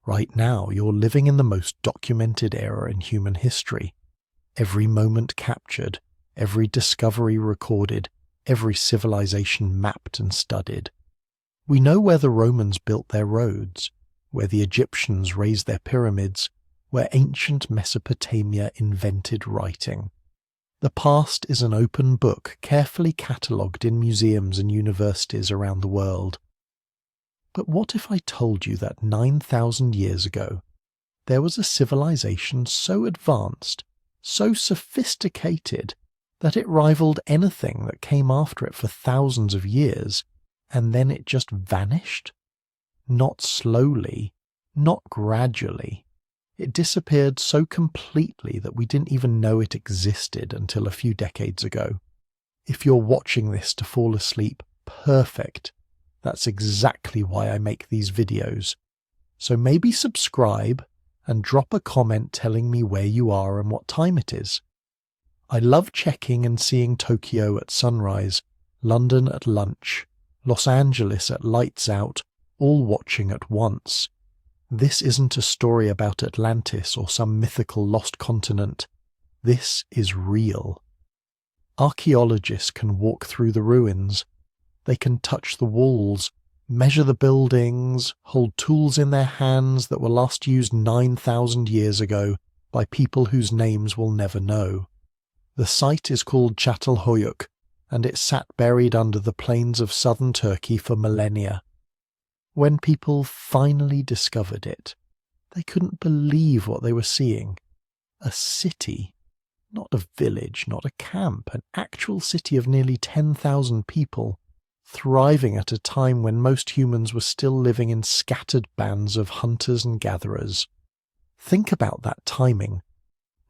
Right now, you're living in the most documented era in human history. Every moment captured, every discovery recorded, every civilization mapped and studied. We know where the Romans built their roads, where the Egyptians raised their pyramids, where ancient Mesopotamia invented writing. The past is an open book carefully catalogued in museums and universities around the world. But what if I told you that 9,000 years ago, there was a civilization so advanced, so sophisticated, that it rivaled anything that came after it for thousands of years, and then it just vanished? Not slowly, not gradually. It disappeared so completely that we didn't even know it existed until a few decades ago. If you're watching this to fall asleep, perfect. That's exactly why I make these videos. So maybe subscribe and drop a comment telling me where you are and what time it is. I love checking and seeing Tokyo at sunrise, London at lunch, Los Angeles at lights out, all watching at once. This isn't a story about Atlantis or some mythical lost continent. This is real. Archaeologists can walk through the ruins. They can touch the walls, measure the buildings, hold tools in their hands that were last used 9,000 years ago by people whose names we'll never know. The site is called Çatalhöyük, and it sat buried under the plains of southern Turkey for millennia. When people finally discovered it, they couldn't believe what they were seeing. A city, not a village, not a camp, an actual city of nearly 10,000 people, thriving at a time when most humans were still living in scattered bands of hunters and gatherers. Think about that timing.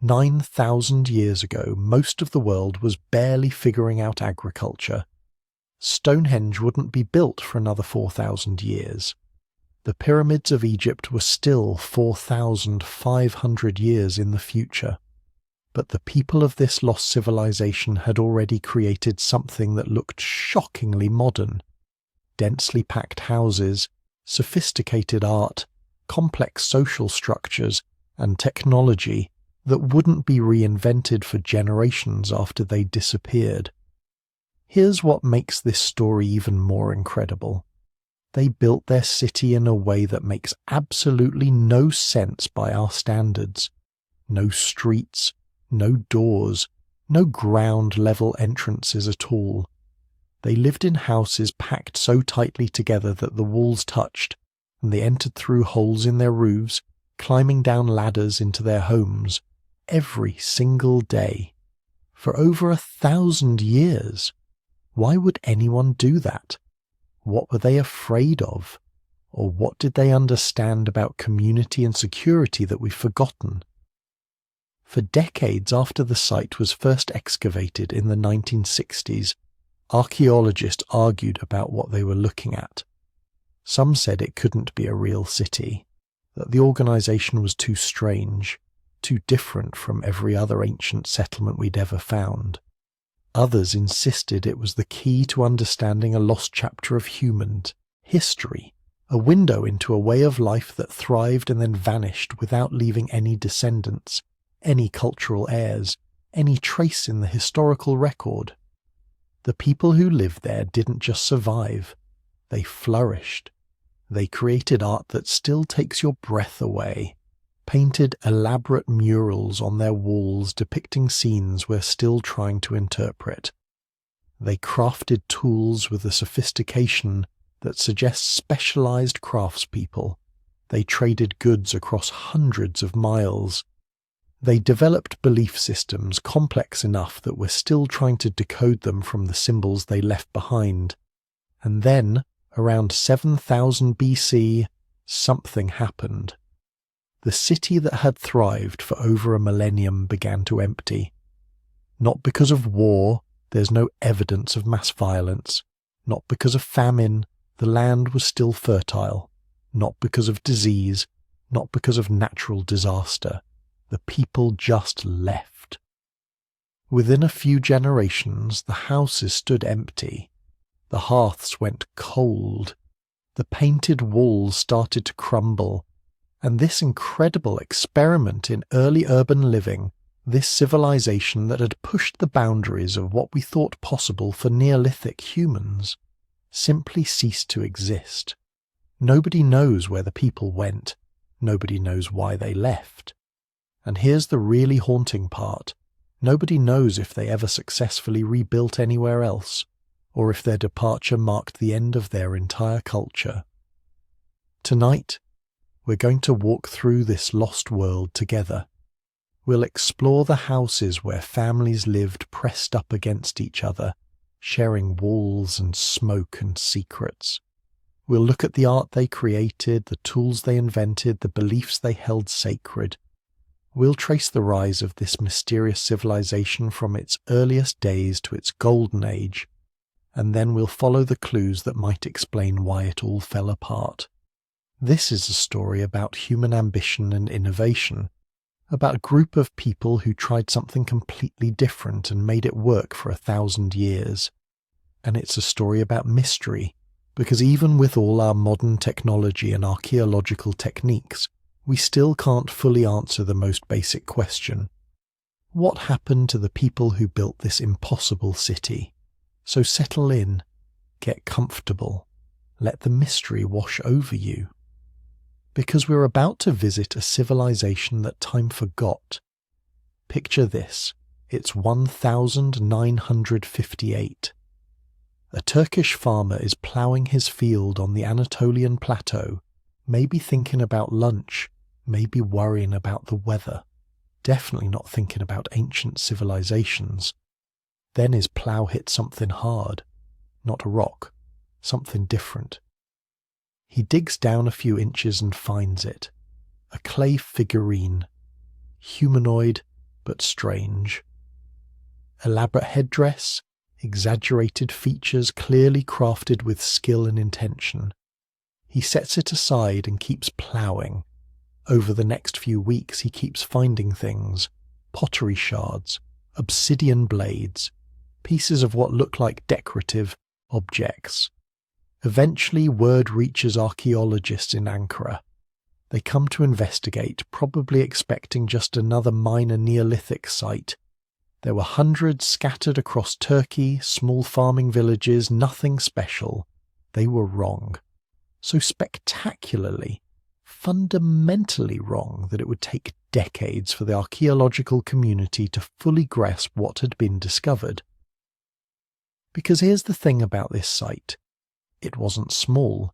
9,000 years ago, most of the world was barely figuring out agriculture. Stonehenge wouldn't be built for another 4,000 years. The pyramids of Egypt were still 4,500 years in the future. But the people of this lost civilization had already created something that looked shockingly modern. Densely packed houses, sophisticated art, complex social structures, and technology that wouldn't be reinvented for generations after they disappeared. Here's what makes this story even more incredible. They built their city in a way that makes absolutely no sense by our standards. No streets, no doors, no ground-level entrances at all. They lived in houses packed so tightly together that the walls touched, and they entered through holes in their roofs, climbing down ladders into their homes, every single day. For over 1,000 years. Why would anyone do that? What were they afraid of? Or what did they understand about community and security that we've forgotten? For decades after the site was first excavated in the 1960s, archaeologists argued about what they were looking at. Some said it couldn't be a real city, that the organization was too strange, too different from every other ancient settlement we'd ever found. Others insisted it was the key to understanding a lost chapter of human history, a window into a way of life that thrived and then vanished without leaving any descendants, any cultural heirs, any trace in the historical record. The people who lived there didn't just survive, they flourished. They created art that still takes your breath away, painted elaborate murals on their walls depicting scenes we're still trying to interpret. They crafted tools with a sophistication that suggests specialized craftspeople. They traded goods across hundreds of miles. They developed belief systems complex enough that we're still trying to decode them from the symbols they left behind. And then, around 7,000 BC, something happened. The city that had thrived for over a millennium began to empty. Not because of war, there's no evidence of mass violence. Not because of famine, the land was still fertile. Not because of disease, not because of natural disaster. The people just left. Within a few generations, the houses stood empty. The hearths went cold. The painted walls started to crumble. And this incredible experiment in early urban living, this civilization that had pushed the boundaries of what we thought possible for Neolithic humans, simply ceased to exist. Nobody knows where the people went. Nobody knows why they left. And here's the really haunting part. Nobody knows if they ever successfully rebuilt anywhere else, or if their departure marked the end of their entire culture. Tonight, we're going to walk through this lost world together. We'll explore the houses where families lived pressed up against each other, sharing walls and smoke and secrets. We'll look at the art they created, the tools they invented, the beliefs they held sacred. We'll trace the rise of this mysterious civilization from its earliest days to its golden age, and then we'll follow the clues that might explain why it all fell apart. This is a story about human ambition and innovation, about a group of people who tried something completely different and made it work for 1,000 years. And it's a story about mystery, because even with all our modern technology and archaeological techniques, we still can't fully answer the most basic question. What happened to the people who built this impossible city? So settle in, get comfortable, let the mystery wash over you. Because we're about to visit a civilization that time forgot. Picture this, it's 1958. A Turkish farmer is ploughing his field on the Anatolian plateau, maybe thinking about lunch, maybe worrying about the weather, definitely not thinking about ancient civilizations. Then his plough hit something hard, not a rock, something different. He digs down a few inches and finds it, a clay figurine, humanoid but strange. Elaborate headdress, exaggerated features clearly crafted with skill and intention. He sets it aside and keeps ploughing. Over the next few weeks he keeps finding things, pottery shards, obsidian blades, pieces of what look like decorative objects. Eventually word reaches archaeologists in Ankara. They come to investigate, probably expecting just another minor Neolithic site. There were hundreds scattered across Turkey, small farming villages, nothing special. They were wrong. So spectacularly, fundamentally wrong that it would take decades for the archaeological community to fully grasp what had been discovered. Because here's the thing about this site. It wasn't small.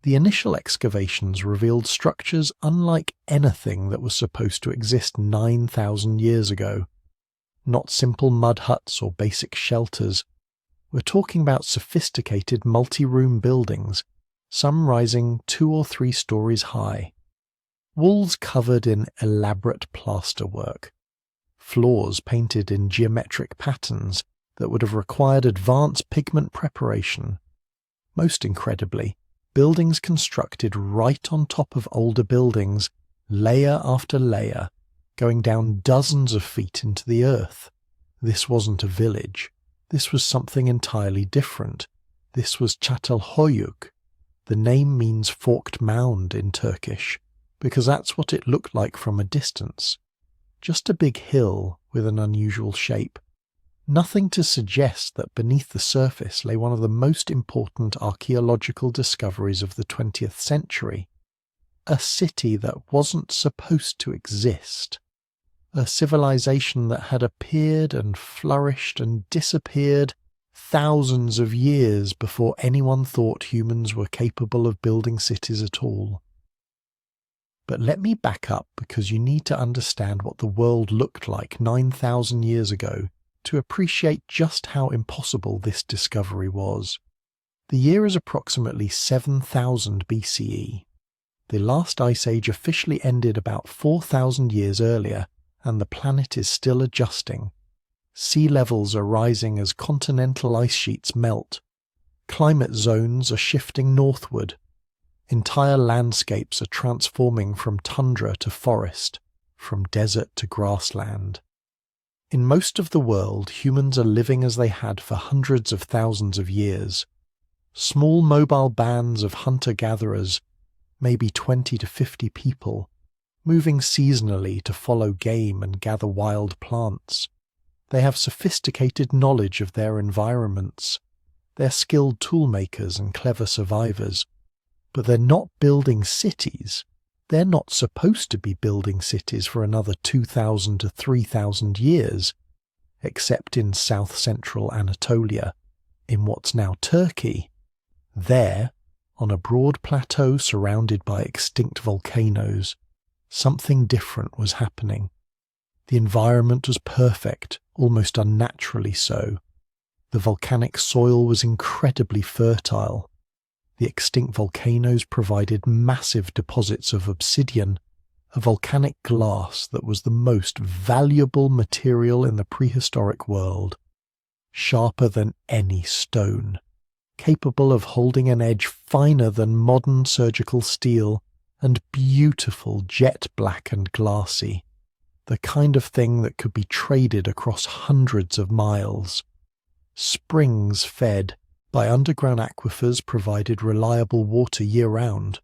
The initial excavations revealed structures unlike anything that was supposed to exist 9,000 years ago. Not simple mud huts or basic shelters. We're talking about sophisticated multi-room buildings, some rising 2 or 3 stories high. Walls covered in elaborate plasterwork. Floors painted in geometric patterns that would have required advanced pigment preparation. Most incredibly, buildings constructed right on top of older buildings, layer after layer, going down dozens of feet into the earth. This wasn't a village. This was something entirely different. This was Çatalhöyük. The name means forked mound in Turkish, because that's what it looked like from a distance. Just a big hill with an unusual shape. Nothing to suggest that beneath the surface lay one of the most important archaeological discoveries of the 20th century. A city that wasn't supposed to exist. A civilization that had appeared and flourished and disappeared thousands of years before anyone thought humans were capable of building cities at all. But let me back up, because you need to understand what the world looked like 9,000 years ago to appreciate just how impossible this discovery was. The year is approximately 7,000 BCE. The last ice age officially ended about 4,000 years earlier, and the planet is still adjusting. Sea levels are rising as continental ice sheets melt. Climate zones are shifting northward. Entire landscapes are transforming from tundra to forest, from desert to grassland. In most of the world, humans are living as they had for hundreds of thousands of years. Small mobile bands of hunter-gatherers, maybe 20 to 50 people, moving seasonally to follow game and gather wild plants. They have sophisticated knowledge of their environments. They're skilled toolmakers and clever survivors. But they're not building cities. They're not supposed to be building cities for another 2,000 to 3,000 years, except in south-central Anatolia, in what's now Turkey. There, on a broad plateau surrounded by extinct volcanoes, something different was happening. The environment was perfect, almost unnaturally so. The volcanic soil was incredibly fertile. The extinct volcanoes provided massive deposits of obsidian, a volcanic glass that was the most valuable material in the prehistoric world, sharper than any stone, capable of holding an edge finer than modern surgical steel, and beautiful jet black and glassy, the kind of thing that could be traded across hundreds of miles. Springs fed by underground aquifers provided reliable water year-round.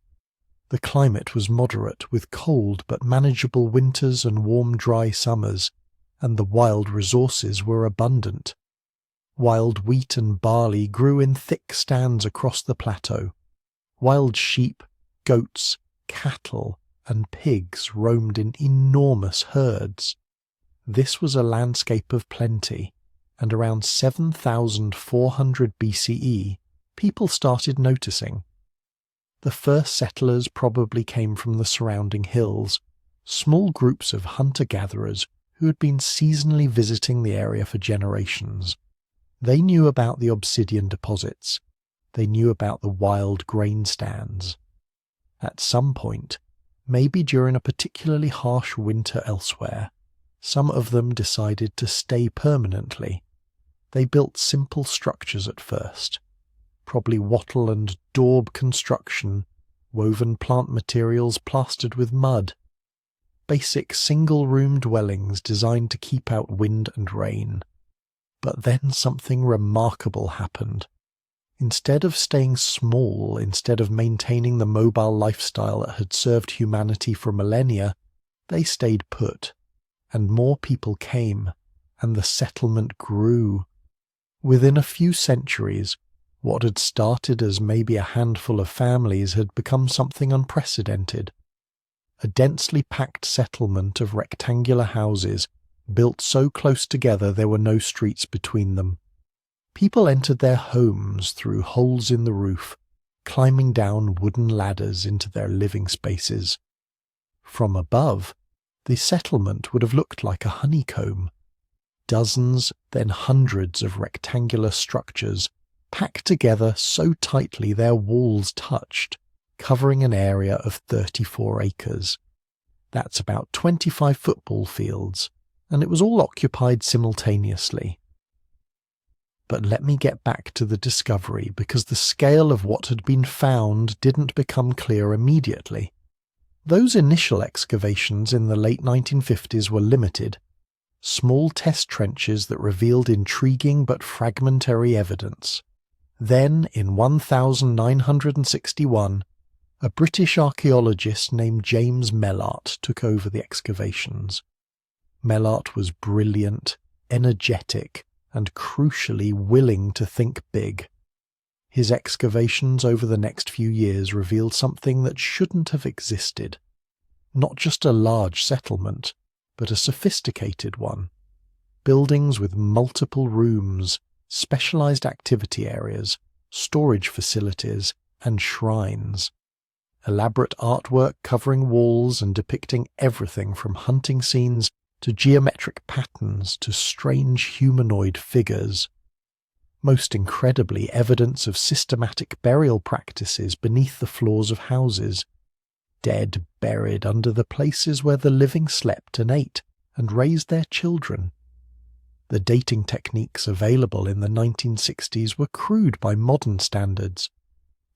The climate was moderate, with cold but manageable winters and warm dry summers, and the wild resources were abundant. Wild wheat and barley grew in thick stands across the plateau. Wild sheep, goats, cattle, and pigs roamed in enormous herds. This was a landscape of plenty, and around 7,400 BCE, people started noticing. The first settlers probably came from the surrounding hills, small groups of hunter-gatherers who had been seasonally visiting the area for generations. They knew about the obsidian deposits. They knew about the wild grain stands. At some point, maybe during a particularly harsh winter elsewhere, some of them decided to stay permanently. They built simple structures at first, probably wattle and daub construction, woven plant materials plastered with mud, basic single-room dwellings designed to keep out wind and rain. But then something remarkable happened. Instead of staying small, instead of maintaining the mobile lifestyle that had served humanity for millennia, they stayed put, and more people came, and the settlement grew. Within a few centuries, what had started as maybe a handful of families had become something unprecedented. A densely packed settlement of rectangular houses, built so close together there were no streets between them. People entered their homes through holes in the roof, climbing down wooden ladders into their living spaces. From above, the settlement would have looked like a honeycomb. Dozens, then hundreds of rectangular structures, packed together so tightly their walls touched, covering an area of 34 acres. That's about 25 football fields, and it was all occupied simultaneously. But let me get back to the discovery, because the scale of what had been found didn't become clear immediately. Those initial excavations in the late 1950s were limited, small test trenches that revealed intriguing but fragmentary evidence. Then, in 1961, a British archaeologist named James Mellart took over the excavations. Mellart was brilliant, energetic, and crucially willing to think big. His excavations over the next few years revealed something that shouldn't have existed. Not just a large settlement, but a sophisticated one. Buildings with multiple rooms, specialized activity areas, storage facilities, and shrines. Elaborate artwork covering walls and depicting everything from hunting scenes to geometric patterns to strange humanoid figures. Most incredibly, evidence of systematic burial practices beneath the floors of houses, dead buried under the places where the living slept and ate and raised their children. The dating techniques available in the 1960s were crude by modern standards,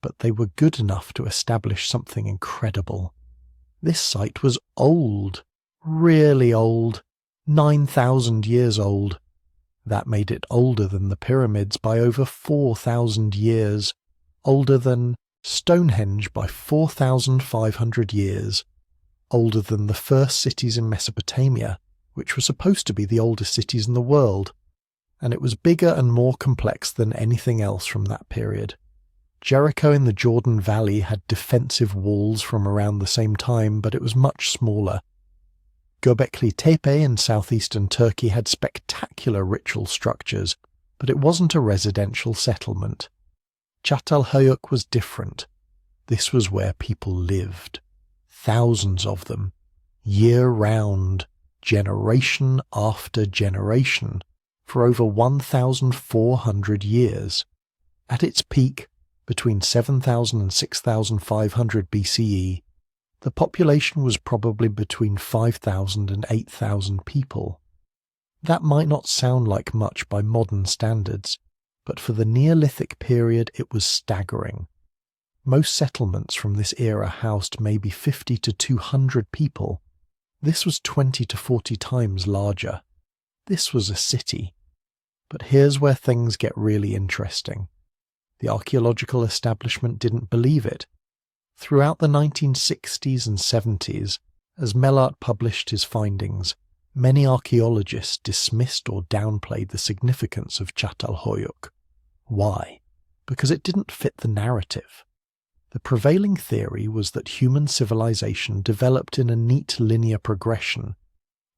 but they were good enough to establish something incredible. This site was old, really old, 9,000 years old. That made it older than the pyramids by over 4,000 years, older than Stonehenge by 4,500 years, older than the first cities in Mesopotamia, which were supposed to be the oldest cities in the world, and it was bigger and more complex than anything else from that period. Jericho in the Jordan Valley had defensive walls from around the same time, but it was much smaller. Göbekli Tepe in southeastern Turkey had spectacular ritual structures, but it wasn't a residential settlement. Çatalhöyük was different. This was where people lived. Thousands of them, year-round, generation after generation, for over 1,400 years. At its peak, between 7,000 and 6,500 BCE, the population was probably between 5,000 and 8,000 people. That might not sound like much by modern standards, but for the Neolithic period it was staggering. Most settlements from this era housed maybe 50 to 200 people. This was 20 to 40 times larger. This was a city. But here's where things get really interesting. The archaeological establishment didn't believe it. Throughout the 1960s and 70s, as Mellart published his findings, many archaeologists dismissed or downplayed the significance of Çatalhöyük. Why? Because it didn't fit the narrative. The prevailing theory was that human civilization developed in a neat linear progression.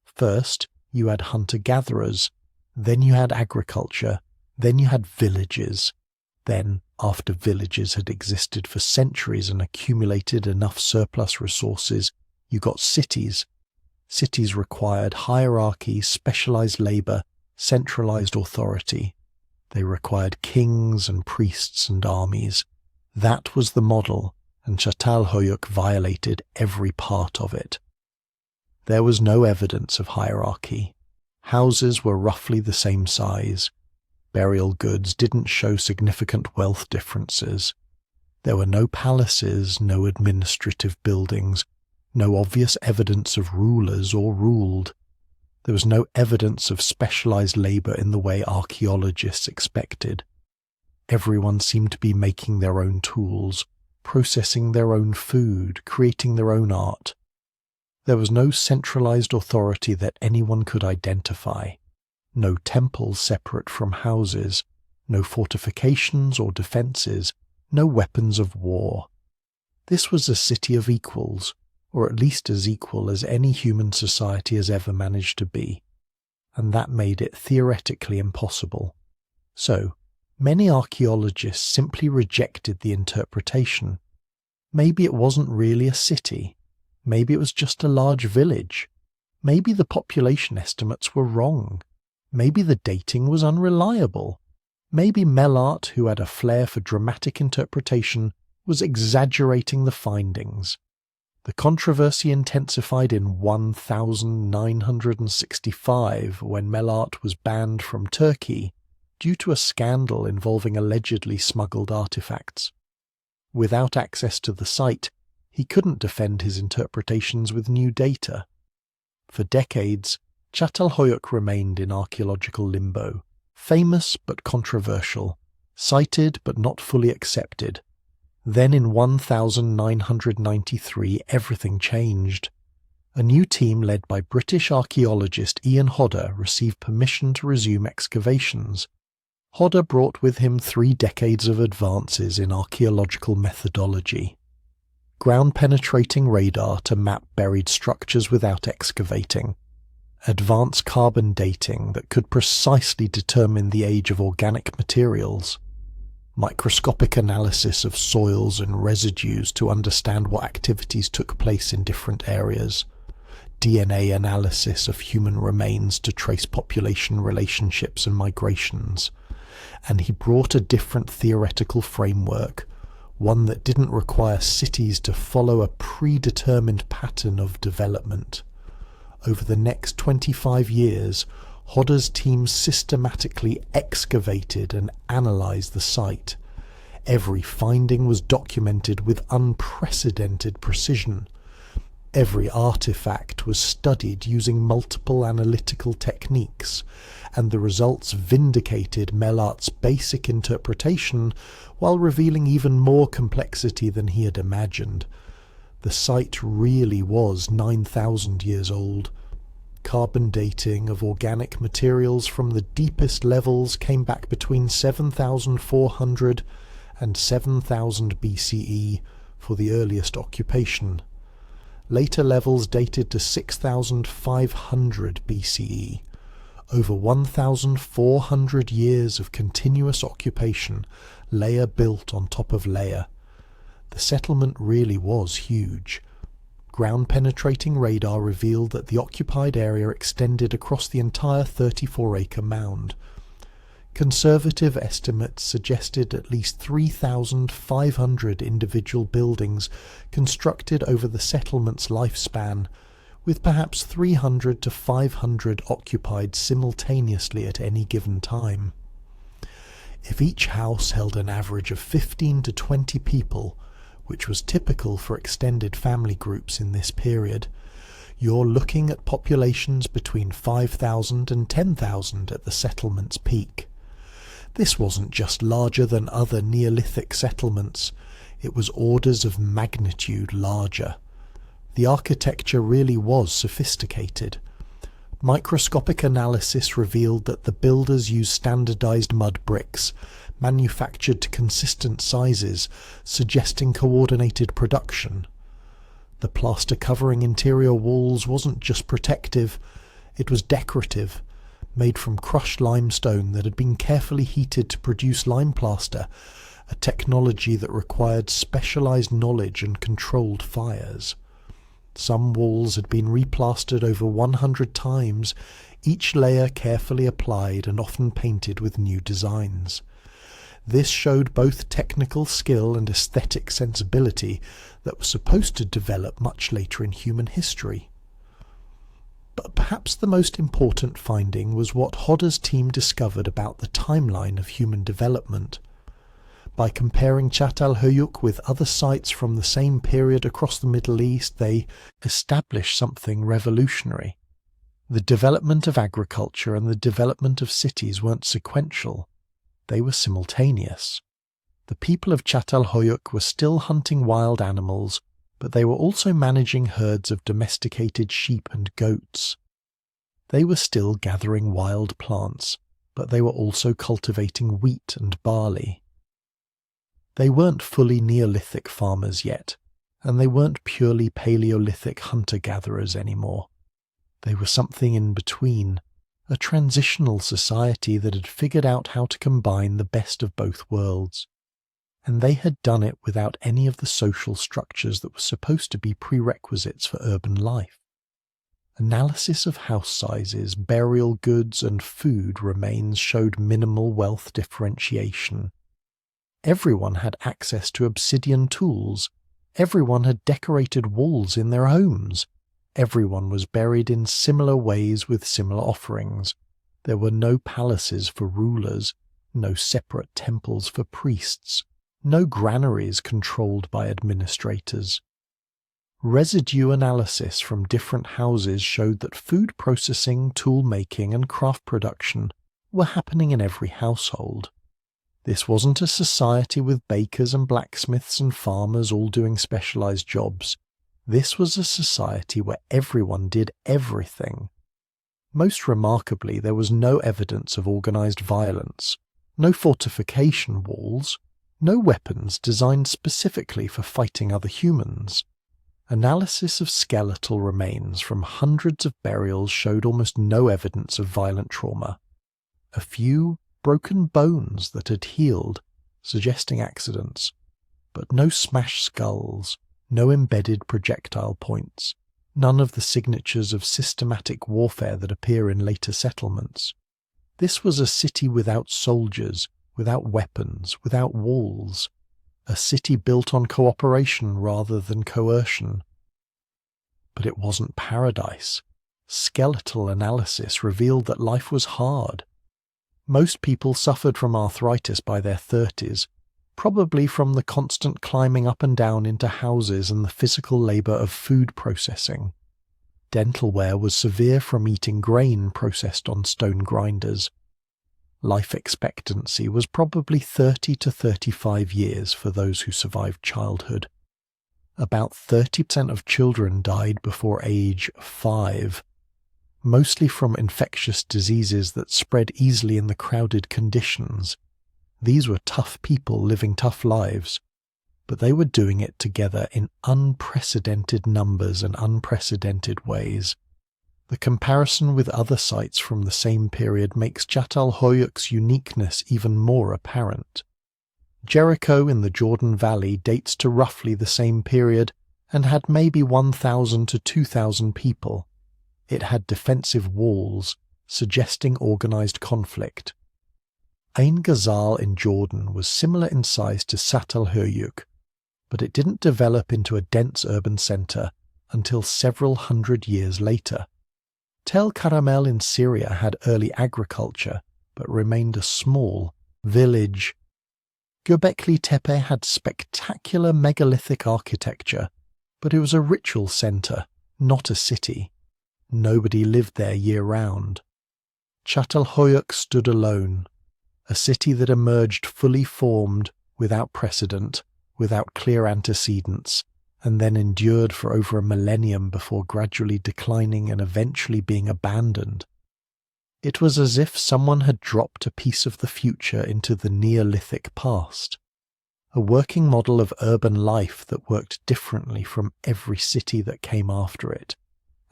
First, you had hunter-gatherers, then you had agriculture, then you had villages. Then, after villages had existed for centuries and accumulated enough surplus resources, you got cities. Cities required hierarchy, specialized labor, centralized authority. They required kings and priests and armies. That was the model, and Çatalhöyük violated every part of it. There was no evidence of hierarchy. Houses were roughly the same size. Burial goods didn't show significant wealth differences. There were no palaces, no administrative buildings, no obvious evidence of rulers or ruled. There was no evidence of specialized labor in the way archaeologists expected. Everyone seemed to be making their own tools, processing their own food, creating their own art. There was no centralized authority that anyone could identify. No temples separate from houses, no fortifications or defences, no weapons of war. This was a city of equals, or at least as equal as any human society has ever managed to be, and that made it theoretically impossible. So, many archaeologists simply rejected the interpretation. Maybe it wasn't really a city. Maybe it was just a large village. Maybe the population estimates were wrong. Maybe the dating was unreliable. Maybe Mellart, who had a flair for dramatic interpretation, was exaggerating the findings. The controversy intensified in 1965 when Mellart was banned from Turkey due to a scandal involving allegedly smuggled artifacts. Without access to the site, he couldn't defend his interpretations with new data. For decades, Çatalhöyük remained in archaeological limbo, famous but controversial, cited but not fully accepted. Then in 1993 everything changed. A new team led by British archaeologist Ian Hodder received permission to resume excavations. Hodder brought with him 3 decades of advances in archaeological methodology. Ground-penetrating radar to map buried structures without excavating. Advanced carbon dating that could precisely determine the age of organic materials. Microscopic analysis of soils and residues to understand what activities took place in different areas. DNA analysis of human remains to trace population relationships and migrations. And he brought a different theoretical framework, one that didn't require cities to follow a predetermined pattern of development. Over the next 25 years, Hodder's team systematically excavated and analysed the site. Every finding was documented with unprecedented precision. Every artifact was studied using multiple analytical techniques, and the results vindicated Melart's basic interpretation while revealing even more complexity than he had imagined. The site really was 9,000 years old. Carbon dating of organic materials from the deepest levels came back between 7,400 and 7,000 BCE for the earliest occupation. Later levels dated to 6,500 BCE. Over 1,400 years of continuous occupation, layer built on top of layer. The settlement really was huge. Ground-penetrating radar revealed that the occupied area extended across the entire 34-acre mound. Conservative estimates suggested at least 3,500 individual buildings constructed over the settlement's lifespan, with perhaps 300 to 500 occupied simultaneously at any given time. If each house held an average of 15 to 20 people, which was typical for extended family groups in this period, you're looking at populations between 5,000 and 10,000 at the settlement's peak. This wasn't just larger than other Neolithic settlements, it was orders of magnitude larger. The architecture really was sophisticated. Microscopic analysis revealed that the builders used standardized mud bricks, manufactured to consistent sizes, suggesting coordinated production. The plaster covering interior walls wasn't just protective, it was decorative, made from crushed limestone that had been carefully heated to produce lime plaster, a technology that required specialized knowledge and controlled fires. Some walls had been replastered over 100 times, each layer carefully applied and often painted with new designs. This showed both technical skill and aesthetic sensibility that was supposed to develop much later in human history. But perhaps the most important finding was what Hodder's team discovered about the timeline of human development. By comparing Chat el Huyuk with other sites from the same period across the Middle East, they established something revolutionary. The development of agriculture and the development of cities weren't sequential. They were simultaneous. The people of Chat el Huyuk were still hunting wild animals, but they were also managing herds of domesticated sheep and goats. They were still gathering wild plants, but they were also cultivating wheat and barley. They weren't fully Neolithic farmers yet, and they weren't purely Paleolithic hunter-gatherers anymore. They were something in between, a transitional society that had figured out how to combine the best of both worlds. And they had done it without any of the social structures that were supposed to be prerequisites for urban life. Analysis of house sizes, burial goods, and food remains showed minimal wealth differentiation. Everyone had access to obsidian tools. Everyone had decorated walls in their homes. Everyone was buried in similar ways with similar offerings. There were no palaces for rulers, no separate temples for priests, no granaries controlled by administrators. Residue analysis from different houses showed that food processing, tool-making, and craft production were happening in every household. This wasn't a society with bakers and blacksmiths and farmers all doing specialized jobs. This was a society where everyone did everything. Most remarkably, there was no evidence of organized violence, no fortification walls, no weapons designed specifically for fighting other humans. Analysis of skeletal remains from hundreds of burials showed almost no evidence of violent trauma. A few broken bones that had healed, suggesting accidents, but no smashed skulls, no embedded projectile points, none of the signatures of systematic warfare that appear in later settlements. This was a city without soldiers, without weapons, without walls, a city built on cooperation rather than coercion. But it wasn't paradise. Skeletal analysis revealed that life was hard. Most people suffered from arthritis by their 30s, probably from the constant climbing up and down into houses and the physical labour of food processing. Dental wear was severe from eating grain processed on stone grinders. Life expectancy was probably 30 to 35 years for those who survived childhood. About 30% of children died before age 5, mostly from infectious diseases that spread easily in the crowded conditions. These were tough people living tough lives, but they were doing it together in unprecedented numbers and unprecedented ways. The comparison with other sites from the same period makes Çatalhöyük's uniqueness even more apparent. Jericho in the Jordan Valley dates to roughly the same period and had maybe 1,000 to 2,000 people. It had defensive walls, suggesting organized conflict. Ain Ghazal in Jordan was similar in size to Çatalhöyük, but it didn't develop into a dense urban centre until several hundred years later. Tel Karamel in Syria had early agriculture, but remained a small village. Göbekli Tepe had spectacular megalithic architecture, but it was a ritual centre, not a city. Nobody lived there year-round. Çatalhöyük stood alone, a city that emerged fully formed, without precedent, without clear antecedents, and then endured for over a millennium before gradually declining and eventually being abandoned. It was as if someone had dropped a piece of the future into the Neolithic past, a working model of urban life that worked differently from every city that came after it,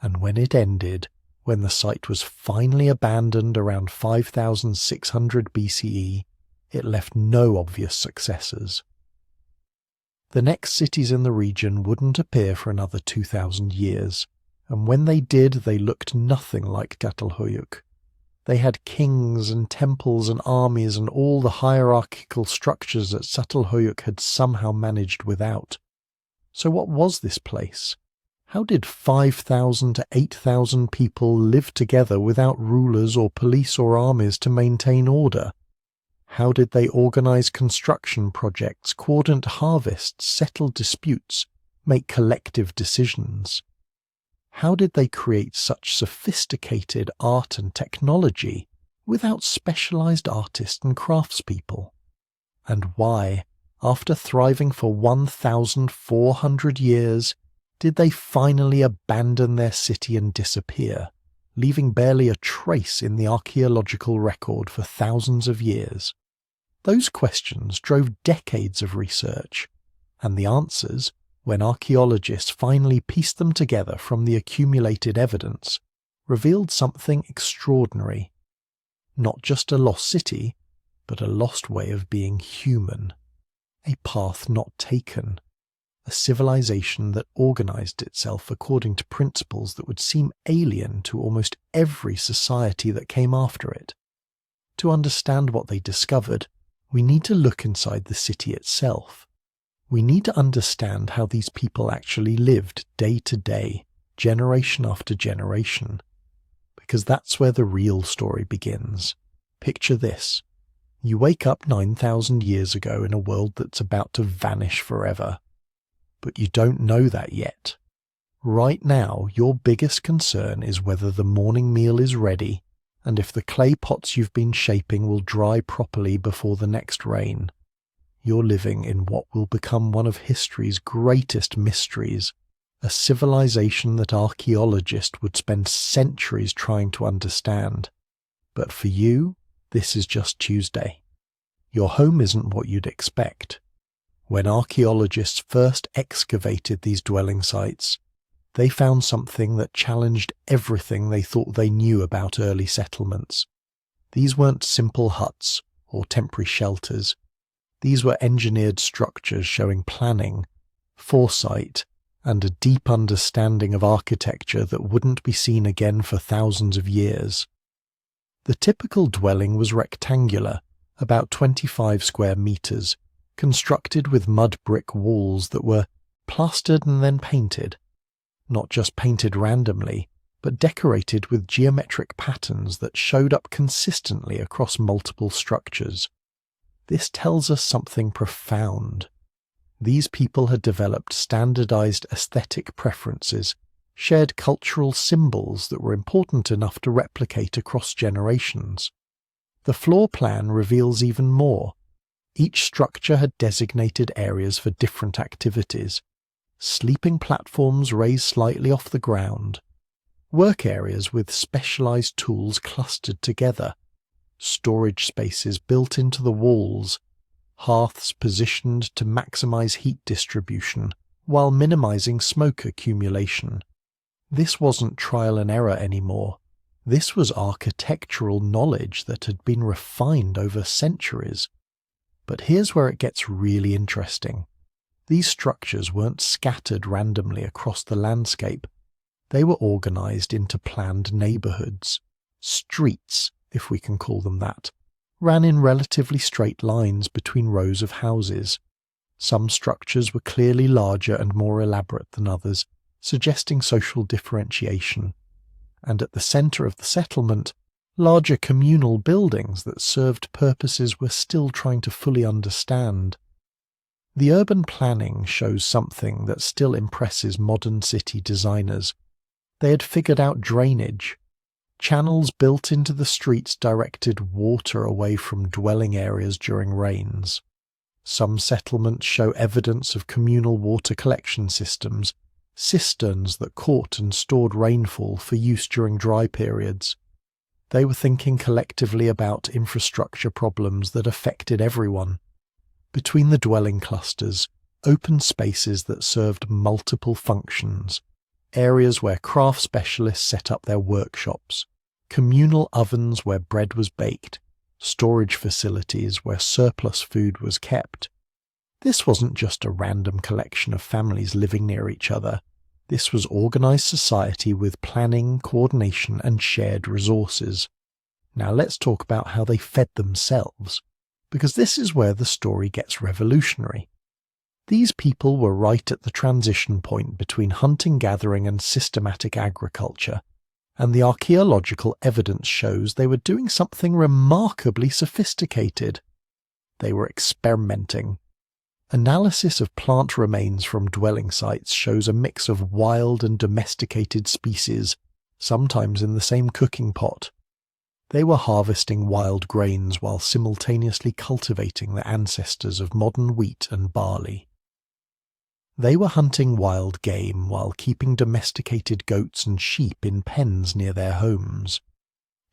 and when it ended, when the site was finally abandoned around 5600 BCE, it left no obvious successors. The next cities in the region wouldn't appear for another 2,000 years, and when they did, they looked nothing like Çatalhöyük. They had kings and temples and armies and all the hierarchical structures that Çatalhöyük had somehow managed without. So what was this place? How did 5,000 to 8,000 people live together without rulers or police or armies to maintain order? How did they organize construction projects, coordinate harvests, settle disputes, make collective decisions? How did they create such sophisticated art and technology without specialized artists and craftspeople? And why, after thriving for 1,400 years, did they finally abandon their city and disappear, leaving barely a trace in the archaeological record for thousands of years? Those questions drove decades of research, and the answers, when archaeologists finally pieced them together from the accumulated evidence, revealed something extraordinary. Not just a lost city, but a lost way of being human, a path not taken, a civilization that organized itself according to principles that would seem alien to almost every society that came after it. To understand what they discovered, we need to look inside the city itself. We need to understand how these people actually lived day to day, generation after generation, because that's where the real story begins. Picture this. You wake up 9,000 years ago in a world that's about to vanish forever. But you don't know that yet. Right now, your biggest concern is whether the morning meal is ready and if the clay pots you've been shaping will dry properly before the next rain. You're living in what will become one of history's greatest mysteries, a civilization that archaeologists would spend centuries trying to understand. But for you, this is just Tuesday. Your home isn't what you'd expect. When archaeologists first excavated these dwelling sites, they found something that challenged everything they thought they knew about early settlements. These weren't simple huts or temporary shelters. These were engineered structures showing planning, foresight, and a deep understanding of architecture that wouldn't be seen again for thousands of years. The typical dwelling was rectangular, about 25 square meters, constructed with mud brick walls that were plastered and then painted. Not just painted randomly, but decorated with geometric patterns that showed up consistently across multiple structures. This tells us something profound. These people had developed standardized aesthetic preferences, shared cultural symbols that were important enough to replicate across generations. The floor plan reveals even more. Each structure had designated areas for different activities. Sleeping platforms raised slightly off the ground. Work areas with specialized tools clustered together. Storage spaces built into the walls. Hearths positioned to maximize heat distribution while minimizing smoke accumulation. This wasn't trial and error anymore. This was architectural knowledge that had been refined over centuries. But here's where it gets really interesting. These structures weren't scattered randomly across the landscape. They were organized into planned neighborhoods. Streets, if we can call them that, ran in relatively straight lines between rows of houses. Some structures were clearly larger and more elaborate than others, suggesting social differentiation. And at the center of the settlement, larger communal buildings that served purposes we're still trying to fully understand. The urban planning shows something that still impresses modern city designers. They had figured out drainage. Channels built into the streets directed water away from dwelling areas during rains. Some settlements show evidence of communal water collection systems, cisterns that caught and stored rainfall for use during dry periods. They were thinking collectively about infrastructure problems that affected everyone. Between the dwelling clusters, open spaces that served multiple functions, areas where craft specialists set up their workshops, communal ovens where bread was baked, storage facilities where surplus food was kept. This wasn't just a random collection of families living near each other. This was organized society with planning, coordination, and shared resources. Now let's talk about how they fed themselves, because this is where the story gets revolutionary. These people were right at the transition point between hunting-gathering and systematic agriculture, and the archaeological evidence shows they were doing something remarkably sophisticated. They were experimenting. Analysis of plant remains from dwelling sites shows a mix of wild and domesticated species, sometimes in the same cooking pot. They were harvesting wild grains while simultaneously cultivating the ancestors of modern wheat and barley. They were hunting wild game while keeping domesticated goats and sheep in pens near their homes.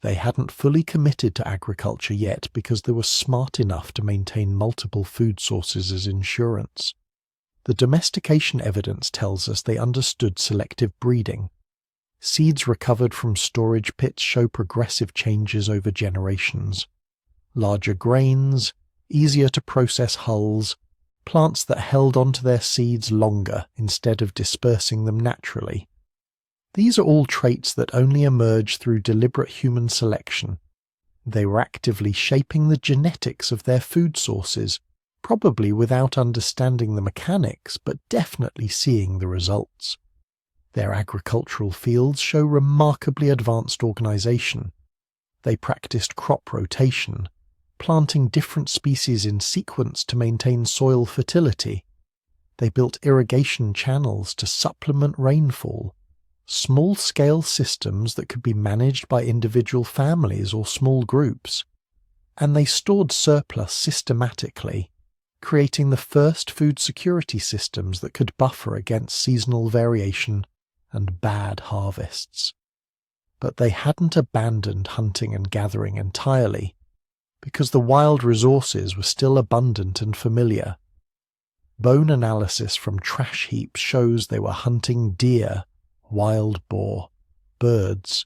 They hadn't fully committed to agriculture yet because they were smart enough to maintain multiple food sources as insurance. The domestication evidence tells us they understood selective breeding. Seeds recovered from storage pits show progressive changes over generations. Larger grains, easier to process hulls, plants that held onto their seeds longer instead of dispersing them naturally. These are all traits that only emerge through deliberate human selection. They were actively shaping the genetics of their food sources, probably without understanding the mechanics, but definitely seeing the results. Their agricultural fields show remarkably advanced organization. They practiced crop rotation, planting different species in sequence to maintain soil fertility. They built irrigation channels to supplement rainfall, small-scale systems that could be managed by individual families or small groups. And they stored surplus systematically, creating the first food security systems that could buffer against seasonal variation and bad harvests. But they hadn't abandoned hunting and gathering entirely, because the wild resources were still abundant and familiar. Bone analysis from trash heaps shows they were hunting deer, wild boar, birds,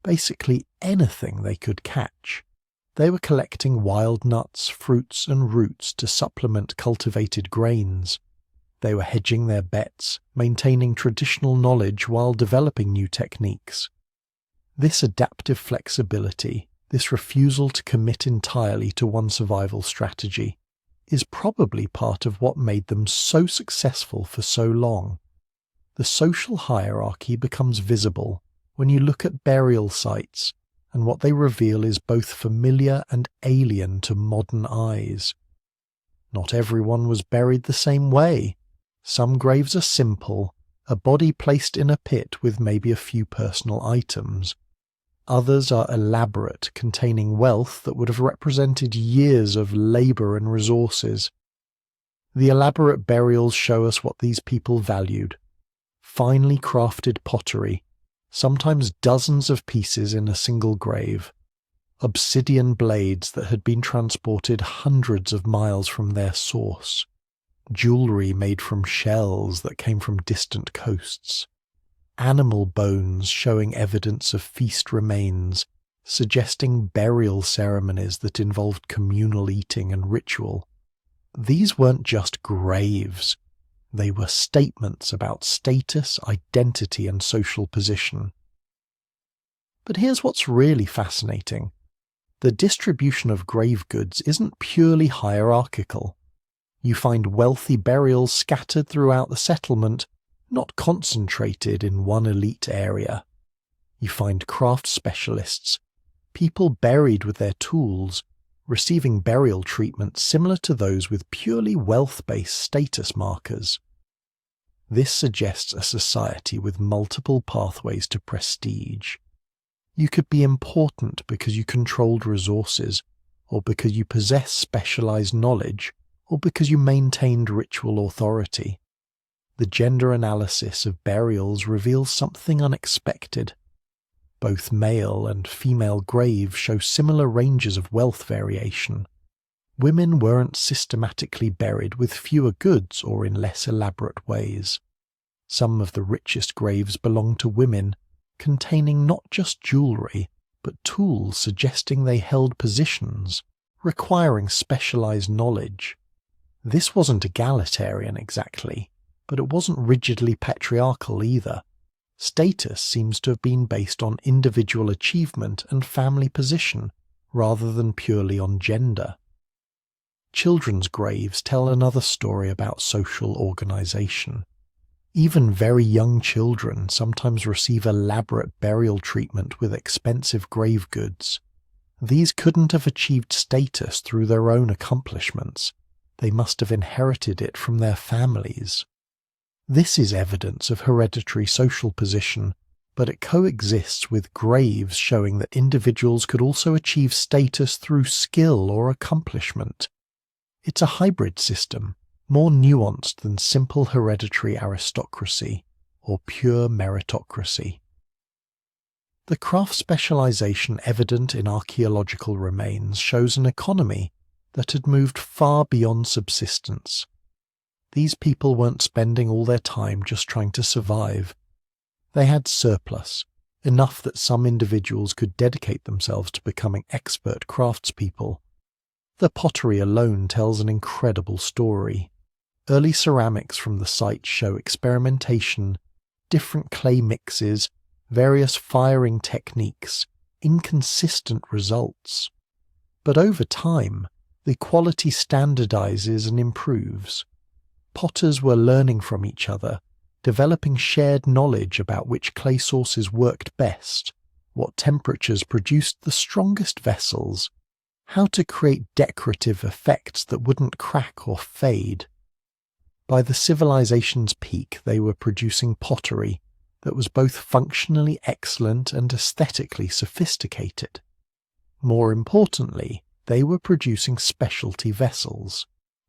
basically anything they could catch. They were collecting wild nuts, fruits, and roots to supplement cultivated grains. They were hedging their bets, maintaining traditional knowledge while developing new techniques. This adaptive flexibility, this refusal to commit entirely to one survival strategy, is probably part of what made them so successful for so long. The social hierarchy becomes visible when you look at burial sites, and what they reveal is both familiar and alien to modern eyes. Not everyone was buried the same way. Some graves are simple, a body placed in a pit with maybe a few personal items. Others are elaborate, containing wealth that would have represented years of labour and resources. The elaborate burials show us what these people valued. Finely crafted pottery, sometimes dozens of pieces in a single grave. Obsidian blades that had been transported hundreds of miles from their source. Jewellery made from shells that came from distant coasts. Animal bones showing evidence of feast remains, suggesting burial ceremonies that involved communal eating and ritual. These weren't just graves. They were statements about status, identity, and social position. But here's what's really fascinating. The distribution of grave goods isn't purely hierarchical. You find wealthy burials scattered throughout the settlement, not concentrated in one elite area. You find craft specialists, people buried with their tools, receiving burial treatment similar to those with purely wealth-based status markers. This suggests a society with multiple pathways to prestige. You could be important because you controlled resources, or because you possess specialized knowledge, or because you maintained ritual authority. The gender analysis of burials reveals something unexpected. Both male and female graves show similar ranges of wealth variation. Women weren't systematically buried with fewer goods or in less elaborate ways. Some of the richest graves belong to women, containing not just jewellery, but tools suggesting they held positions, requiring specialised knowledge. This wasn't egalitarian exactly, but it wasn't rigidly patriarchal either. Status seems to have been based on individual achievement and family position, rather than purely on gender. Children's graves tell another story about social organisation. Even very young children sometimes receive elaborate burial treatment with expensive grave goods. These couldn't have achieved status through their own accomplishments. They must have inherited it from their families. This is evidence of hereditary social position, but it coexists with graves showing that individuals could also achieve status through skill or accomplishment. It's a hybrid system, more nuanced than simple hereditary aristocracy or pure meritocracy. The craft specialization evident in archaeological remains shows an economy that had moved far beyond subsistence. These people weren't spending all their time just trying to survive. They had surplus, enough that some individuals could dedicate themselves to becoming expert craftspeople. The pottery alone tells an incredible story. Early ceramics from the site show experimentation, different clay mixes, various firing techniques, inconsistent results. But over time, the quality standardizes and improves. Potters were learning from each other, developing shared knowledge about which clay sources worked best, what temperatures produced the strongest vessels, how to create decorative effects that wouldn't crack or fade. By the civilization's peak, they were producing pottery that was both functionally excellent and aesthetically sophisticated. More importantly, they were producing specialty vessels,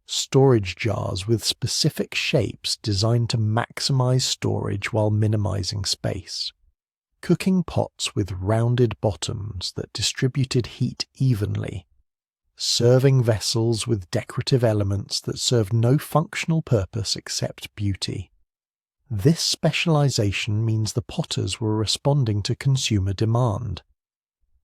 storage jars with specific shapes designed to maximize storage while minimizing space, cooking pots with rounded bottoms that distributed heat evenly, serving vessels with decorative elements that served no functional purpose except beauty. This specialization means the potters were responding to consumer demand.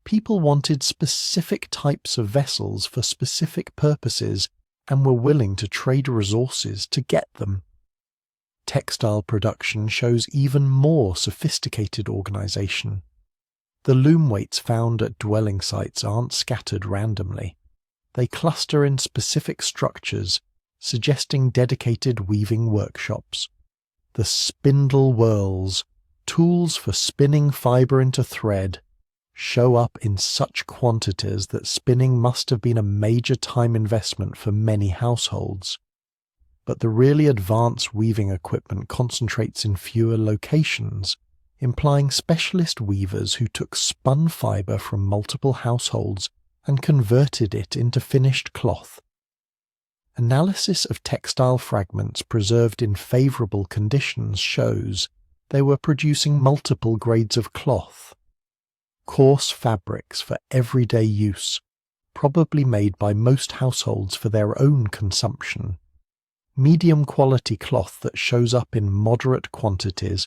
People wanted specific types of vessels for specific purposes and were willing to trade resources to get them. Textile production shows even more sophisticated organization. The loom weights found at dwelling sites aren't scattered randomly. They cluster in specific structures, suggesting dedicated weaving workshops. The spindle whirls, tools for spinning fibre into thread, show up in such quantities that spinning must have been a major time investment for many households. But the really advanced weaving equipment concentrates in fewer locations, implying specialist weavers who took spun fibre from multiple households and converted it into finished cloth. Analysis of textile fragments preserved in favourable conditions shows they were producing multiple grades of cloth. Coarse fabrics for everyday use, probably made by most households for their own consumption. Medium quality cloth that shows up in moderate quantities,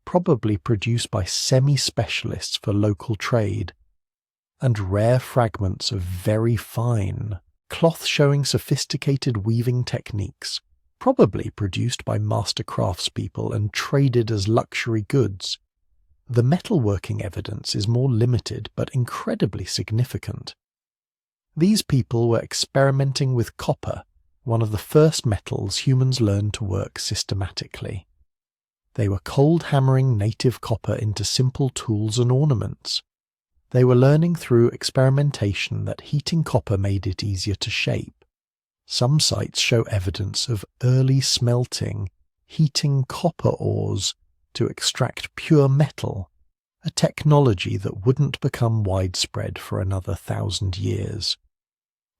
probably produced by semi-specialists for local trade. And rare fragments of very fine cloth showing sophisticated weaving techniques, probably produced by master craftspeople and traded as luxury goods. The metalworking evidence is more limited but incredibly significant. These people were experimenting with copper, one of the first metals humans learned to work systematically. They were cold hammering native copper into simple tools and ornaments. They were learning through experimentation that heating copper made it easier to shape. Some sites show evidence of early smelting, heating copper ores to extract pure metal, a technology that wouldn't become widespread for another 1,000 years.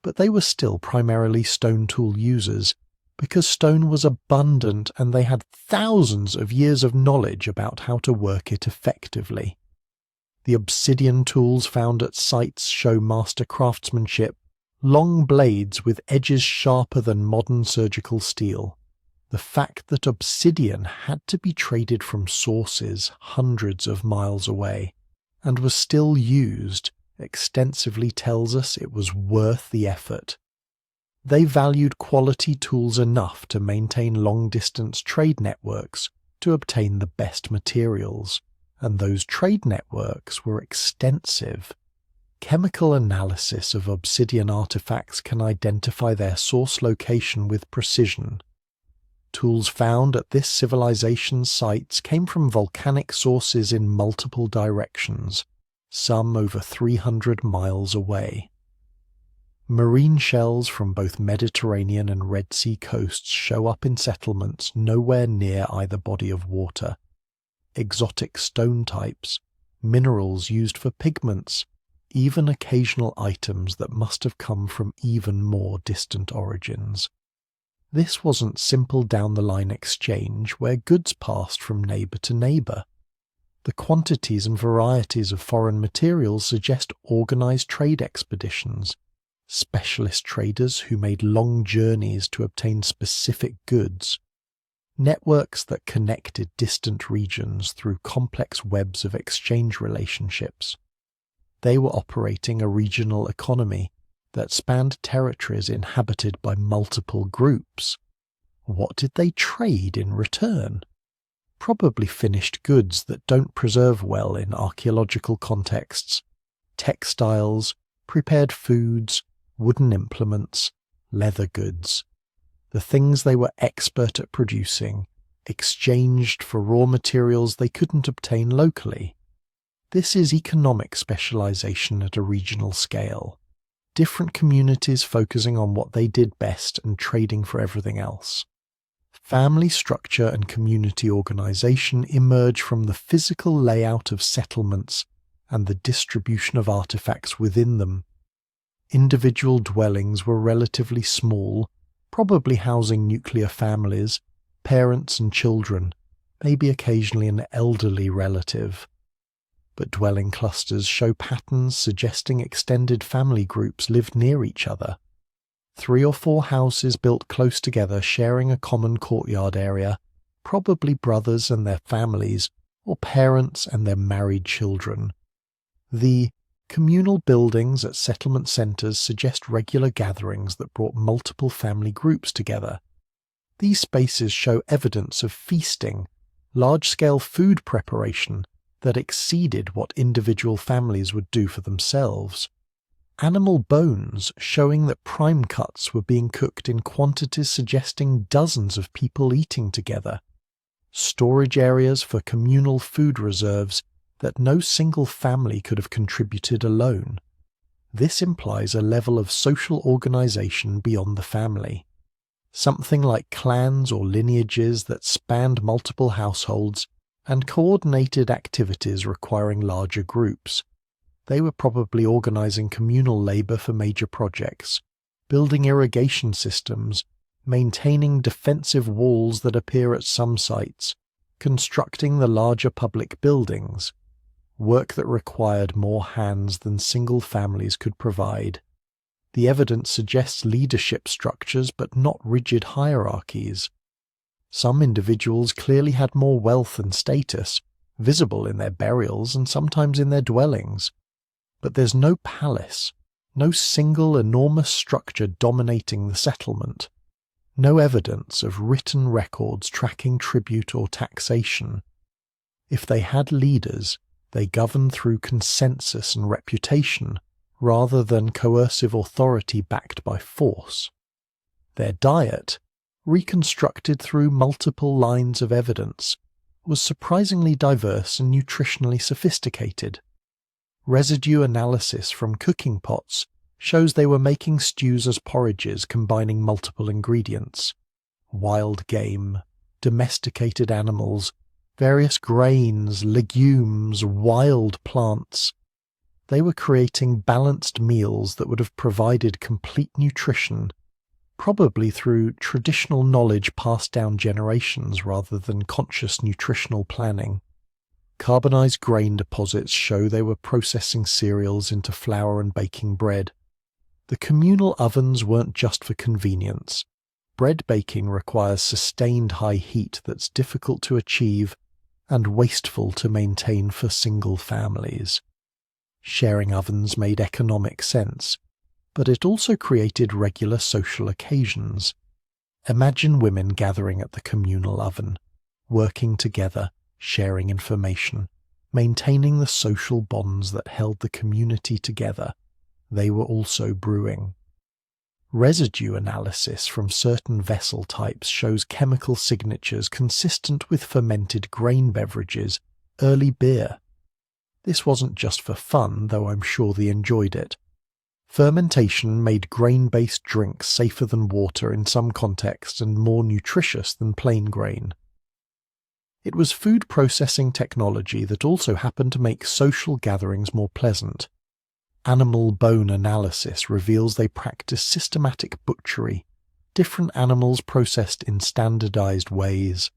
But they were still primarily stone tool users, because stone was abundant and they had thousands of years of knowledge about how to work it effectively. The obsidian tools found at sites show master craftsmanship, long blades with edges sharper than modern surgical steel. The fact that obsidian had to be traded from sources hundreds of miles away and was still used extensively tells us it was worth the effort. They valued quality tools enough to maintain long-distance trade networks to obtain the best materials, and those trade networks were extensive. Chemical analysis of obsidian artifacts can identify their source location with precision. Tools found at this civilization's sites came from volcanic sources in multiple directions, some over 300 miles away. Marine shells from both Mediterranean and Red Sea coasts show up in settlements nowhere near either body of water. Exotic stone types, minerals used for pigments, even occasional items that must have come from even more distant origins. This wasn't simple down-the-line exchange where goods passed from neighbour to neighbour. The quantities and varieties of foreign materials suggest organised trade expeditions, specialist traders who made long journeys to obtain specific goods, networks that connected distant regions through complex webs of exchange relationships. They were operating a regional economy that spanned territories inhabited by multiple groups. What did they trade in return? Probably finished goods that don't preserve well in archaeological contexts, textiles, prepared foods, wooden implements, leather goods. The things they were expert at producing, exchanged for raw materials they couldn't obtain locally. This is economic specialization at a regional scale. Different communities focusing on what they did best and trading for everything else. Family structure and community organization emerge from the physical layout of settlements and the distribution of artifacts within them. Individual dwellings were relatively small, probably housing nuclear families, parents and children, maybe occasionally an elderly relative. But dwelling clusters show patterns suggesting extended family groups lived near each other. 3 or 4 houses built close together sharing a common courtyard area, probably brothers and their families, or parents and their married children. The communal buildings at settlement centres suggest regular gatherings that brought multiple family groups together. These spaces show evidence of feasting, large-scale food preparation that exceeded what individual families would do for themselves. Animal bones showing that prime cuts were being cooked in quantities suggesting dozens of people eating together. Storage areas for communal food reserves that no single family could have contributed alone. This implies a level of social organization beyond the family. Something like clans or lineages that spanned multiple households and coordinated activities requiring larger groups. They were probably organizing communal labor for major projects, building irrigation systems, maintaining defensive walls that appear at some sites, constructing the larger public buildings, work that required more hands than single families could provide. The evidence suggests leadership structures but not rigid hierarchies. Some individuals clearly had more wealth and status, visible in their burials and sometimes in their dwellings. But there's no palace, no single enormous structure dominating the settlement, no evidence of written records tracking tribute or taxation. If they had leaders, they governed through consensus and reputation, rather than coercive authority backed by force. Their diet, reconstructed through multiple lines of evidence, was surprisingly diverse and nutritionally sophisticated. Residue analysis from cooking pots shows they were making stews as porridges combining multiple ingredients: wild game, domesticated animals, various grains, legumes, wild plants. They were creating balanced meals that would have provided complete nutrition, probably through traditional knowledge passed down generations rather than conscious nutritional planning. Carbonized grain deposits show they were processing cereals into flour and baking bread. The communal ovens weren't just for convenience. Bread baking requires sustained high heat that's difficult to achieve and wasteful to maintain for single families. Sharing ovens made economic sense, but it also created regular social occasions. Imagine women gathering at the communal oven, working together, sharing information, maintaining the social bonds that held the community together. They were also brewing. Residue analysis from certain vessel types shows chemical signatures consistent with fermented grain beverages, early beer. This wasn't just for fun, though I'm sure they enjoyed it. Fermentation made grain-based drinks safer than water in some contexts and more nutritious than plain grain. It was food processing technology that also happened to make social gatherings more pleasant. Animal bone analysis reveals they practiced systematic butchery, different animals processed in standardized ways.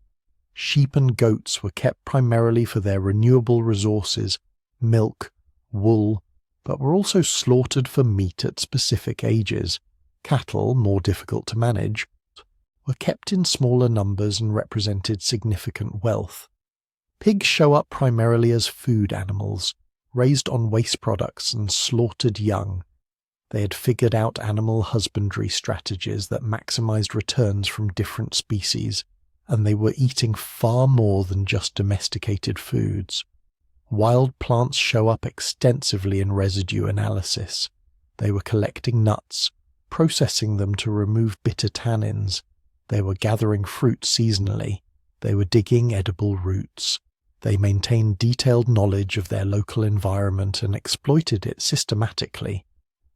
Sheep and goats were kept primarily for their renewable resources, milk, wool, but were also slaughtered for meat at specific ages. Cattle, more difficult to manage, were kept in smaller numbers and represented significant wealth. Pigs show up primarily as food animals, raised on waste products and slaughtered young. They had figured out animal husbandry strategies that maximized returns from different species, and they were eating far more than just domesticated foods. Wild plants show up extensively in residue analysis. They were collecting nuts, processing them to remove bitter tannins. They were gathering fruit seasonally. They were digging edible roots. They maintained detailed knowledge of their local environment and exploited it systematically,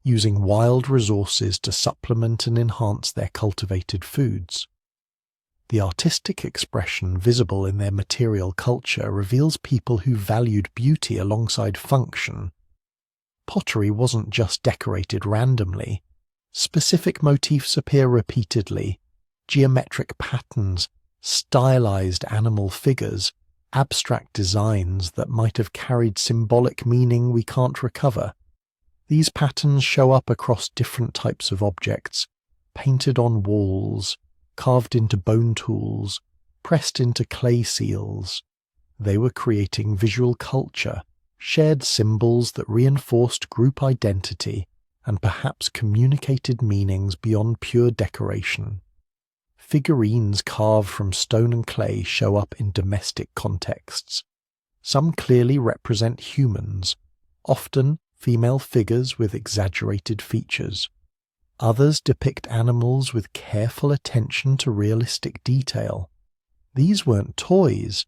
using wild resources to supplement and enhance their cultivated foods. The artistic expression visible in their material culture reveals people who valued beauty alongside function. Pottery wasn't just decorated randomly. Specific motifs appear repeatedly: geometric patterns, stylized animal figures, abstract designs that might have carried symbolic meaning we can't recover. These patterns show up across different types of objects, painted on walls, carved into bone tools, pressed into clay seals. They were creating visual culture, shared symbols that reinforced group identity and perhaps communicated meanings beyond pure decoration. Figurines carved from stone and clay show up in domestic contexts. Some clearly represent humans, often female figures with exaggerated features. Others depict animals with careful attention to realistic detail. These weren't toys.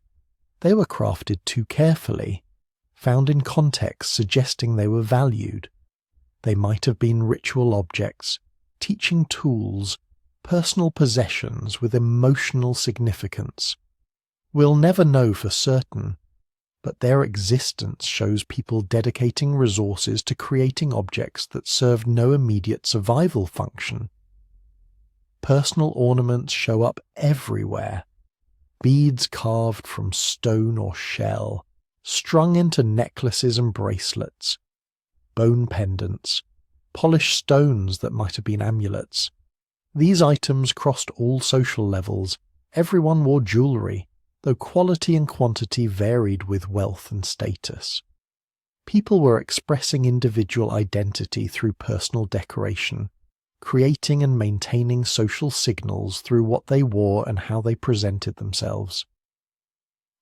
They were crafted too carefully. found in context suggesting they were valued. They might have been ritual objects, teaching tools, personal possessions with emotional significance. We'll never know for certain, but their existence shows people dedicating resources to creating objects that served no immediate survival function. Personal ornaments show up everywhere. Beads carved from stone or shell, strung into necklaces and bracelets, bone pendants, polished stones that might have been amulets. These items crossed all social levels. Everyone wore jewellery, though quality and quantity varied with wealth and status. People were expressing individual identity through personal decoration, creating and maintaining social signals through what they wore and how they presented themselves.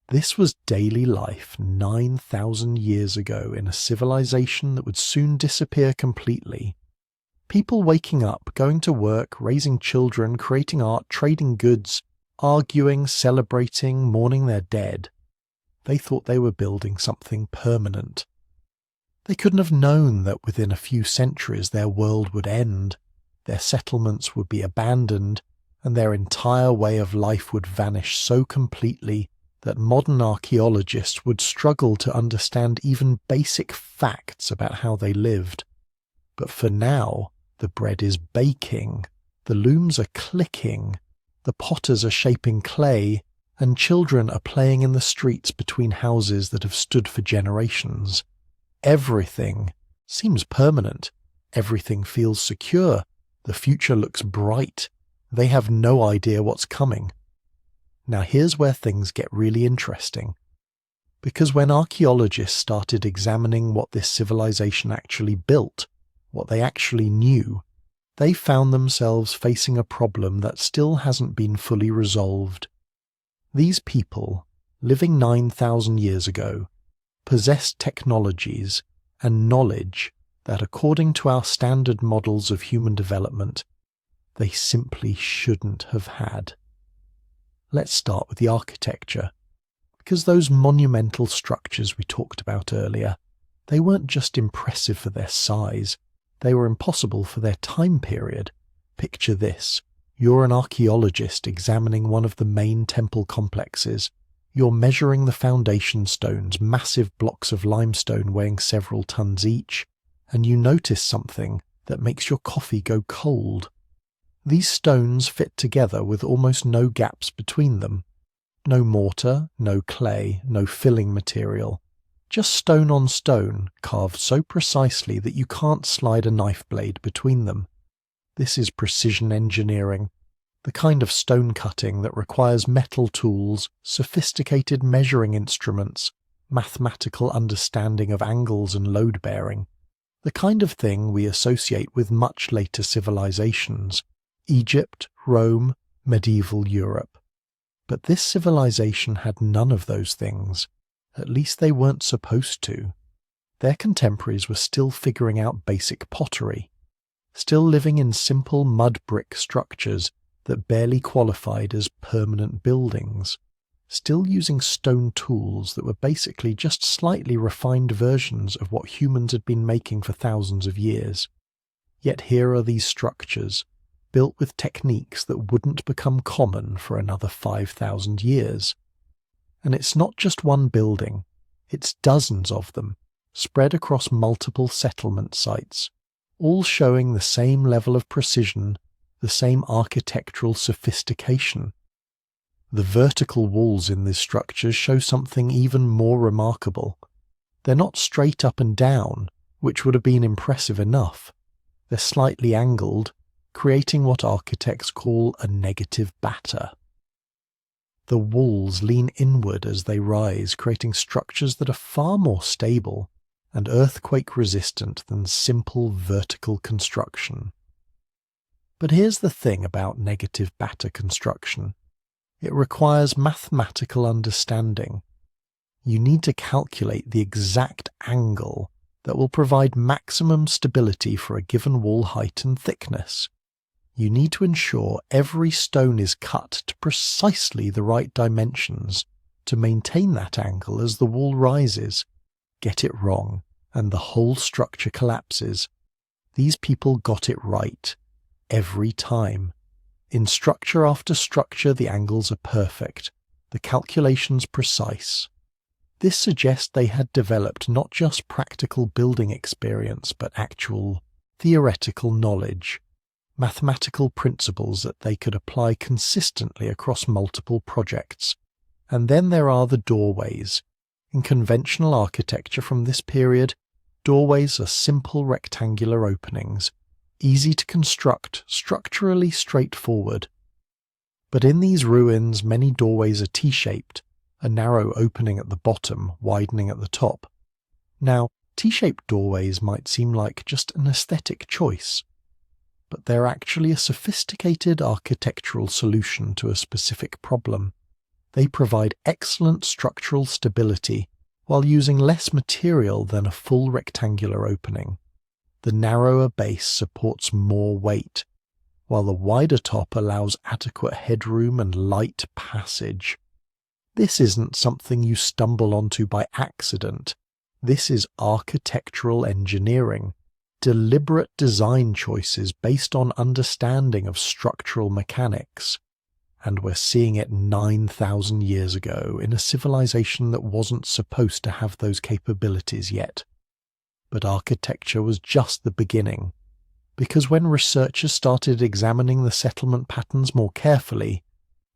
This was daily life 9,000 years ago in a civilization that would soon disappear completely. People waking up, going to work, raising children, creating art, trading goods, arguing, celebrating, mourning their dead. They thought they were building something permanent. They couldn't have known that within a few centuries their world would end, their settlements would be abandoned, and their entire way of life would vanish so completely that modern archaeologists would struggle to understand even basic facts about how they lived. But for now, the bread is baking, the looms are clicking, the potters are shaping clay, and children are playing in the streets between houses that have stood for generations. Everything seems permanent. Everything feels secure. The future looks bright. They have no idea what's coming. Now here's where things get really interesting. Because when archaeologists started examining what this civilization actually built, what they actually knew, they found themselves facing a problem that still hasn't been fully resolved. These people, living 9,000 years ago, possessed technologies and knowledge that, according to our standard models of human development, they simply shouldn't have had. Let's start with the architecture, because those monumental structures we talked about earlier, they weren't just impressive for their size, they were impossible for their time period. Picture this. You're an archaeologist examining one of the main temple complexes. You're measuring the foundation stones, massive blocks of limestone weighing several tons each, and you notice something that makes your coffee go cold. These stones fit together with almost no gaps between them. No mortar, no clay, no filling material. Just stone on stone, carved so precisely that you can't slide a knife blade between them. This is precision engineering, the kind of stone cutting that requires metal tools, sophisticated measuring instruments, mathematical understanding of angles and load bearing, the kind of thing we associate with much later civilizations, Egypt, Rome, medieval Europe. But this civilization had none of those things. At least they weren't supposed to. Their contemporaries were still figuring out basic pottery, still living in simple mud brick structures that barely qualified as permanent buildings, still using stone tools that were basically just slightly refined versions of what humans had been making for thousands of years. Yet here are these structures, built with techniques that wouldn't become common for another 5,000 years. And it's not just one building, it's dozens of them, spread across multiple settlement sites, all showing the same level of precision, the same architectural sophistication. The vertical walls in these structures show something even more remarkable. They're not straight up and down, which would have been impressive enough. They're slightly angled, creating what architects call a negative batter. The walls lean inward as they rise, creating structures that are far more stable and earthquake-resistant than simple vertical construction. But here's the thing about negative batter construction. It requires mathematical understanding. You need to calculate the exact angle that will provide maximum stability for a given wall height and thickness. You need to ensure every stone is cut to precisely the right dimensions to maintain that angle as the wall rises. get it wrong, and the whole structure collapses. These people got it right, every time. In structure after structure, the angles are perfect, the calculations precise. This suggests they had developed not just practical building experience, but actual theoretical knowledge, mathematical principles that they could apply consistently across multiple projects. And then there are the doorways. In conventional architecture from this period, doorways are simple rectangular openings, easy to construct, structurally straightforward. But in these ruins, many doorways are T-shaped, a narrow opening at the bottom, widening at the top. Now, T-shaped doorways might seem like just an aesthetic choice, but they're actually a sophisticated architectural solution to a specific problem. They provide excellent structural stability while using less material than a full rectangular opening. The narrower base supports more weight, while the wider top allows adequate headroom and light passage. This isn't something you stumble onto by accident. This is architectural engineering, deliberate design choices based on understanding of structural mechanics. And we're seeing it 9,000 years ago in a civilization that wasn't supposed to have those capabilities yet. But architecture was just the beginning, because when researchers started examining the settlement patterns more carefully,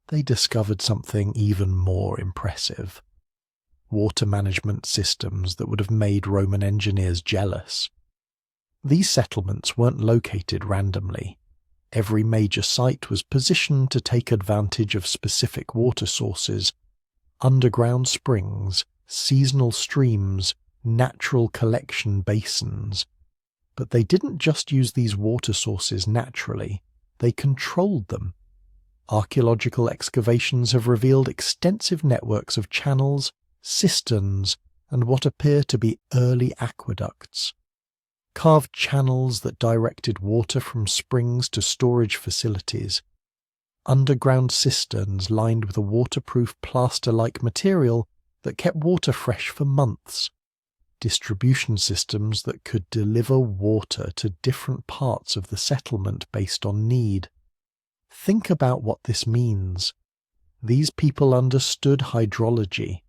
they discovered something even more impressive. Water management systems that would have made Roman engineers jealous. These settlements weren't located randomly. Every major site was positioned to take advantage of specific water sources, underground springs, seasonal streams, natural collection basins. But they didn't just use these water sources naturally, they controlled them. Archaeological excavations have revealed extensive networks of channels, cisterns, and what appear to be early aqueducts. Carved channels that directed water from springs to storage facilities. Underground cisterns lined with a waterproof plaster-like material that kept water fresh for months. Distribution systems that could deliver water to different parts of the settlement based on need. Think about what this means. These people understood hydrology,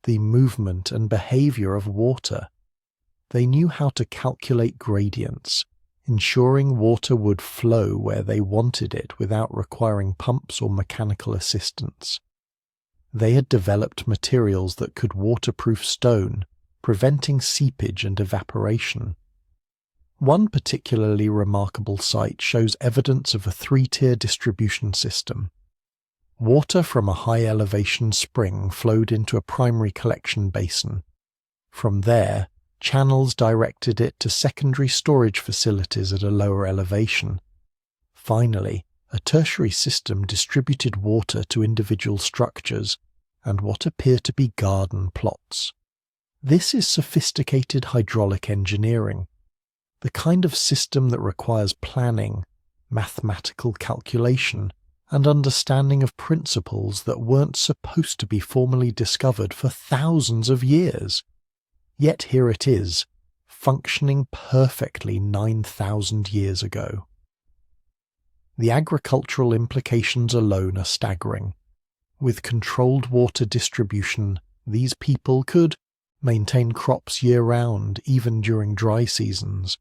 the movement and behavior of water. They knew how to calculate gradients, ensuring water would flow where they wanted it without requiring pumps or mechanical assistance. They had developed materials that could waterproof stone, preventing seepage and evaporation. One particularly remarkable site shows evidence of a three-tier distribution system. Water from a high-elevation spring flowed into a primary collection basin. From there, channels directed it to secondary storage facilities at a lower elevation. Finally, a tertiary system distributed water to individual structures and what appear to be garden plots. This is sophisticated hydraulic engineering, the kind of system that requires planning, mathematical calculation, and understanding of principles that weren't supposed to be formally discovered for thousands of years. Yet here it is, functioning perfectly 9,000 years ago. The agricultural implications alone are staggering. With controlled water distribution, these people could maintain crops year-round, even during dry seasons.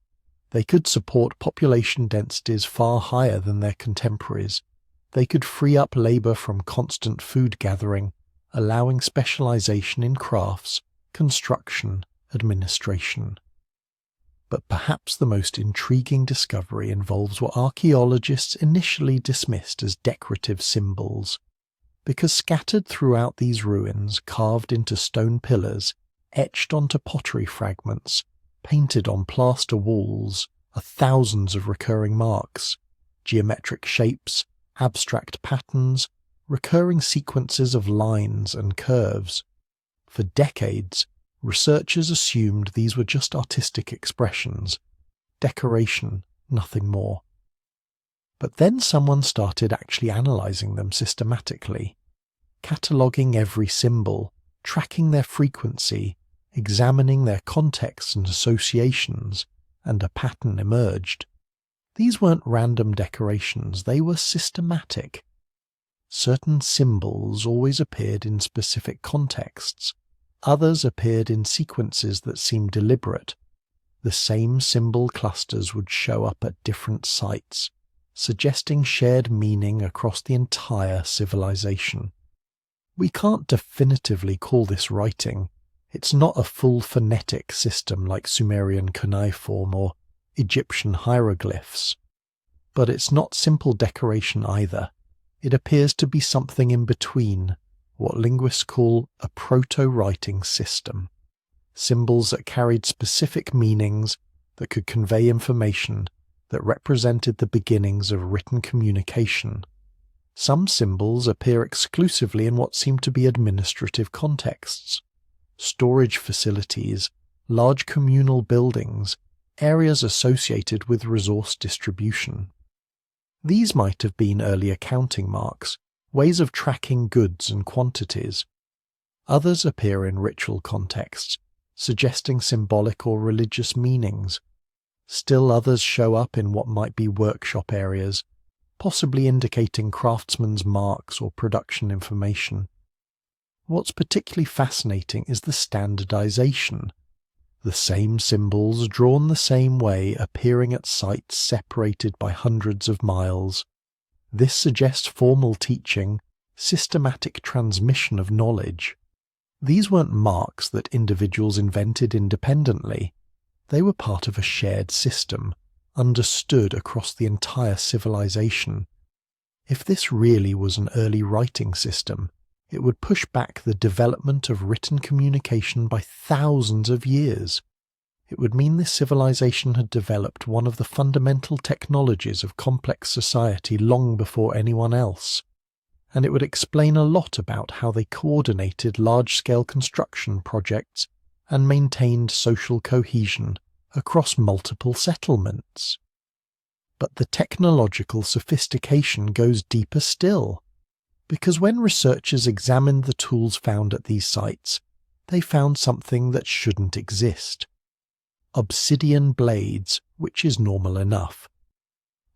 They could support population densities far higher than their contemporaries. They could free up labour from constant food gathering, allowing specialisation in crafts, construction, administration. But perhaps the most intriguing discovery involves what archaeologists initially dismissed as decorative symbols, because scattered throughout these ruins, carved into stone pillars, etched onto pottery fragments, painted on plaster walls, are thousands of recurring marks, geometric shapes, abstract patterns, recurring sequences of lines and curves. For decades, researchers assumed these were just artistic expressions, decoration, nothing more. But then someone started actually analysing them systematically, cataloguing every symbol, tracking their frequency, examining their contexts and associations, and a pattern emerged. These weren't random decorations, they were systematic. Certain symbols always appeared in specific contexts, others appeared in sequences that seemed deliberate. The same symbol clusters would show up at different sites, suggesting shared meaning across the entire civilization. We can't definitively call this writing. It's not a full phonetic system like Sumerian cuneiform or Egyptian hieroglyphs. But it's not simple decoration either. It appears to be something in between, what linguists call a proto-writing system. Symbols that carried specific meanings, that could convey information, that represented the beginnings of written communication. Some symbols appear exclusively in what seem to be administrative contexts. Storage facilities, large communal buildings, areas associated with resource distribution. These might have been early accounting marks, ways of tracking goods and quantities. Others appear in ritual contexts, suggesting symbolic or religious meanings. Still others show up in what might be workshop areas, possibly indicating craftsmen's marks or production information. What's particularly fascinating is the standardization. The same symbols drawn the same way appearing at sites separated by hundreds of miles. This suggests formal teaching, systematic transmission of knowledge. These weren't marks that individuals invented independently. They were part of a shared system, understood across the entire civilization. If this really was an early writing system, it would push back the development of written communication by thousands of years. It would mean this civilization had developed one of the fundamental technologies of complex society long before anyone else, and it would explain a lot about how they coordinated large-scale construction projects and maintained social cohesion across multiple settlements. But the technological sophistication goes deeper still, because when researchers examined the tools found at these sites, they found something that shouldn't exist. Obsidian blades, which is normal enough.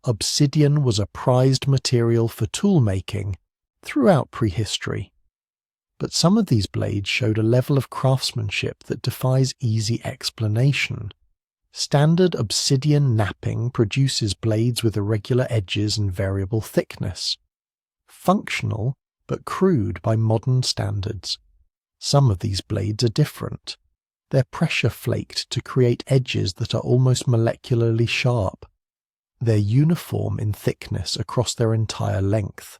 Obsidian was a prized material for tool-making throughout prehistory. But some of these blades showed a level of craftsmanship that defies easy explanation. Standard obsidian knapping produces blades with irregular edges and variable thickness. Functional, but crude by modern standards. Some of these blades are different. They're pressure flaked to create edges that are almost molecularly sharp. They're uniform in thickness across their entire length.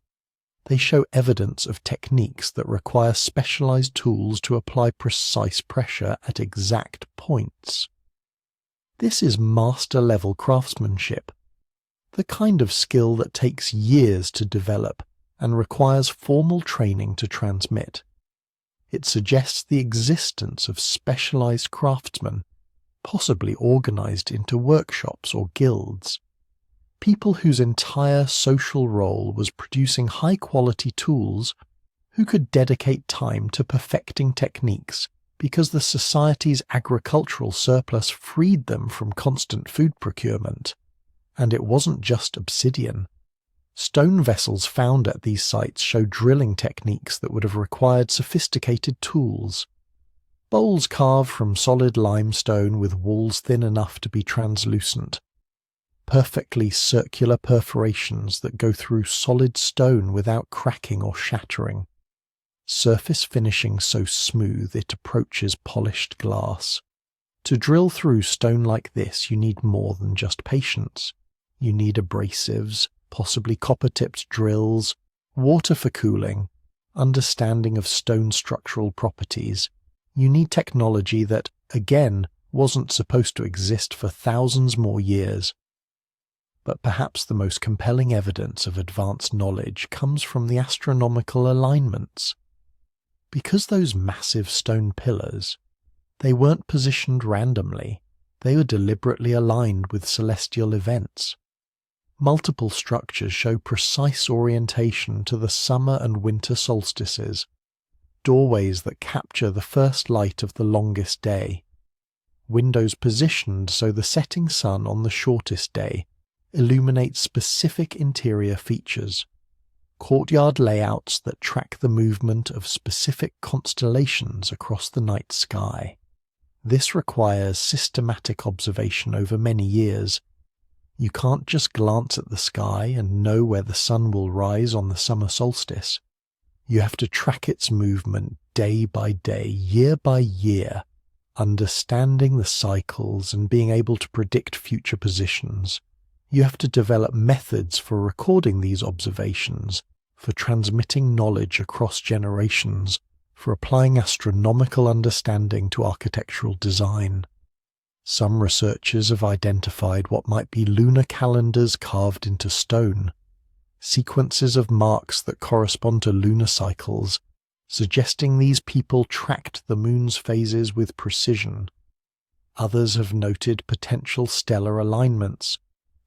They show evidence of techniques that require specialized tools to apply precise pressure at exact points. This is master-level craftsmanship, the kind of skill that takes years to develop and requires formal training to transmit. It suggests the existence of specialized craftsmen, possibly organized into workshops or guilds. People whose entire social role was producing high-quality tools, who could dedicate time to perfecting techniques because the society's agricultural surplus freed them from constant food procurement. And it wasn't just obsidian. Stone vessels found at these sites show drilling techniques that would have required sophisticated tools. Bowls carved from solid limestone with walls thin enough to be translucent. Perfectly circular perforations that go through solid stone without cracking or shattering. Surface finishing so smooth it approaches polished glass. To drill through stone like this, you need more than just patience. You need abrasives, possibly copper-tipped drills, water for cooling, understanding of stone structural properties. You need technology that, again, wasn't supposed to exist for thousands more years. But perhaps the most compelling evidence of advanced knowledge comes from the astronomical alignments. Because those massive stone pillars, they weren't positioned randomly, they were deliberately aligned with celestial events. Multiple structures show precise orientation to the summer and winter solstices. doorways that capture the first light of the longest day, windows positioned so the setting sun on the shortest day illuminates specific interior features, courtyard layouts that track the movement of specific constellations across the night sky. This requires systematic observation over many years. You can't just glance at the sky and know where the sun will rise on the summer solstice. You have to track its movement day by day, year by year, understanding the cycles and being able to predict future positions. You have to develop methods for recording these observations, for transmitting knowledge across generations, for applying astronomical understanding to architectural design. Some researchers have identified what might be lunar calendars carved into stone, sequences of marks that correspond to lunar cycles, suggesting these people tracked the moon's phases with precision. Others have noted potential stellar alignments,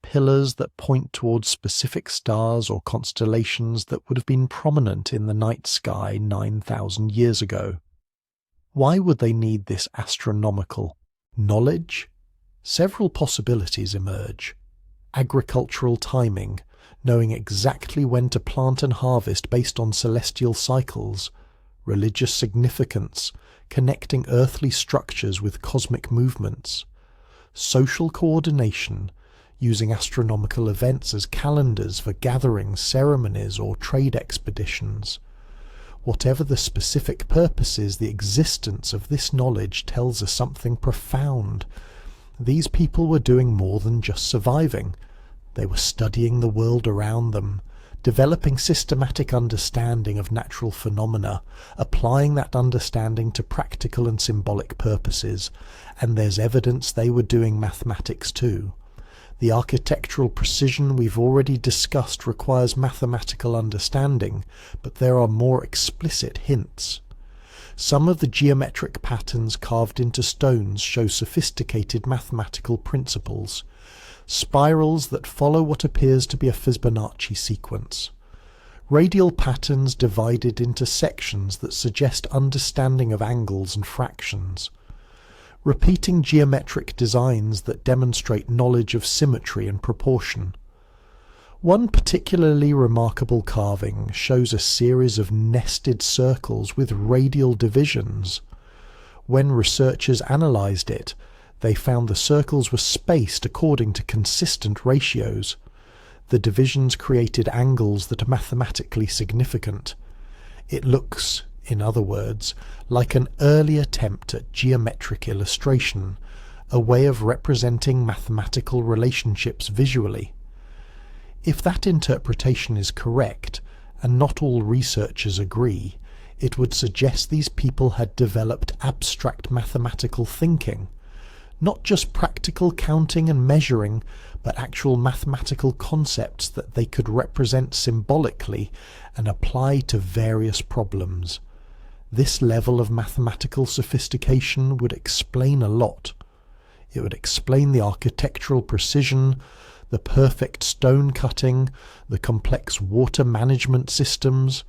pillars that point towards specific stars or constellations that would have been prominent in the night sky 9,000 years ago. Why would they need this astronomical knowledge? Several possibilities emerge. Agricultural timing, knowing exactly when to plant and harvest based on celestial cycles. Religious significance, connecting earthly structures with cosmic movements. Social coordination, using astronomical events as calendars for gatherings, ceremonies, or trade expeditions. Whatever the specific purpose is, the existence of this knowledge tells us something profound. These people were doing more than just surviving. They were studying the world around them, developing systematic understanding of natural phenomena, applying that understanding to practical and symbolic purposes, and there's evidence they were doing mathematics too. The architectural precision we've already discussed requires mathematical understanding, but there are more explicit hints. Some of the geometric patterns carved into stones show sophisticated mathematical principles, spirals that follow what appears to be a Fibonacci sequence, radial patterns divided into sections that suggest understanding of angles and fractions, repeating geometric designs that demonstrate knowledge of symmetry and proportion. One particularly remarkable carving shows a series of nested circles with radial divisions. When researchers analysed it, they found the circles were spaced according to consistent ratios. The divisions created angles that are mathematically significant. It looks, in other words, like an early attempt at geometric illustration, a way of representing mathematical relationships visually. If that interpretation is correct, and not all researchers agree, it would suggest these people had developed abstract mathematical thinking, not just practical counting and measuring, but actual mathematical concepts that they could represent symbolically and apply to various problems. This level of mathematical sophistication would explain a lot. It would explain the architectural precision, the perfect stone cutting, the complex water management systems.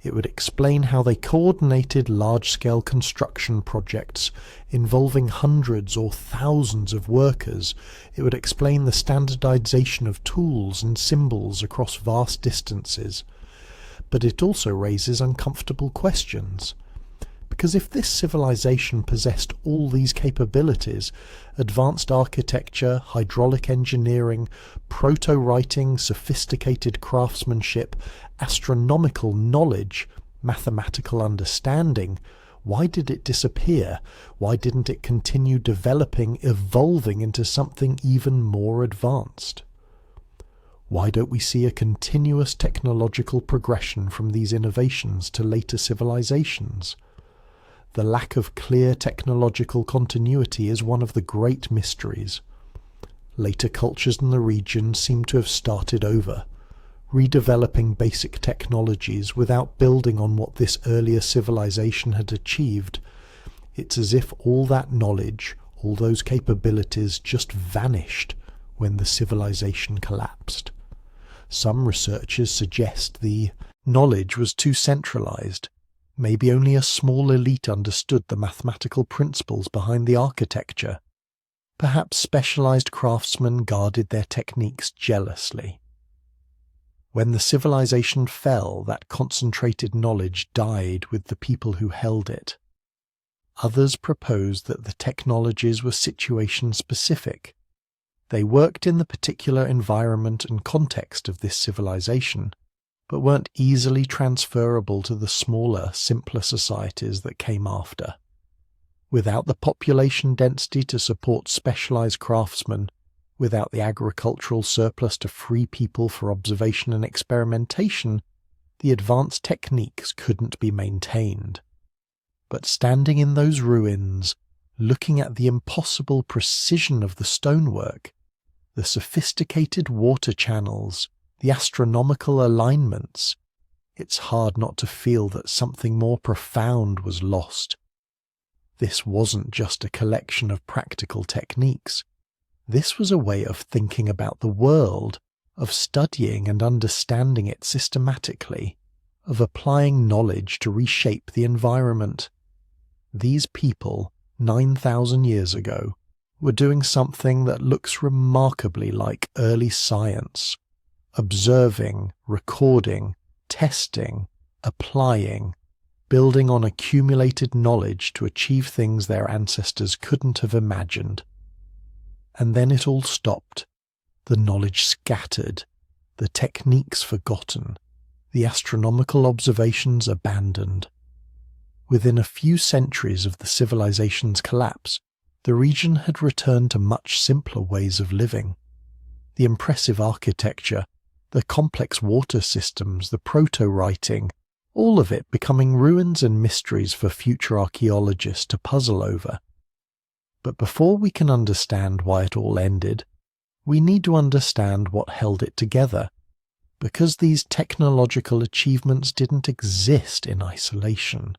It would explain how they coordinated large-scale construction projects involving hundreds or thousands of workers. It would explain the standardization of tools and symbols across vast distances. But it also raises uncomfortable questions. Because if this civilization possessed all these capabilities, advanced architecture, hydraulic engineering, proto-writing, sophisticated craftsmanship, astronomical knowledge, mathematical understanding, why did it disappear? Why didn't it continue developing, evolving into something even more advanced? Why don't we see a continuous technological progression from these innovations to later civilizations? The lack of clear technological continuity is one of the great mysteries. Later cultures in the region seem to have started over, redeveloping basic technologies without building on what this earlier civilization had achieved. It's as if all that knowledge, all those capabilities just vanished when the civilization collapsed. Some researchers suggest the knowledge was too centralized. Maybe only a small elite understood the mathematical principles behind the architecture. Perhaps specialized craftsmen guarded their techniques jealously. When the civilization fell, that concentrated knowledge died with the people who held it. Others proposed that the technologies were situation-specific. They worked in the particular environment and context of this civilization, but weren't easily transferable to the smaller, simpler societies that came after. Without the population density to support specialized craftsmen, without the agricultural surplus to free people for observation and experimentation, the advanced techniques couldn't be maintained. But standing in those ruins, looking at the impossible precision of the stonework, the sophisticated water channels, the astronomical alignments, it's hard not to feel that something more profound was lost. This wasn't just a collection of practical techniques. This was a way of thinking about the world, of studying and understanding it systematically, of applying knowledge to reshape the environment. These people, 9,000 years ago, were doing something that looks remarkably like early science. Observing, recording, testing, applying, building on accumulated knowledge to achieve things their ancestors couldn't have imagined. And then it all stopped. The knowledge scattered, the techniques forgotten, the astronomical observations abandoned. Within a few centuries of the civilization's collapse, the region had returned to much simpler ways of living. The impressive architecture, the complex water systems, the proto-writing, all of it becoming ruins and mysteries for future archaeologists to puzzle over. But before we can understand why it all ended, we need to understand what held it together, because these technological achievements didn't exist in isolation.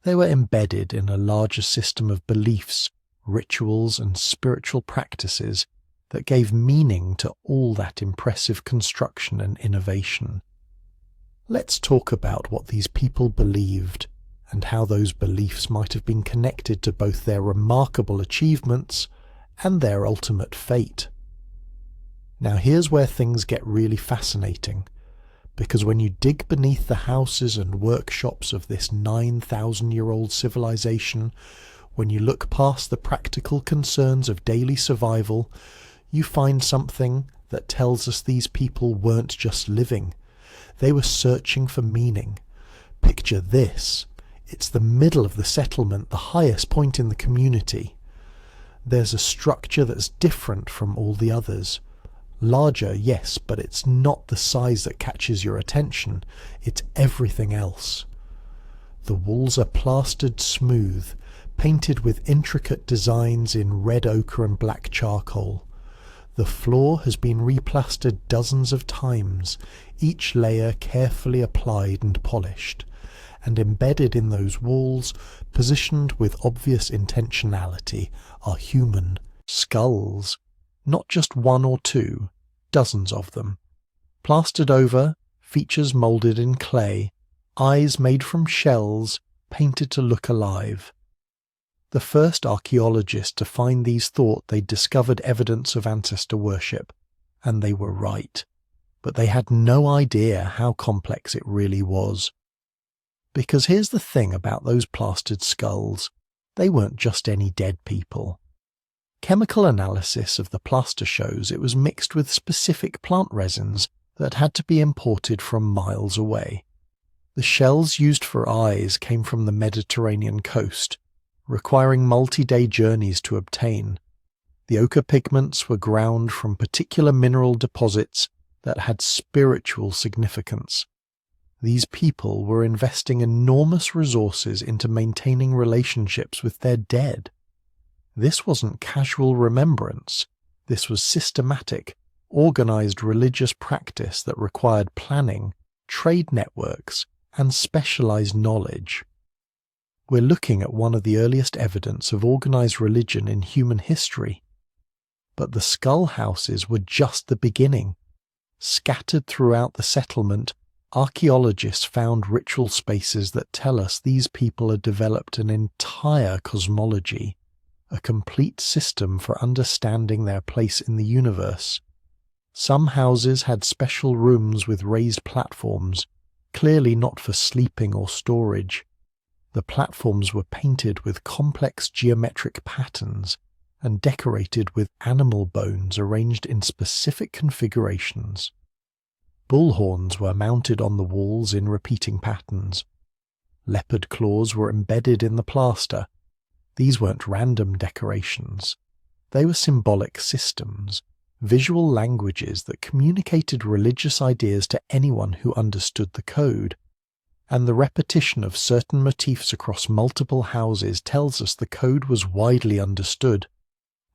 They were embedded in a larger system of beliefs, rituals, and spiritual practices that gave meaning to all that impressive construction and innovation. Let's talk about what these people believed and how those beliefs might have been connected to both their remarkable achievements and their ultimate fate. Now here's where things get really fascinating, because when you dig beneath the houses and workshops of this 9,000-year-old civilization, when you look past the practical concerns of daily survival, you find something that tells us these people weren't just living. They were searching for meaning. Picture this. It's the middle of the settlement, the highest point in the community. There's a structure that's different from all the others. Larger, yes, but it's not the size that catches your attention. It's everything else. The walls are plastered smooth, painted with intricate designs in red ochre and black charcoal. The floor has been replastered dozens of times, each layer carefully applied and polished, and embedded in those walls, positioned with obvious intentionality, are human skulls. Not just one or two, dozens of them. Plastered over, features moulded in clay, eyes made from shells, painted to look alive. The first archaeologists to find these thought they'd discovered evidence of ancestor worship, and they were right. But they had no idea how complex it really was. Because here's the thing about those plastered skulls. They weren't just any dead people. Chemical analysis of the plaster shows it was mixed with specific plant resins that had to be imported from miles away. The shells used for eyes came from the Mediterranean coast, requiring multi-day journeys to obtain. The ochre pigments were ground from particular mineral deposits that had spiritual significance. These people were investing enormous resources into maintaining relationships with their dead. This wasn't casual remembrance. This was systematic, organized religious practice that required planning, trade networks, and specialized knowledge. We're looking at one of the earliest evidence of organized religion in human history. But the skull houses were just the beginning. Scattered throughout the settlement, Archaeologists found ritual spaces that tell us these people had developed an entire cosmology, a complete system for understanding their place in the universe. Some houses had special rooms with raised platforms, clearly not for sleeping or storage. The platforms were painted with complex geometric patterns and decorated with animal bones arranged in specific configurations. Bullhorns were mounted on the walls in repeating patterns. Leopard claws were embedded in the plaster. These weren't random decorations. They were symbolic systems, visual languages that communicated religious ideas to anyone who understood the code. And the repetition of certain motifs across multiple houses tells us the code was widely understood.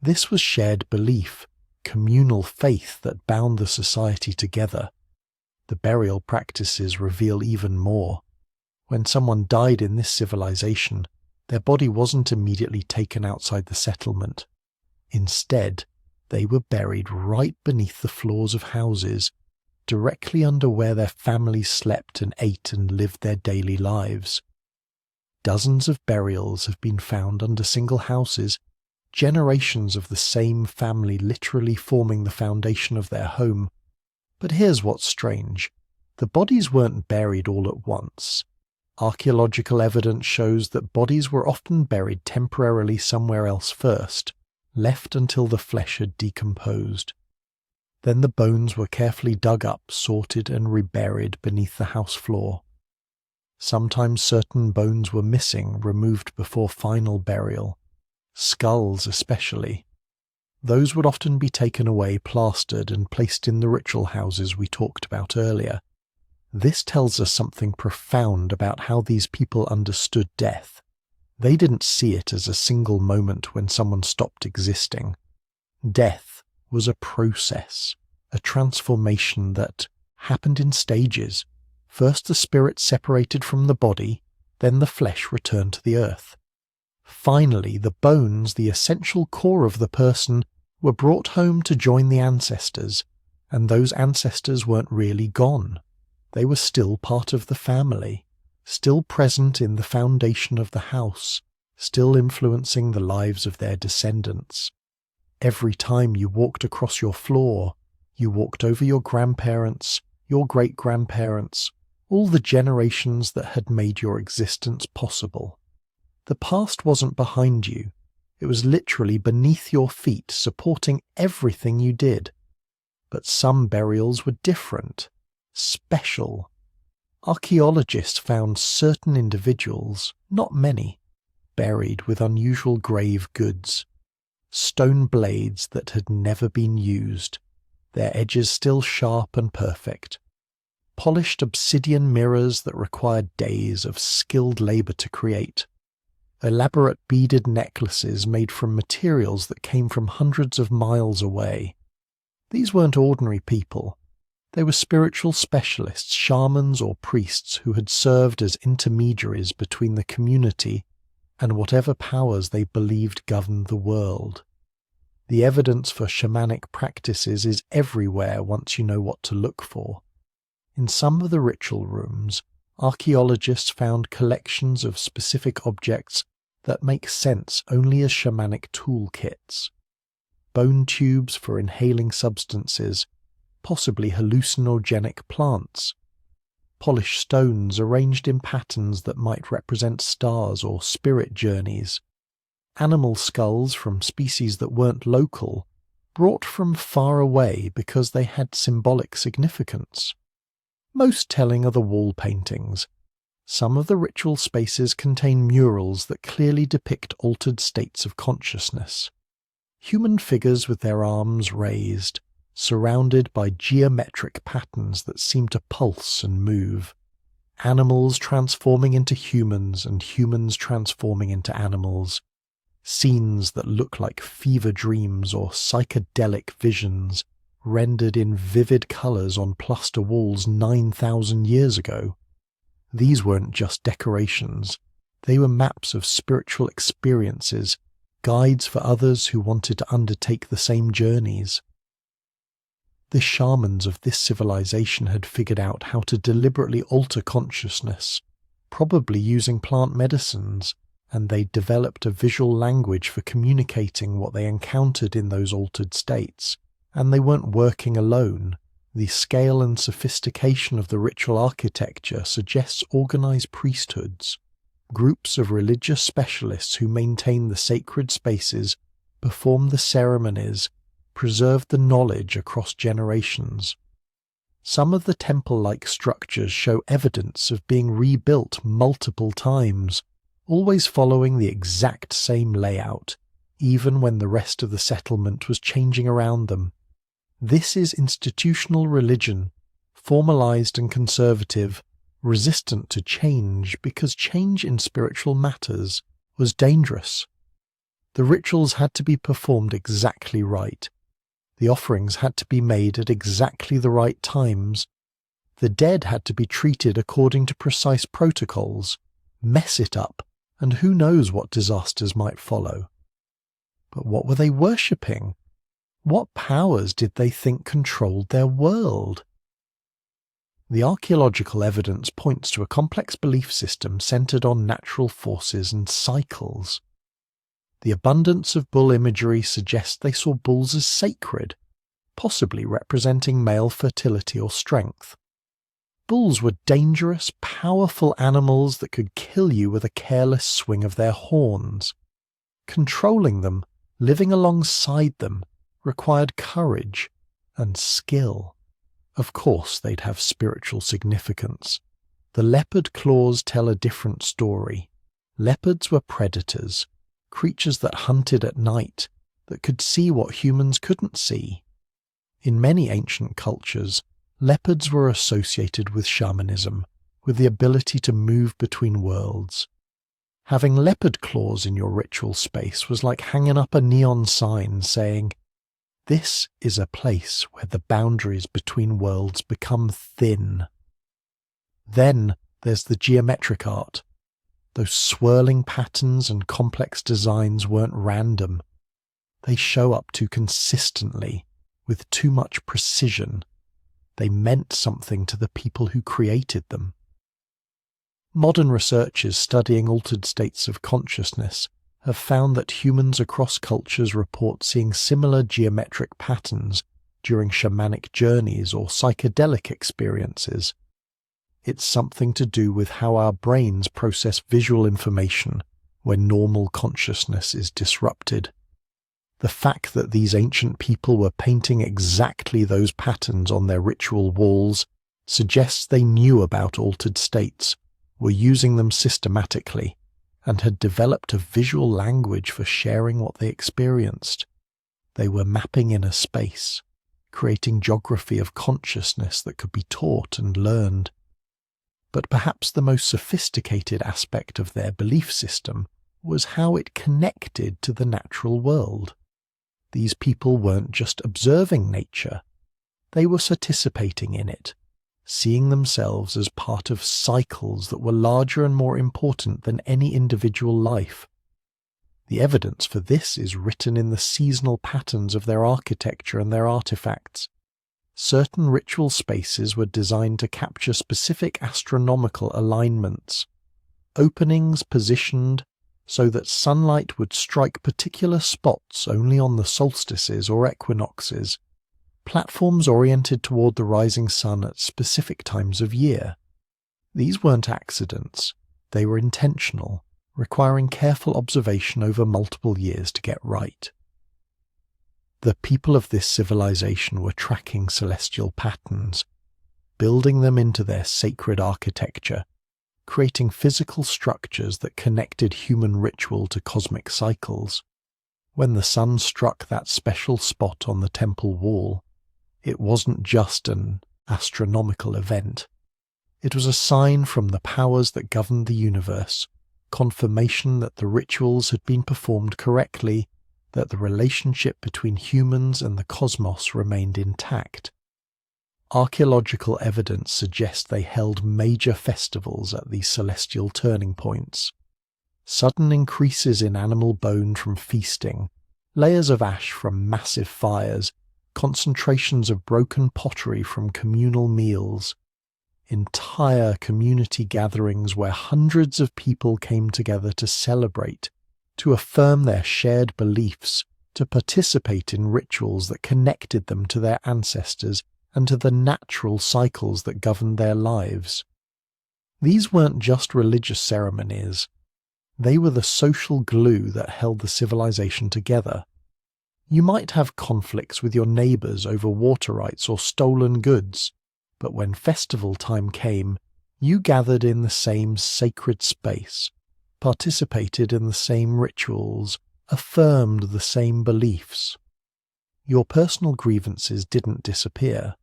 This was shared belief, communal faith that bound the society together. The burial practices reveal even more. When someone died in this civilization, their body wasn't immediately taken outside the settlement. Instead, they were buried right beneath the floors of houses, directly under where their families slept and ate and lived their daily lives. Dozens of burials have been found under single houses, generations of the same family literally forming the foundation of their home. But here's what's strange. The bodies weren't buried all at once. Archaeological evidence shows that bodies were often buried temporarily somewhere else first, left until the flesh had decomposed. Then the bones were carefully dug up, sorted and reburied beneath the house floor. Sometimes certain bones were missing, removed before final burial. Skulls especially. Those would often be taken away, plastered, and placed in the ritual houses we talked about earlier. This tells us something profound about how these people understood death. They didn't see it as a single moment when someone stopped existing. Death was a process, a transformation that happened in stages. First the spirit separated from the body, then the flesh returned to the earth. Finally, the bones, the essential core of the person, were brought home to join the ancestors, and those ancestors weren't really gone. They were still part of the family, still present in the foundation of the house, still influencing the lives of their descendants. Every time you walked across your floor, you walked over your grandparents, your great-grandparents, all the generations that had made your existence possible. The past wasn't behind you. It was literally beneath your feet, supporting everything you did. But some burials were different, special. Archaeologists found certain individuals, not many, buried with unusual grave goods. Stone blades that had never been used, their edges still sharp and perfect. Polished obsidian mirrors that required days of skilled labor to create. Elaborate beaded necklaces made from materials that came from hundreds of miles away. These weren't ordinary people. They were spiritual specialists, shamans or priests who had served as intermediaries between the community and whatever powers they believed governed the world. The evidence for shamanic practices is everywhere once you know what to look for. In some of the ritual rooms, archaeologists found collections of specific objects that make sense only as shamanic toolkits. Bone tubes for inhaling substances, possibly hallucinogenic plants. Polished stones arranged in patterns that might represent stars or spirit journeys. Animal skulls from species that weren't local, brought from far away because they had symbolic significance. Most telling are the wall paintings. Some of the ritual spaces contain murals that clearly depict altered states of consciousness. Human figures with their arms raised, surrounded by geometric patterns that seem to pulse and move. Animals transforming into humans and humans transforming into animals. Scenes that look like fever dreams or psychedelic visions, rendered in vivid colours on plaster walls 9,000 years ago. These weren't just decorations. They were maps of spiritual experiences, guides for others who wanted to undertake the same journeys. The shamans of this civilization had figured out how to deliberately alter consciousness, probably using plant medicines, and they developed a visual language for communicating what they encountered in those altered states. And they weren't working alone. The scale and sophistication of the ritual architecture suggests organized priesthoods, groups of religious specialists who maintain the sacred spaces, perform the ceremonies, preserve the knowledge across generations. Some of the temple-like structures show evidence of being rebuilt multiple times, always following the exact same layout, even when the rest of the settlement was changing around them. This is institutional religion, formalized and conservative, resistant to change because change in spiritual matters was dangerous. The rituals had to be performed exactly right. The offerings had to be made at exactly the right times. The dead had to be treated according to precise protocols. Mess it up, and who knows what disasters might follow. But what were they worshipping? What powers did they think controlled their world? The archaeological evidence points to a complex belief system centered on natural forces and cycles. The abundance of bull imagery suggests they saw bulls as sacred, possibly representing male fertility or strength. Bulls were dangerous, powerful animals that could kill you with a careless swing of their horns. Controlling them, living alongside them, required courage and skill. Of course, they'd have spiritual significance. The leopard claws tell a different story. Leopards were predators, creatures that hunted at night, that could see what humans couldn't see. In many ancient cultures, leopards were associated with shamanism, with the ability to move between worlds. Having leopard claws in your ritual space was like hanging up a neon sign saying, "This is a place where the boundaries between worlds become thin." Then there's the geometric art. Those swirling patterns and complex designs weren't random. They show up too consistently, with too much precision. They meant something to the people who created them. Modern researchers studying altered states of consciousness have found that humans across cultures report seeing similar geometric patterns during shamanic journeys or psychedelic experiences. It's something to do with how our brains process visual information when normal consciousness is disrupted. The fact that these ancient people were painting exactly those patterns on their ritual walls suggests they knew about altered states, were using them systematically, and had developed a visual language for sharing what they experienced. They were mapping in a space, creating geography of consciousness that could be taught and learned. But perhaps the most sophisticated aspect of their belief system was how it connected to the natural world. These people weren't just observing nature, they were participating in it, seeing themselves as part of cycles that were larger and more important than any individual life. The evidence for this is written in the seasonal patterns of their architecture and their artifacts. Certain ritual spaces were designed to capture specific astronomical alignments, openings positioned so that sunlight would strike particular spots only on the solstices or equinoxes, platforms oriented toward the rising sun at specific times of year. These weren't accidents, they were intentional, requiring careful observation over multiple years to get right. The people of this civilization were tracking celestial patterns, building them into their sacred architecture, creating physical structures that connected human ritual to cosmic cycles. When the sun struck that special spot on the temple wall, it wasn't just an astronomical event. It was a sign from the powers that governed the universe, confirmation that the rituals had been performed correctly, that the relationship between humans and the cosmos remained intact. Archaeological evidence suggests they held major festivals at these celestial turning points. Sudden increases in animal bone from feasting, layers of ash from massive fires, concentrations of broken pottery from communal meals, entire community gatherings where hundreds of people came together to celebrate, to affirm their shared beliefs, to participate in rituals that connected them to their ancestors and to the natural cycles that governed their lives. These weren't just religious ceremonies. They were the social glue that held the civilization together. You might have conflicts with your neighbors over water rights or stolen goods, but when festival time came, you gathered in the same sacred space, participated in the same rituals, affirmed the same beliefs. Your personal grievances didn't disappear,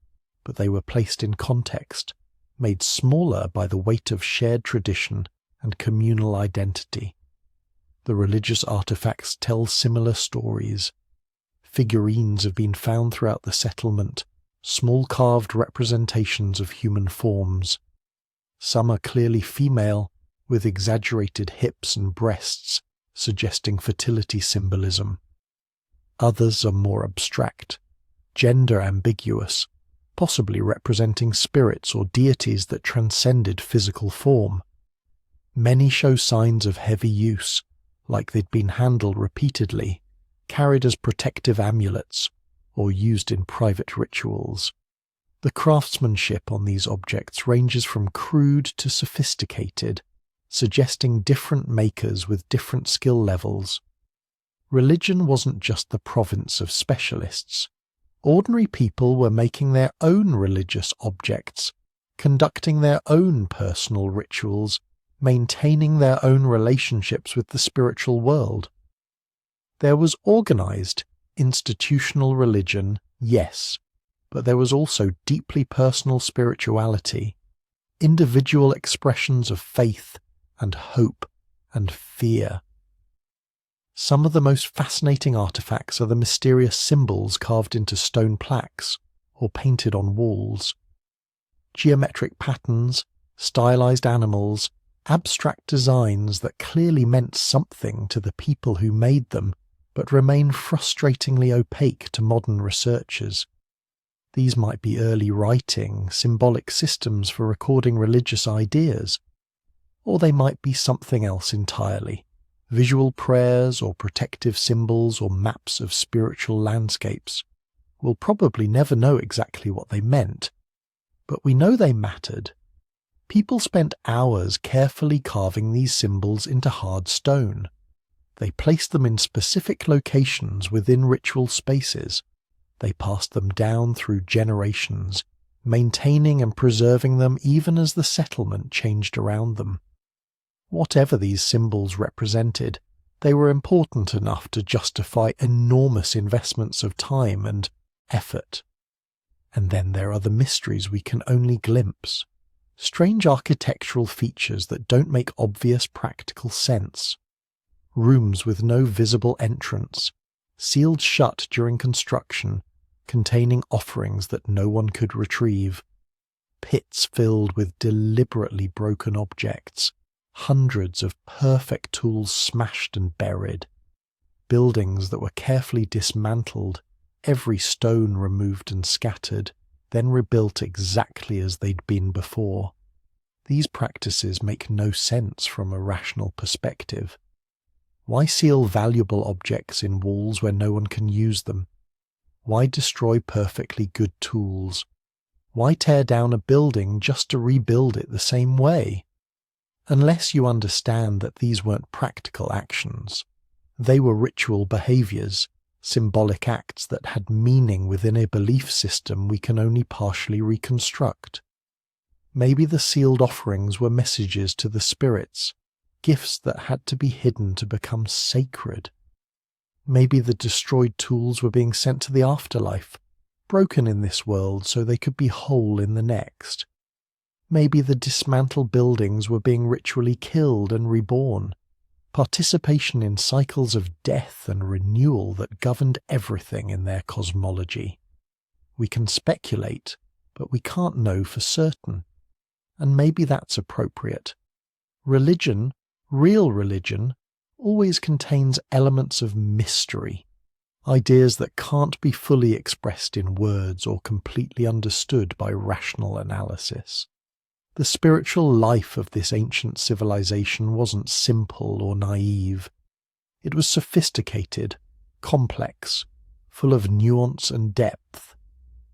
but they were placed in context, made smaller by the weight of shared tradition and communal identity. The religious artifacts tell similar stories. Figurines have been found throughout the settlement, small carved representations of human forms. Some are clearly female, with exaggerated hips and breasts, suggesting fertility symbolism. Others are more abstract, gender ambiguous, possibly representing spirits or deities that transcended physical form. Many show signs of heavy use, like they'd been handled repeatedly, carried as protective amulets, or used in private rituals. The craftsmanship on these objects ranges from crude to sophisticated, suggesting different makers with different skill levels. Religion wasn't just the province of specialists. Ordinary people were making their own religious objects, conducting their own personal rituals, maintaining their own relationships with the spiritual world. There was organized, institutional religion, yes, but there was also deeply personal spirituality, individual expressions of faith and hope and fear. Some of the most fascinating artifacts are the mysterious symbols carved into stone plaques or painted on walls. Geometric patterns, stylized animals, abstract designs that clearly meant something to the people who made them, but remain frustratingly opaque to modern researchers. These might be early writing, symbolic systems for recording religious ideas, or they might be something else entirely, visual prayers or protective symbols or maps of spiritual landscapes. We'll probably never know exactly what they meant, but we know they mattered. People spent hours carefully carving these symbols into hard stone. They placed them in specific locations within ritual spaces. They passed them down through generations, maintaining and preserving them even as the settlement changed around them. Whatever these symbols represented, they were important enough to justify enormous investments of time and effort. And then there are the mysteries we can only glimpse. Strange architectural features that don't make obvious practical sense. Rooms with no visible entrance, sealed shut during construction, containing offerings that no one could retrieve. Pits filled with deliberately broken objects, hundreds of perfect tools smashed and buried. Buildings that were carefully dismantled, every stone removed and scattered, then rebuilt exactly as they'd been before. These practices make no sense from a rational perspective. Why seal valuable objects in walls where no one can use them? Why destroy perfectly good tools? Why tear down a building just to rebuild it the same way? Unless you understand that these weren't practical actions, they were ritual behaviors, symbolic acts that had meaning within a belief system we can only partially reconstruct. Maybe the sealed offerings were messages to the spirits, gifts that had to be hidden to become sacred. Maybe the destroyed tools were being sent to the afterlife, broken in this world so they could be whole in the next. Maybe the dismantled buildings were being ritually killed and reborn, participation in cycles of death and renewal that governed everything in their cosmology. We can speculate, but we can't know for certain. And maybe that's appropriate. Religion, real religion, always contains elements of mystery, ideas that can't be fully expressed in words or completely understood by rational analysis. The spiritual life of this ancient civilization wasn't simple or naive. It was sophisticated, complex, full of nuance and depth.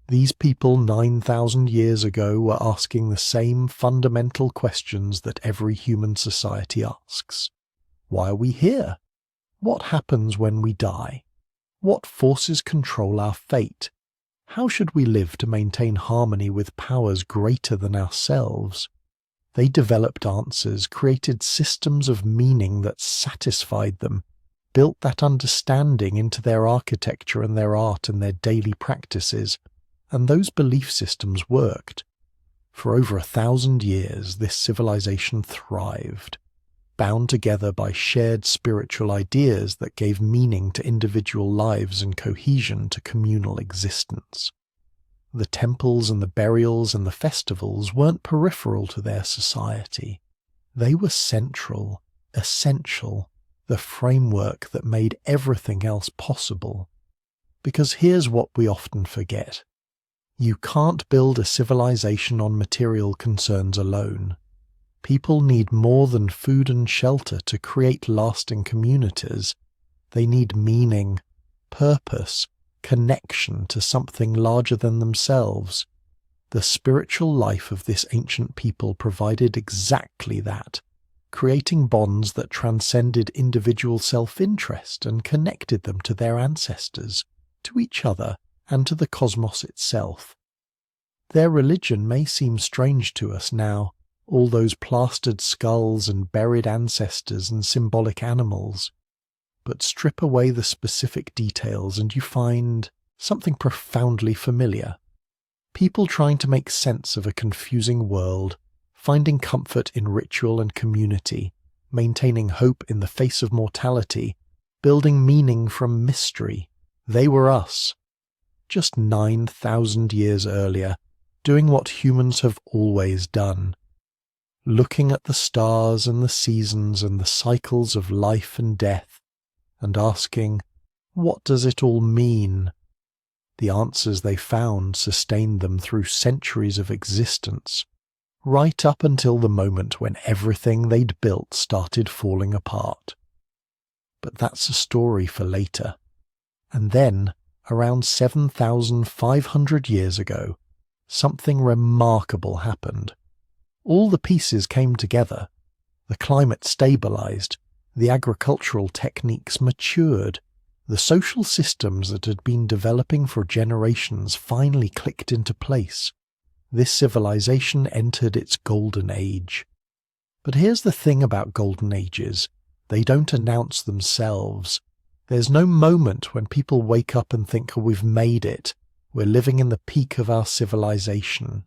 These people 9,000 years ago were asking the same fundamental questions that every human society asks. Why are we here? What happens when we die? What forces control our fate? How should we live to maintain harmony with powers greater than ourselves? They developed answers, created systems of meaning that satisfied them, built that understanding into their architecture and their art and their daily practices, and those belief systems worked. For over 1,000 years, this civilization thrived, bound together by shared spiritual ideas that gave meaning to individual lives and cohesion to communal existence. The temples and the burials and the festivals weren't peripheral to their society. They were central, essential, the framework that made everything else possible. Because here's what we often forget. You can't build a civilization on material concerns alone. People need more than food and shelter to create lasting communities. They need meaning, purpose, connection to something larger than themselves. The spiritual life of this ancient people provided exactly that, creating bonds that transcended individual self-interest and connected them to their ancestors, to each other, and to the cosmos itself. Their religion may seem strange to us now, all those plastered skulls and buried ancestors and symbolic animals. But strip away the specific details and you find something profoundly familiar. People trying to make sense of a confusing world, finding comfort in ritual and community, maintaining hope in the face of mortality, building meaning from mystery. They were us. Just 9,000 years earlier, doing what humans have always done. Looking at the stars and the seasons and the cycles of life and death, and asking, what does it all mean? The answers they found sustained them through centuries of existence, right up until the moment when everything they'd built started falling apart. But that's a story for later. And then, around 7,500 years ago, something remarkable happened. All the pieces came together. The climate stabilized, the agricultural techniques matured, the social systems that had been developing for generations finally clicked into place. This civilization entered its golden age. But here's the thing about golden ages. They don't announce themselves. There's no moment when people wake up and think, oh, we've made it. We're living in the peak of our civilization.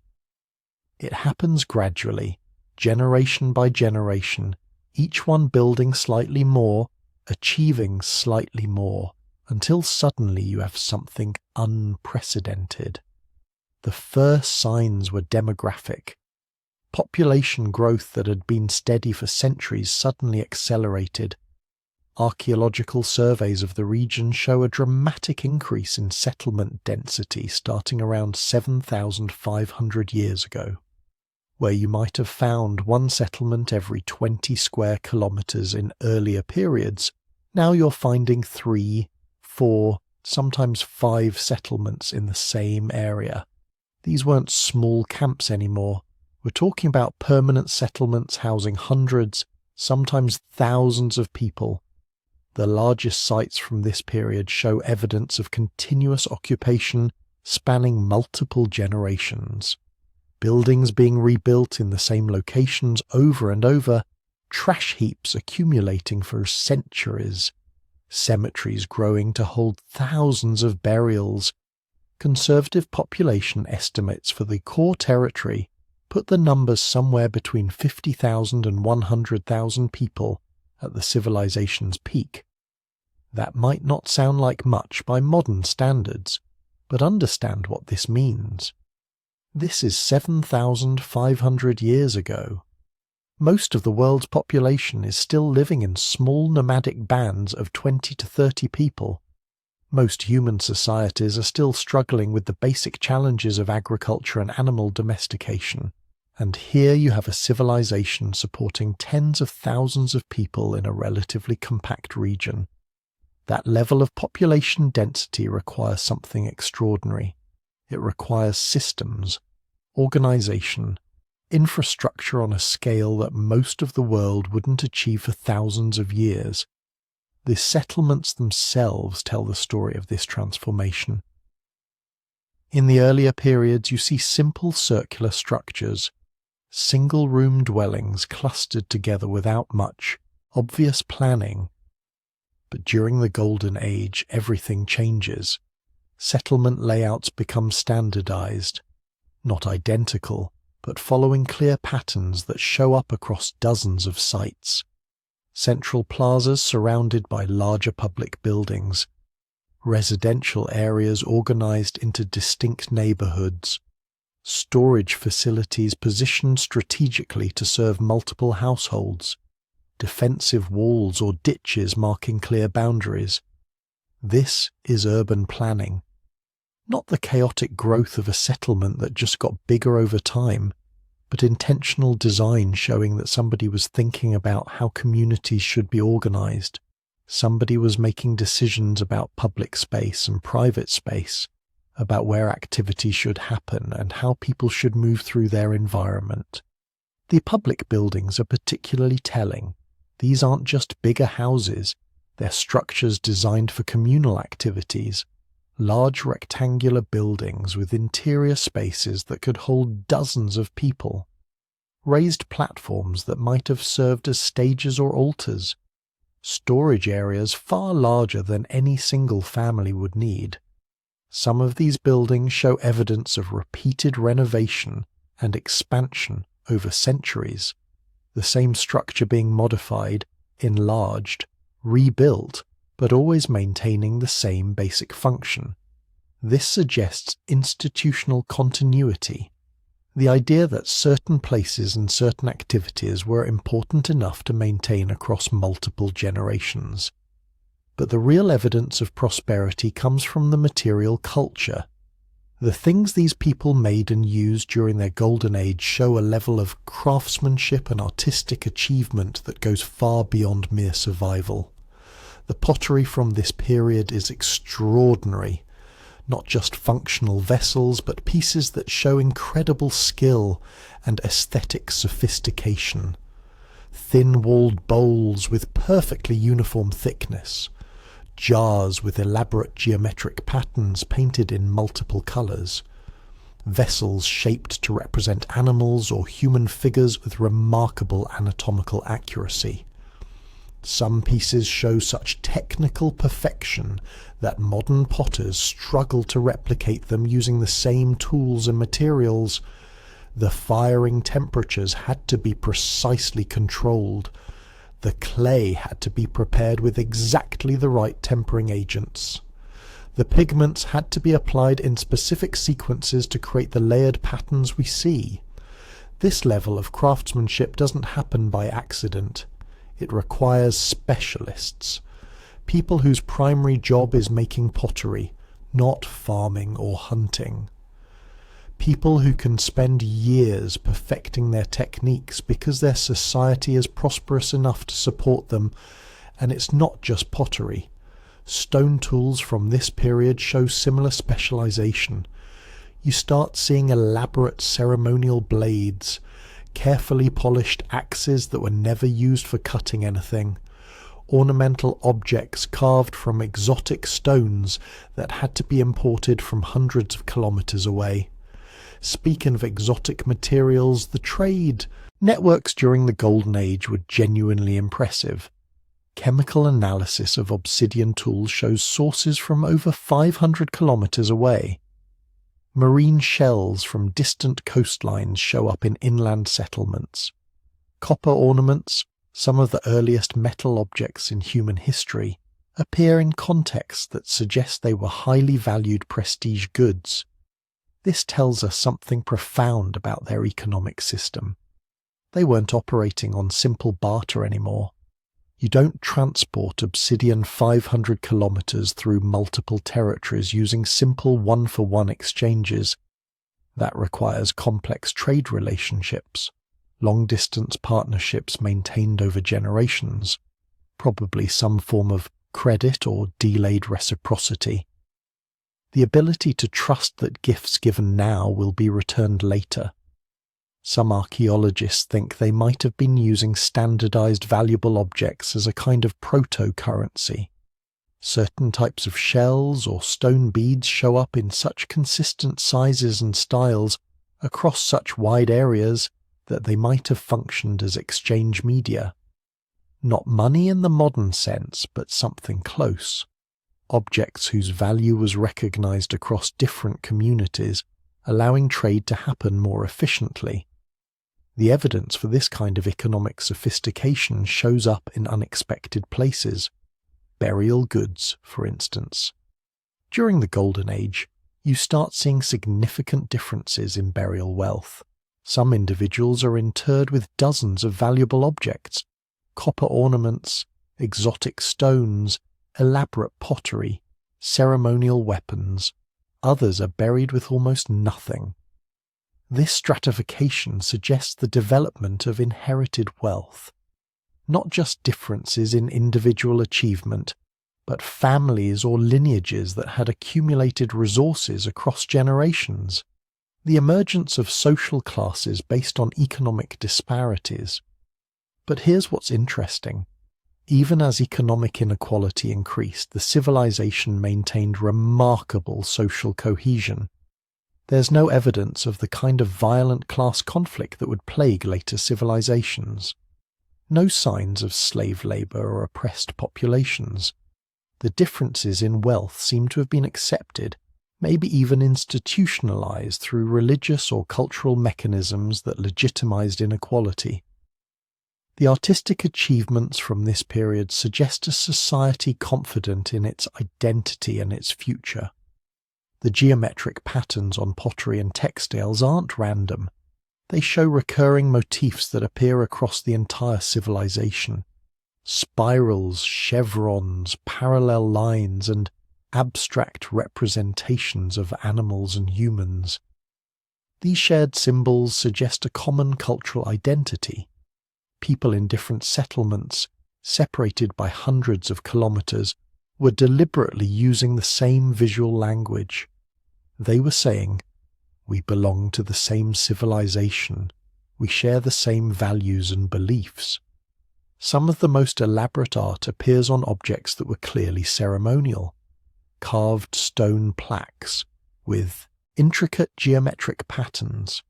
It happens gradually, generation by generation, each one building slightly more, achieving slightly more, until suddenly you have something unprecedented. The first signs were demographic. Population growth that had been steady for centuries suddenly accelerated. Archaeological surveys of the region show a dramatic increase in settlement density starting around 7,500 years ago. Where you might have found one settlement every 20 square kilometers in earlier periods, now you're finding 3, 4, sometimes 5 settlements in the same area. These weren't small camps anymore. We're talking about permanent settlements housing hundreds, sometimes thousands of people. The largest sites from this period show evidence of continuous occupation spanning multiple generations. Buildings being rebuilt in the same locations over and over, trash heaps accumulating for centuries, cemeteries growing to hold thousands of burials. Conservative population estimates for the core territory put the numbers somewhere between 50,000 and 100,000 people at the civilization's peak. That might not sound like much by modern standards, but understand what this means. This is 7,500 years ago. Most of the world's population is still living in small nomadic bands of 20 to 30 people. Most human societies are still struggling with the basic challenges of agriculture and animal domestication. And here you have a civilization supporting tens of thousands of people in a relatively compact region. That level of population density requires something extraordinary. It requires systems, organization, infrastructure on a scale that most of the world wouldn't achieve for thousands of years. The settlements themselves tell the story of this transformation. In the earlier periods, you see simple circular structures, single-room dwellings clustered together without much obvious planning. But during the Golden Age, everything changes. Settlement layouts become standardized, not identical, but following clear patterns that show up across dozens of sites. Central plazas surrounded by larger public buildings, residential areas organized into distinct neighborhoods, storage facilities positioned strategically to serve multiple households, defensive walls or ditches marking clear boundaries. This is urban planning, not the chaotic growth of a settlement that just got bigger over time, but intentional design showing that somebody was thinking about how communities should be organized. Somebody was making decisions about public space and private space, about where activity should happen and how people should move through their environment. The public buildings are particularly telling. These aren't just bigger houses, they're structures designed for communal activities, large rectangular buildings with interior spaces that could hold dozens of people, raised platforms that might have served as stages or altars, storage areas far larger than any single family would need. Some of these buildings show evidence of repeated renovation and expansion over centuries, the same structure being modified, enlarged, rebuilt, but always maintaining the same basic function. This suggests institutional continuity, the idea that certain places and certain activities were important enough to maintain across multiple generations. But the real evidence of prosperity comes from the material culture. The things these people made and used during their golden age show a level of craftsmanship and artistic achievement that goes far beyond mere survival. The pottery from this period is extraordinary, not just functional vessels, but pieces that show incredible skill and aesthetic sophistication. Thin-walled bowls with perfectly uniform thickness, jars with elaborate geometric patterns painted in multiple colours, vessels shaped to represent animals or human figures with remarkable anatomical accuracy. Some pieces show such technical perfection that modern potters struggle to replicate them using the same tools and materials. The firing temperatures had to be precisely controlled. The clay had to be prepared with exactly the right tempering agents. The pigments had to be applied in specific sequences to create the layered patterns we see. This level of craftsmanship doesn't happen by accident. It requires specialists, people whose primary job is making pottery, not farming or hunting. People who can spend years perfecting their techniques because their society is prosperous enough to support them, and it's not just pottery. Stone tools from this period show similar specialization. You start seeing elaborate ceremonial blades, carefully polished axes that were never used for cutting anything, ornamental objects carved from exotic stones that had to be imported from hundreds of kilometers away. Speaking of exotic materials, the trade networks during the Golden Age were genuinely impressive. Chemical analysis of obsidian tools shows sources from over 500 kilometers away. Marine shells from distant coastlines show up in inland settlements. Copper ornaments, some of the earliest metal objects in human history, appear in contexts that suggest they were highly valued prestige goods. This tells us something profound about their economic system. They weren't operating on simple barter anymore. You don't transport obsidian 500 kilometers through multiple territories using simple one-for-one exchanges. That requires complex trade relationships, long-distance partnerships maintained over generations, probably some form of credit or delayed reciprocity. The ability to trust that gifts given now will be returned later. Some archaeologists think they might have been using standardized valuable objects as a kind of proto-currency. Certain types of shells or stone beads show up in such consistent sizes and styles across such wide areas that they might have functioned as exchange media. Not money in the modern sense, but something close. Objects whose value was recognized across different communities, allowing trade to happen more efficiently. The evidence for this kind of economic sophistication shows up in unexpected places. Burial goods, for instance. During the Golden Age, you start seeing significant differences in burial wealth. Some individuals are interred with dozens of valuable objects, copper ornaments, exotic stones, elaborate pottery, ceremonial weapons. Others are buried with almost nothing. This stratification suggests the development of inherited wealth. Not just differences in individual achievement, but families or lineages that had accumulated resources across generations. The emergence of social classes based on economic disparities. But here's what's interesting. Even as economic inequality increased, the civilization maintained remarkable social cohesion. There's no evidence of the kind of violent class conflict that would plague later civilizations. No signs of slave labor or oppressed populations. The differences in wealth seem to have been accepted, maybe even institutionalized through religious or cultural mechanisms that legitimized inequality. The artistic achievements from this period suggest a society confident in its identity and its future. The geometric patterns on pottery and textiles aren't random. They show recurring motifs that appear across the entire civilization. Spirals, chevrons, parallel lines, and abstract representations of animals and humans. These shared symbols suggest a common cultural identity. People in different settlements, separated by hundreds of kilometers, were deliberately using the same visual language. They were saying, "We belong to the same civilization. We share the same values and beliefs." Some of the most elaborate art appears on objects that were clearly ceremonial. Carved stone plaques with intricate geometric patterns,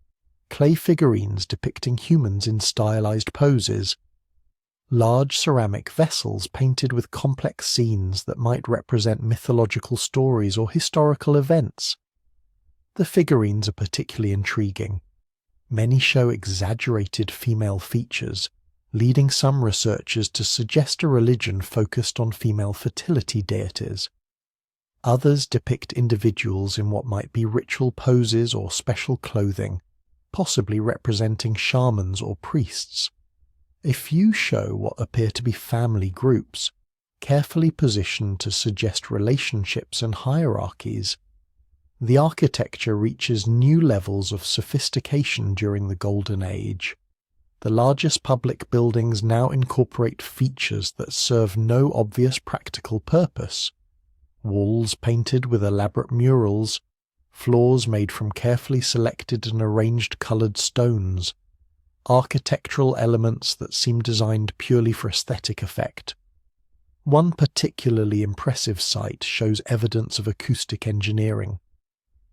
clay figurines depicting humans in stylized poses, large ceramic vessels painted with complex scenes that might represent mythological stories or historical events. The figurines are particularly intriguing. Many show exaggerated female features, leading some researchers to suggest a religion focused on female fertility deities. Others depict individuals in what might be ritual poses or special clothing, possibly representing shamans or priests. A few show what appear to be family groups, carefully positioned to suggest relationships and hierarchies. The architecture reaches new levels of sophistication during the Golden Age. The largest public buildings now incorporate features that serve no obvious practical purpose. Walls painted with elaborate murals, floors made from carefully selected and arranged colored stones, architectural elements that seem designed purely for aesthetic effect. One particularly impressive site shows evidence of acoustic engineering.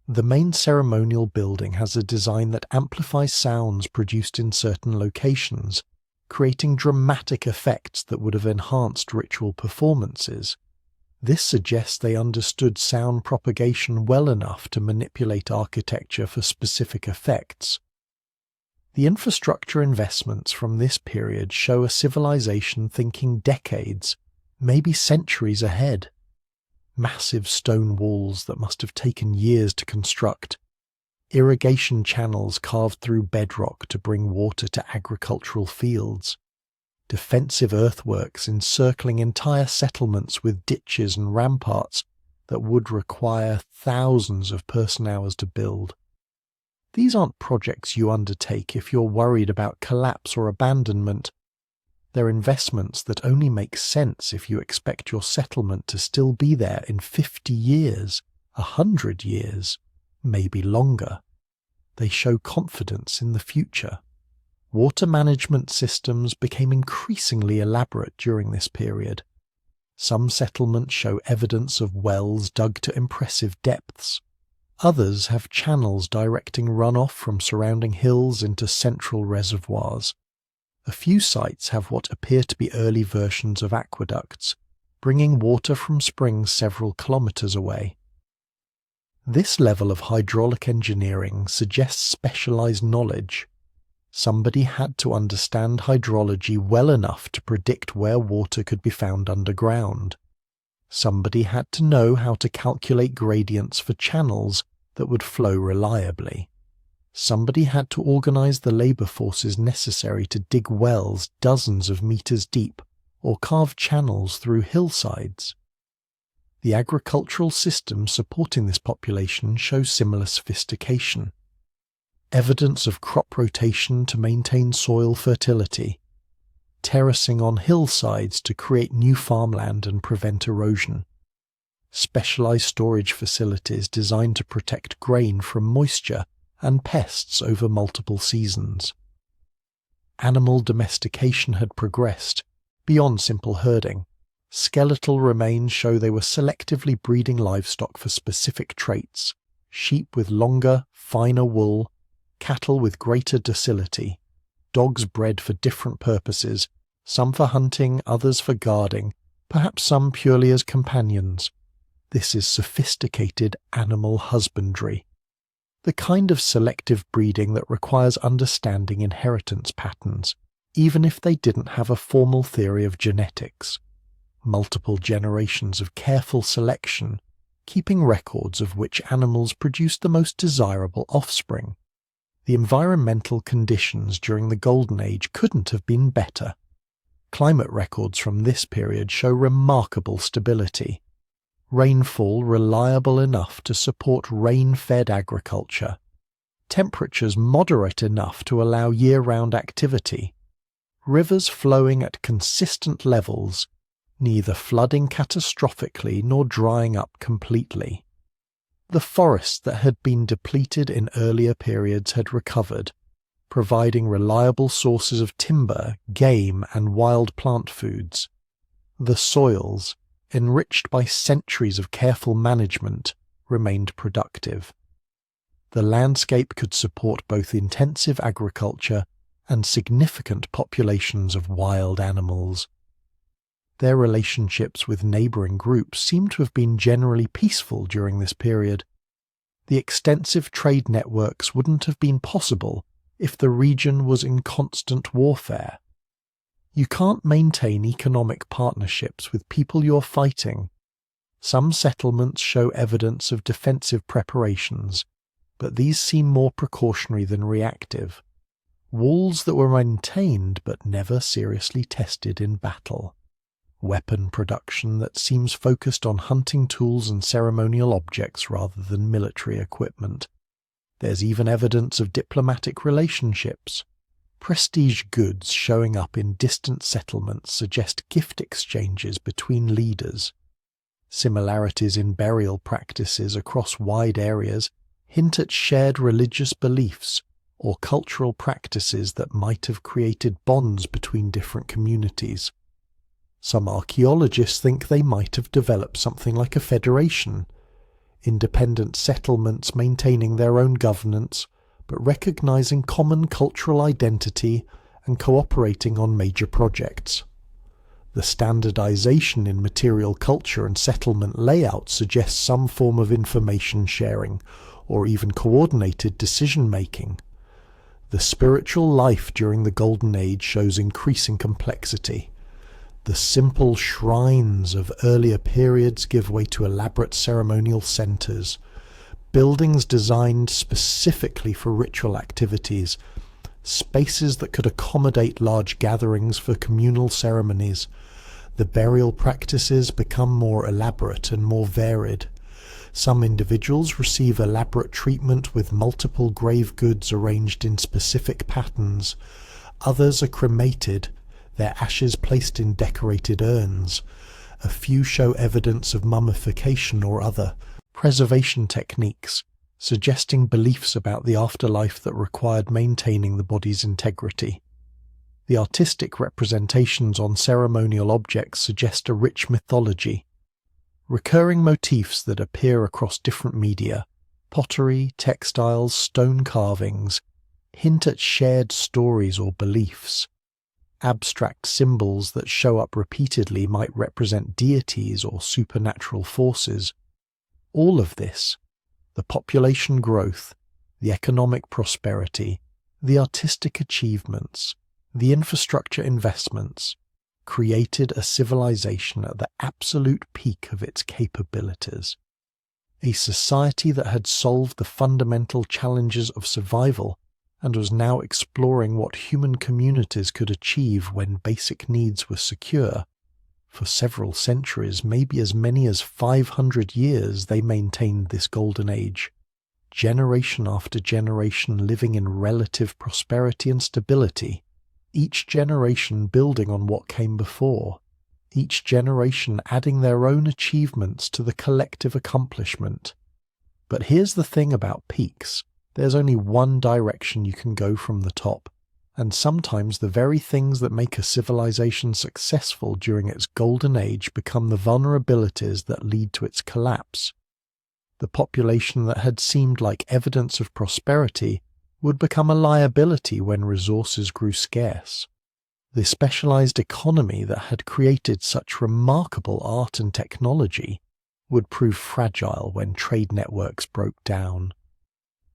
The main ceremonial building has a design that amplifies sounds produced in certain locations, creating dramatic effects that would have enhanced ritual performances. This suggests they understood sound propagation well enough to manipulate architecture for specific effects. The infrastructure investments from this period show a civilization thinking decades, maybe centuries ahead. Massive stone walls that must have taken years to construct, irrigation channels carved through bedrock to bring water to agricultural fields, defensive earthworks encircling entire settlements with ditches and ramparts that would require thousands of person-hours to build. These aren't projects you undertake if you're worried about collapse or abandonment. They're investments that only make sense if you expect your settlement to still be there in 50 years, 100 years, maybe longer. They show confidence in the future. Water management systems became increasingly elaborate during this period. Some settlements show evidence of wells dug to impressive depths. Others have channels directing runoff from surrounding hills into central reservoirs. A few sites have what appear to be early versions of aqueducts, bringing water from springs several kilometers away. This level of hydraulic engineering suggests specialized knowledge. Somebody had to understand hydrology well enough to predict where water could be found underground. Somebody had to know how to calculate gradients for channels that would flow reliably. Somebody had to organize the labor forces necessary to dig wells dozens of meters deep or carve channels through hillsides. The agricultural system supporting this population shows similar sophistication. Evidence of crop rotation to maintain soil fertility, terracing on hillsides to create new farmland and prevent erosion, specialized storage facilities designed to protect grain from moisture and pests over multiple seasons. Animal domestication had progressed beyond simple herding. Skeletal remains show they were selectively breeding livestock for specific traits: sheep with longer, finer wool, cattle with greater docility, dogs bred for different purposes, some for hunting, others for guarding, perhaps some purely as companions. This is sophisticated animal husbandry, the kind of selective breeding that requires understanding inheritance patterns, even if they didn't have a formal theory of genetics. Multiple generations of careful selection, keeping records of which animals produced the most desirable offspring. The environmental conditions during the Golden Age couldn't have been better. Climate records from this period show remarkable stability. Rainfall reliable enough to support rain-fed agriculture. Temperatures moderate enough to allow year-round activity. Rivers flowing at consistent levels, neither flooding catastrophically nor drying up completely. The forests that had been depleted in earlier periods had recovered, providing reliable sources of timber, game, and wild plant foods. The soils, enriched by centuries of careful management, remained productive. The landscape could support both intensive agriculture and significant populations of wild animals. Their relationships with neighbouring groups seem to have been generally peaceful during this period. The extensive trade networks wouldn't have been possible if the region was in constant warfare. You can't maintain economic partnerships with people you're fighting. Some settlements show evidence of defensive preparations, but these seem more precautionary than reactive. Walls that were maintained but never seriously tested in battle. Weapon production that seems focused on hunting tools and ceremonial objects rather than military equipment. There's even evidence of diplomatic relationships. Prestige goods showing up in distant settlements suggest gift exchanges between leaders. Similarities in burial practices across wide areas hint at shared religious beliefs or cultural practices that might have created bonds between different communities. Some archaeologists think they might have developed something like a federation, independent settlements maintaining their own governance, but recognizing common cultural identity and cooperating on major projects. The standardization in material culture and settlement layout suggests some form of information sharing, or even coordinated decision-making. The spiritual life during the Golden Age shows increasing complexity. The simple shrines of earlier periods give way to elaborate ceremonial centers, buildings designed specifically for ritual activities, spaces that could accommodate large gatherings for communal ceremonies. The burial practices become more elaborate and more varied. Some individuals receive elaborate treatment with multiple grave goods arranged in specific patterns. Others are cremated, their ashes placed in decorated urns. A few show evidence of mummification or other preservation techniques, suggesting beliefs about the afterlife that required maintaining the body's integrity. The artistic representations on ceremonial objects suggest a rich mythology. Recurring motifs that appear across different media, pottery, textiles, stone carvings, hint at shared stories or beliefs. Abstract symbols that show up repeatedly might represent deities or supernatural forces. All of this, the population growth, the economic prosperity, the artistic achievements, the infrastructure investments, created a civilization at the absolute peak of its capabilities. A society that had solved the fundamental challenges of survival and was now exploring what human communities could achieve when basic needs were secure. For several centuries, maybe as many as 500 years, they maintained this golden age, generation after generation living in relative prosperity and stability, each generation building on what came before, each generation adding their own achievements to the collective accomplishment. But here's the thing about peaks. There's only one direction you can go from the top, and sometimes the very things that make a civilization successful during its golden age become the vulnerabilities that lead to its collapse. The population that had seemed like evidence of prosperity would become a liability when resources grew scarce. The specialized economy that had created such remarkable art and technology would prove fragile when trade networks broke down.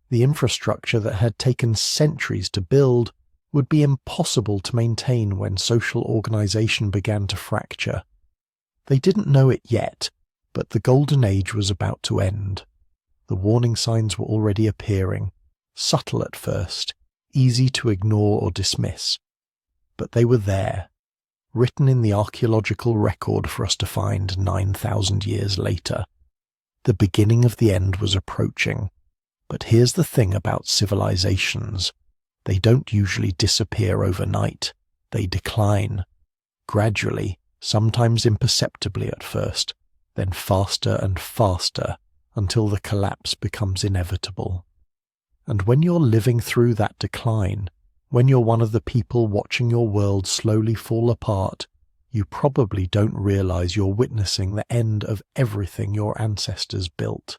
The infrastructure that had taken centuries to build would be impossible to maintain when social organization began to fracture. They didn't know it yet, but the golden age was about to end. The warning signs were already appearing, subtle at first, easy to ignore or dismiss. But they were there, written in the archaeological record for us to find 9,000 years later. The beginning of the end was approaching. But here's the thing about civilizations. They don't usually disappear overnight. They decline. Gradually, sometimes imperceptibly at first, then faster and faster until the collapse becomes inevitable. And when you're living through that decline, when you're one of the people watching your world slowly fall apart, you probably don't realize you're witnessing the end of everything your ancestors built.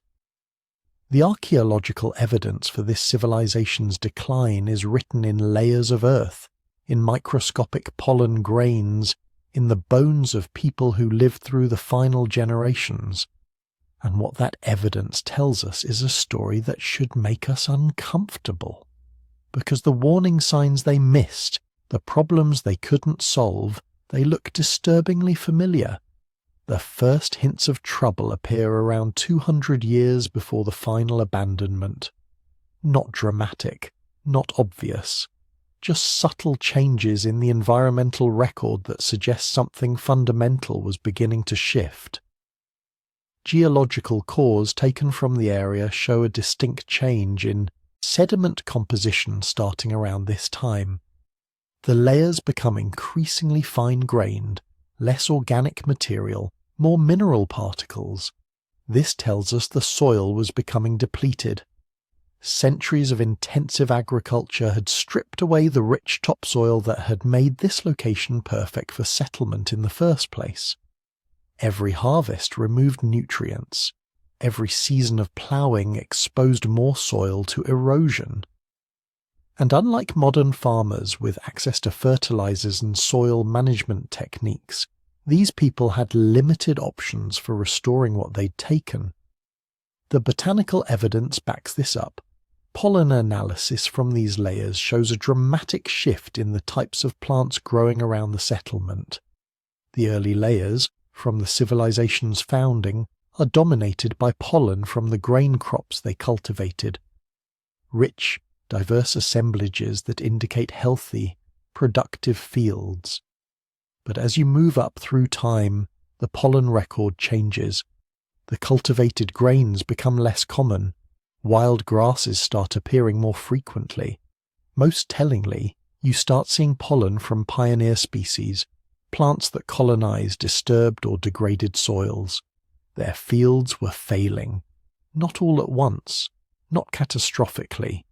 The archaeological evidence for this civilization's decline is written in layers of earth, in microscopic pollen grains, in the bones of people who lived through the final generations. And what that evidence tells us is a story that should make us uncomfortable. Because the warning signs they missed, the problems they couldn't solve, they look disturbingly familiar. The first hints of trouble appear around 200 years before the final abandonment. Not dramatic, not obvious, just subtle changes in the environmental record that suggest something fundamental was beginning to shift. Geological cores taken from the area show a distinct change in sediment composition starting around this time. The layers become increasingly fine-grained, less organic material, more mineral particles. This tells us the soil was becoming depleted. Centuries of intensive agriculture had stripped away the rich topsoil that had made this location perfect for settlement in the first place. Every harvest removed nutrients. Every season of ploughing exposed more soil to erosion. And unlike modern farmers with access to fertilizers and soil management techniques, these people had limited options for restoring what they'd taken. The botanical evidence backs this up. Pollen analysis from these layers shows a dramatic shift in the types of plants growing around the settlement. The early layers, from the civilization's founding, are dominated by pollen from the grain crops they cultivated. Rich, diverse assemblages that indicate healthy, productive fields. But as you move up through time, the pollen record changes. The cultivated grains become less common. Wild grasses start appearing more frequently. Most tellingly, you start seeing pollen from pioneer species, plants that colonize disturbed or degraded soils. Their fields were failing. Not all at once, not catastrophically,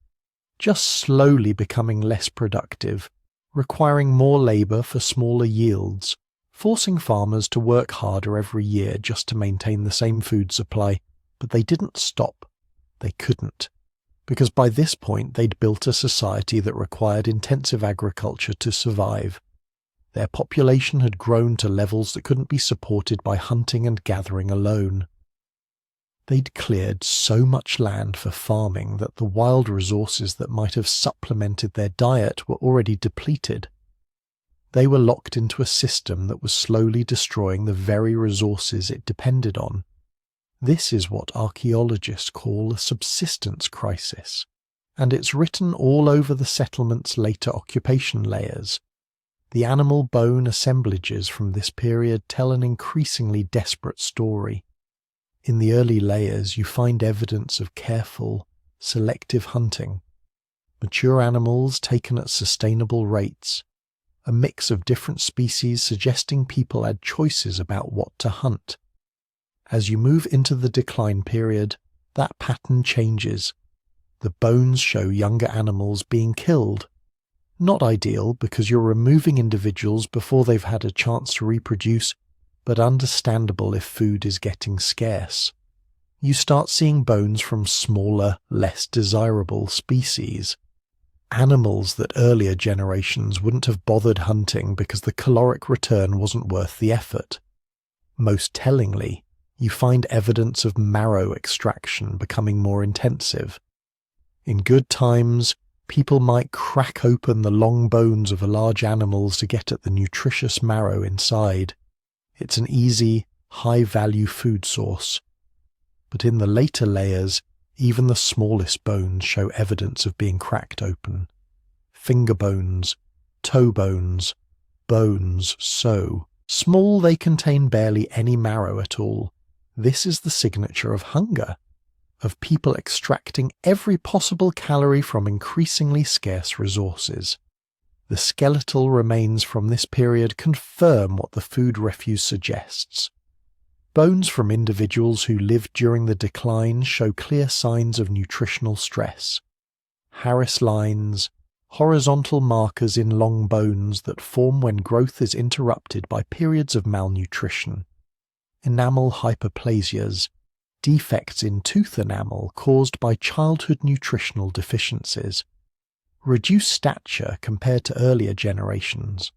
just slowly becoming less productive, requiring more labor for smaller yields, forcing farmers to work harder every year just to maintain the same food supply. But they didn't stop. They couldn't, because by this point they'd built a society that required intensive agriculture to survive. Their population had grown to levels that couldn't be supported by hunting and gathering alone. They'd cleared so much land for farming that the wild resources that might have supplemented their diet were already depleted. They were locked into a system that was slowly destroying the very resources it depended on. This is what archaeologists call a subsistence crisis, and it's written all over the settlement's later occupation layers. The animal bone assemblages from this period tell an increasingly desperate story. In the early layers, you find evidence of careful, selective hunting. Mature animals taken at sustainable rates, a mix of different species suggesting people had choices about what to hunt. As you move into the decline period, that pattern changes. The bones show younger animals being killed. Not ideal because you're removing individuals before they've had a chance to reproduce, but understandable if food is getting scarce. You start seeing bones from smaller, less desirable species. Animals that earlier generations wouldn't have bothered hunting because the caloric return wasn't worth the effort. Most tellingly, you find evidence of marrow extraction becoming more intensive. In good times, people might crack open the long bones of large animals to get at the nutritious marrow inside. It's an easy, high-value food source. But in the later layers, even the smallest bones show evidence of being cracked open. Finger bones, toe bones, bones so small they contain barely any marrow at all. This is the signature of hunger, of people extracting every possible calorie from increasingly scarce resources. The skeletal remains from this period confirm what the food refuse suggests. Bones from individuals who lived during the decline show clear signs of nutritional stress. Harris lines, horizontal markers in long bones that form when growth is interrupted by periods of malnutrition. Enamel hyperplasias, defects in tooth enamel caused by childhood nutritional deficiencies. Reduced stature compared to earlier generations.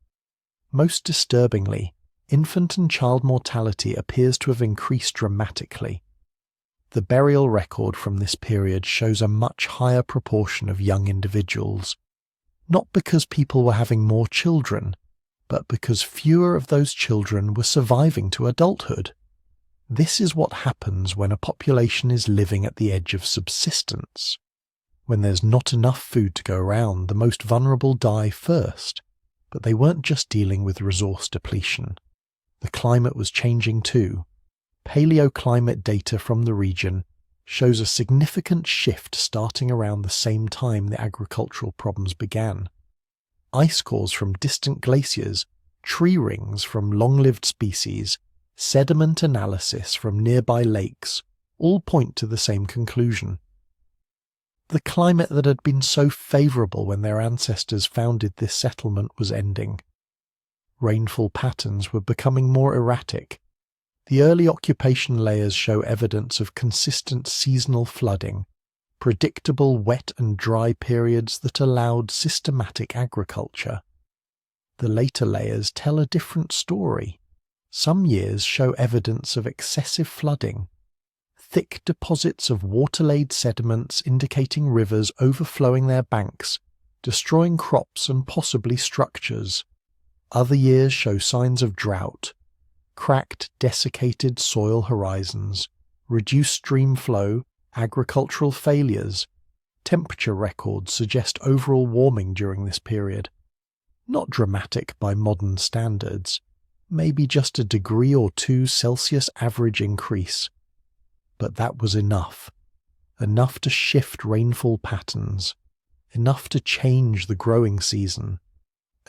Most disturbingly, infant and child mortality appears to have increased dramatically. The burial record from this period shows a much higher proportion of young individuals, not because people were having more children, but because fewer of those children were surviving to adulthood. This is what happens when a population is living at the edge of subsistence. When there's not enough food to go around, the most vulnerable die first. But they weren't just dealing with resource depletion. The climate was changing too. Paleoclimate data from the region shows a significant shift starting around the same time the agricultural problems began. Ice cores from distant glaciers, tree rings from long-lived species, sediment analysis from nearby lakes all point to the same conclusion. The climate that had been so favourable when their ancestors founded this settlement was ending. Rainfall patterns were becoming more erratic. The early occupation layers show evidence of consistent seasonal flooding, predictable wet and dry periods that allowed systematic agriculture. The later layers tell a different story. Some years show evidence of excessive flooding. Thick deposits of water-laid sediments indicating rivers overflowing their banks, destroying crops and possibly structures. Other years show signs of drought, cracked, desiccated soil horizons, reduced stream flow, agricultural failures. temperature records suggest overall warming during this period. Not dramatic by modern standards, maybe just a degree or two Celsius average increase. But that was enough. Enough to shift rainfall patterns. Enough to change the growing season.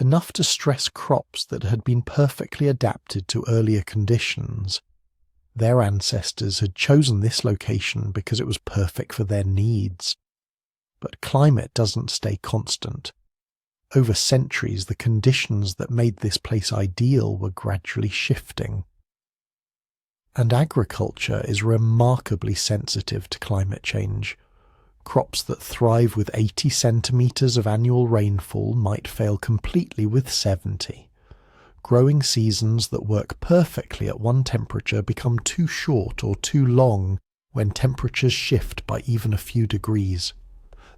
Enough to stress crops that had been perfectly adapted to earlier conditions. Their ancestors had chosen this location because it was perfect for their needs. But climate doesn't stay constant. Over centuries, the conditions that made this place ideal were gradually shifting. And agriculture is remarkably sensitive to climate change. Crops that thrive with 80 centimetres of annual rainfall might fail completely with 70. Growing seasons that work perfectly at one temperature become too short or too long when temperatures shift by even a few degrees.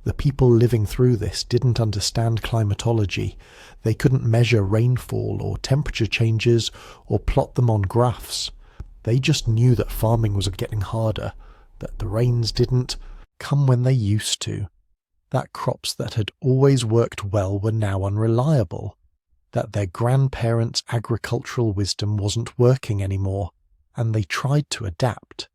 The people living through this didn't understand climatology. They couldn't measure rainfall or temperature changes or plot them on graphs. They just knew that farming was getting harder, that the rains didn't come when they used to, that crops that had always worked well were now unreliable, that their grandparents' agricultural wisdom wasn't working anymore, and they tried to adapt.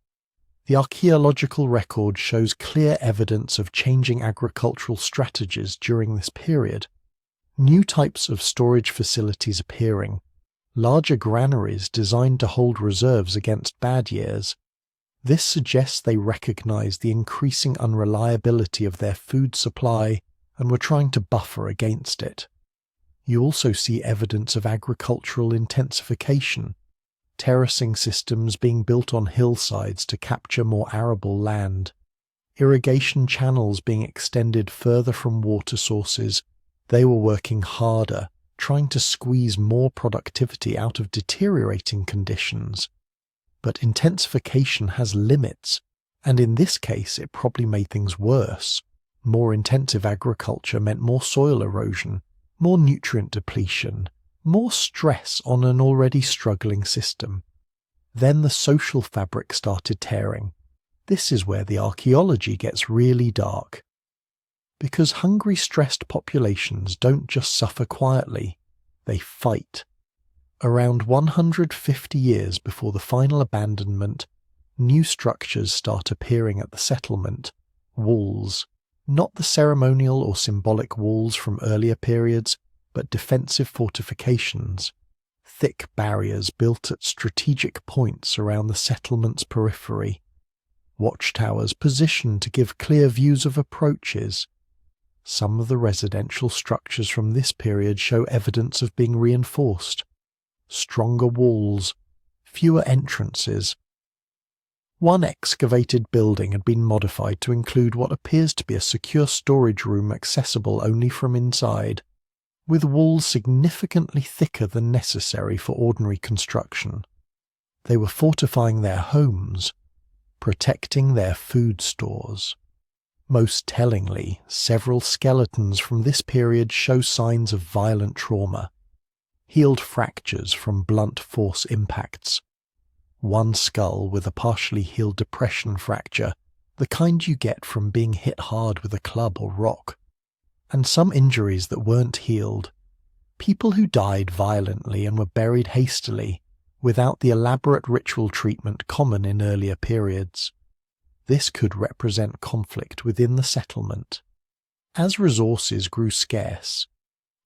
The archaeological record shows clear evidence of changing agricultural strategies during this period. New types of storage facilities appearing, larger granaries designed to hold reserves against bad years. This suggests they recognized the increasing unreliability of their food supply and were trying to buffer against it. You also see evidence of agricultural intensification, terracing systems being built on hillsides to capture more arable land, irrigation channels being extended further from water sources. They were working harder, trying to squeeze more productivity out of deteriorating conditions. But intensification has limits, and in this case it probably made things worse. More intensive agriculture meant more soil erosion, more nutrient depletion, more stress on an already struggling system. Then the social fabric started tearing. This is where the archaeology gets really dark. Because hungry, stressed populations don't just suffer quietly, they fight. Around 150 years before the final abandonment, new structures start appearing at the settlement. Walls, not the ceremonial or symbolic walls from earlier periods, but defensive fortifications. Thick barriers built at strategic points around the settlement's periphery. Watchtowers positioned to give clear views of approaches. Some of the residential structures from this period show evidence of being reinforced. Stronger walls, fewer entrances. One excavated building had been modified to include what appears to be a secure storage room accessible only from inside, with walls significantly thicker than necessary for ordinary construction. They were fortifying their homes, protecting their food stores. Most tellingly, several skeletons from this period show signs of violent trauma. Healed fractures from blunt force impacts. One skull with a partially healed depression fracture, the kind you get from being hit hard with a club or rock. And some injuries that weren't healed. People who died violently and were buried hastily, without the elaborate ritual treatment common in earlier periods. This could represent conflict within the settlement. As resources grew scarce,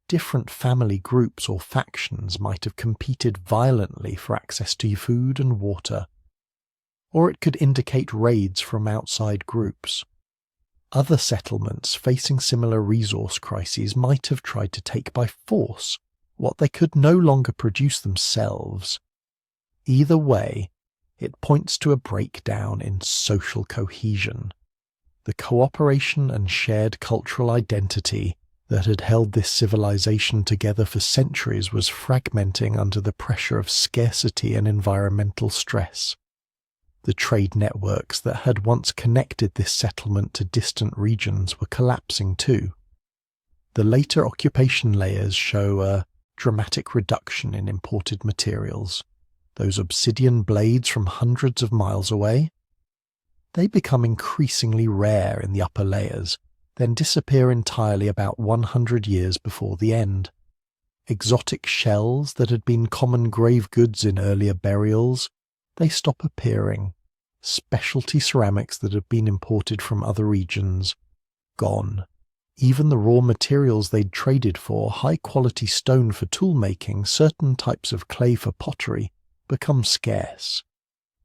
different family groups or factions might have competed violently for access to food and water. Or it could indicate raids from outside groups. Other settlements facing similar resource crises might have tried to take by force what they could no longer produce themselves. Either way, it points to a breakdown in social cohesion. The cooperation and shared cultural identity that had held this civilization together for centuries was fragmenting under the pressure of scarcity and environmental stress. The trade networks that had once connected this settlement to distant regions were collapsing too. The later occupation layers show a dramatic reduction in imported materials. Those obsidian blades from hundreds of miles away, they become increasingly rare in the upper layers. then disappear entirely about 100 years before the end. Exotic shells that had been common grave goods in earlier burials, they stop appearing. Specialty ceramics that had been imported from other regions, gone. Even the raw materials they'd traded for, high-quality stone for tool-making, certain types of clay for pottery, become scarce.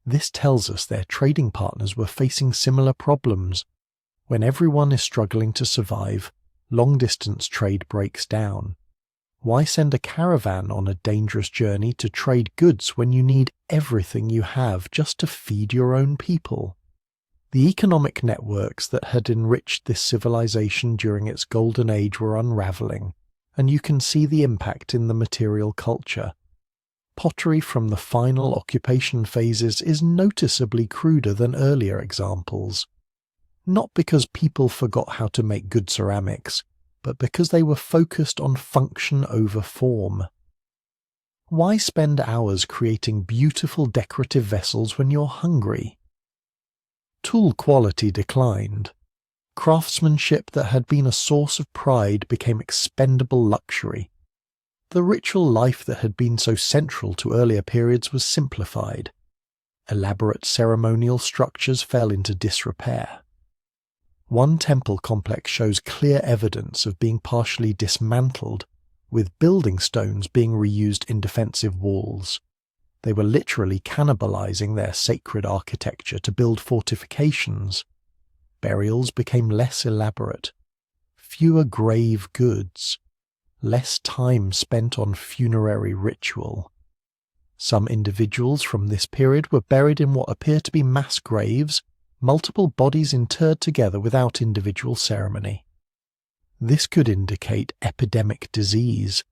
This tells us their trading partners were facing similar problems. When everyone is struggling to survive, long-distance trade breaks down. Why send a caravan on a dangerous journey to trade goods when you need everything you have just to feed your own people? The economic networks that had enriched this civilization during its golden age were unraveling, and you can see the impact in the material culture. Pottery from the final occupation phases is noticeably cruder than earlier examples. Not because people forgot how to make good ceramics, but because they were focused on function over form. Why spend hours creating beautiful decorative vessels when you're hungry? Tool quality declined. Craftsmanship that had been a source of pride became expendable luxury. The ritual life that had been so central to earlier periods was simplified. Elaborate ceremonial structures fell into disrepair. One temple complex shows clear evidence of being partially dismantled, with building stones being reused in defensive walls. They were literally cannibalizing their sacred architecture to build fortifications. Burials became less elaborate. Fewer grave goods. Less time spent on funerary ritual. Some individuals from this period were buried in what appear to be mass graves, multiple bodies interred together without individual ceremony. This could indicate epidemic disease,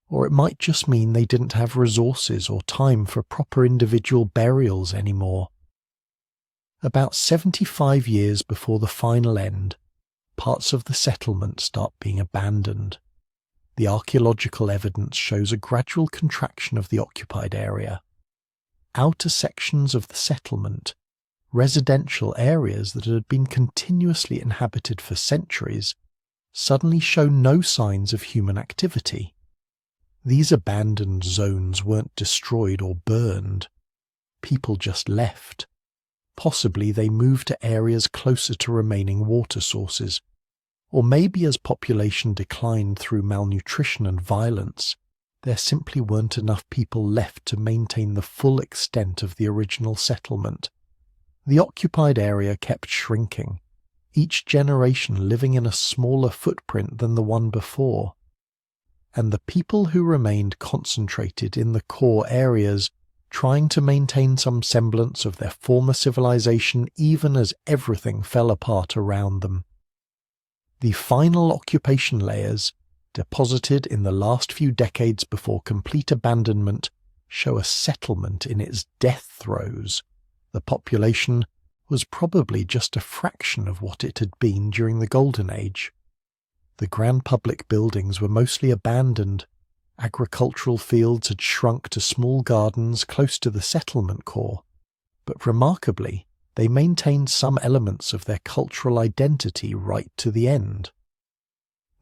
or it might just mean they didn't have resources or time for proper individual burials anymore. About 75 years before the final end, parts of the settlement start being abandoned. The archaeological evidence shows a gradual contraction of the occupied area. Outer sections of the settlement, residential areas that had been continuously inhabited for centuries, suddenly show no signs of human activity. These abandoned zones weren't destroyed or burned. People just left. Possibly they moved to areas closer to remaining water sources, or maybe as population declined through malnutrition and violence, there simply weren't enough people left to maintain the full extent of the original settlement. The occupied area kept shrinking, each generation living in a smaller footprint than the one before. And the people who remained concentrated in the core areas, trying to maintain some semblance of their former civilization even as everything fell apart around them. The final occupation layers, deposited in the last few decades before complete abandonment, show a settlement in its death throes. The population was probably just a fraction of what it had been during the Golden Age. The grand public buildings were mostly abandoned. Agricultural fields had shrunk to small gardens close to the settlement core, but remarkably, they maintained some elements of their cultural identity right to the end.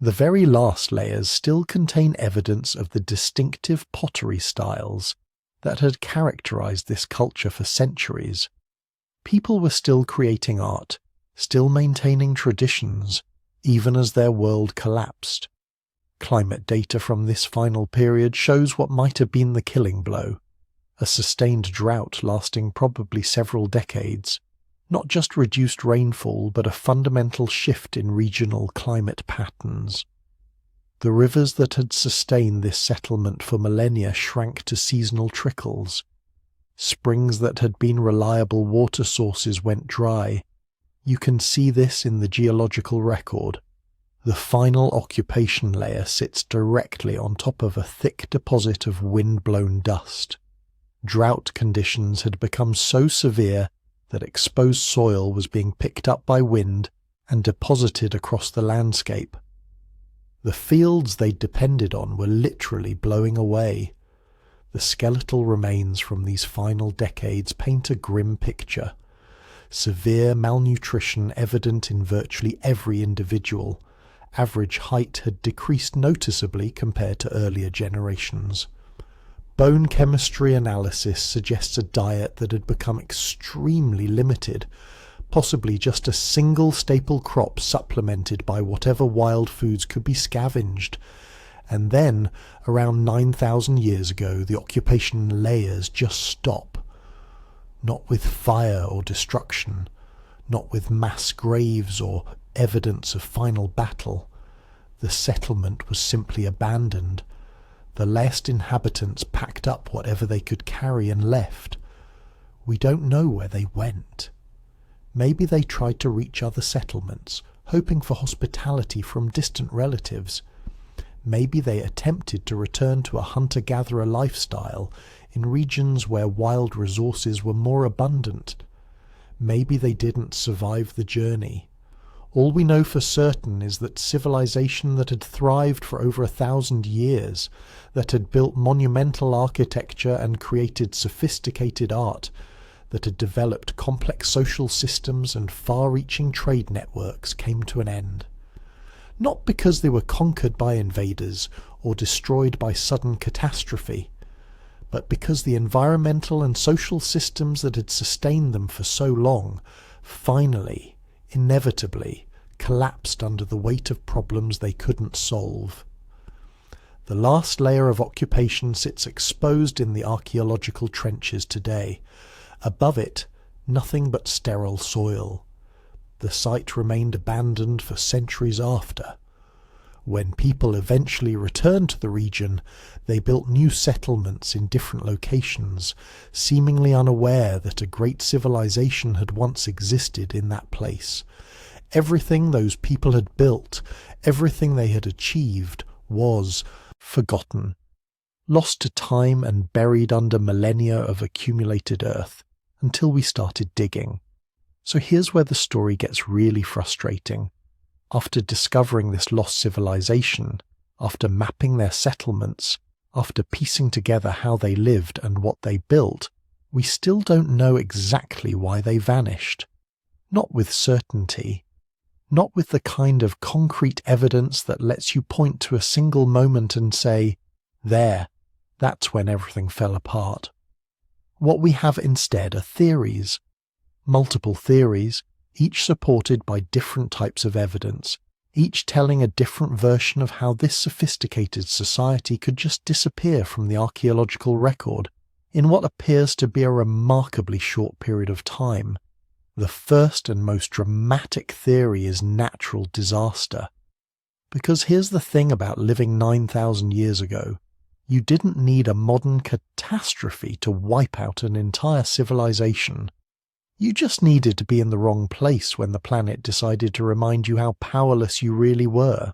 The very last layers still contain evidence of the distinctive pottery styles that had characterized this culture for centuries. People were still creating art, still maintaining traditions, even as their world collapsed. Climate data from this final period shows what might have been the killing blow, a sustained drought lasting probably several decades, not just reduced rainfall but a fundamental shift in regional climate patterns. The rivers that had sustained this settlement for millennia shrank to seasonal trickles. Springs that had been reliable water sources went dry. You can see this in the geological record. The final occupation layer sits directly on top of a thick deposit of wind-blown dust. Drought conditions had become so severe that exposed soil was being picked up by wind and deposited across the landscape. The fields they depended on were literally blowing away. The skeletal remains from these final decades paint a grim picture. severe malnutrition evident in virtually every individual. Average height had decreased noticeably compared to earlier generations. Bone chemistry analysis suggests a diet that had become extremely limited, possibly just a single staple crop supplemented by whatever wild foods could be scavenged. And then, around 9,000 years ago, the occupation layers just stop. Not with fire or destruction, not with mass graves or evidence of final battle. The settlement was simply abandoned. The last inhabitants packed up whatever they could carry and left. We don't know where they went. Maybe they tried to reach other settlements, hoping for hospitality from distant relatives. Maybe they attempted to return to a hunter-gatherer lifestyle in regions where wild resources were more abundant. Maybe they didn't survive the journey. All we know for certain is that civilization that had thrived for over 1,000 years, that had built monumental architecture and created sophisticated art, that had developed complex social systems and far-reaching trade networks, came to an end. Not because they were conquered by invaders or destroyed by sudden catastrophe, but because the environmental and social systems that had sustained them for so long finally, inevitably, collapsed under the weight of problems they couldn't solve. The last layer of occupation sits exposed in the archaeological trenches today. Above it, nothing but sterile soil. The site remained abandoned for centuries after. When people eventually returned to the region, they built new settlements in different locations, seemingly unaware that a great civilization had once existed in that place. Everything those people had built, everything they had achieved, was forgotten, lost to time and buried under millennia of accumulated earth, until we started digging. So here's where the story gets really frustrating. After discovering this lost civilization, after mapping their settlements, after piecing together how they lived and what they built, we still don't know exactly why they vanished. Not with certainty. Not with the kind of concrete evidence that lets you point to a single moment and say, there, that's when everything fell apart. What we have instead are theories. Multiple theories, each supported by different types of evidence, each telling a different version of how this sophisticated society could just disappear from the archaeological record in what appears to be a remarkably short period of time. The first and most dramatic theory is natural disaster. Because here's the thing about living 9,000 years ago. You didn't need a modern catastrophe to wipe out an entire civilization. You just needed to be in the wrong place when the planet decided to remind you how powerless you really were.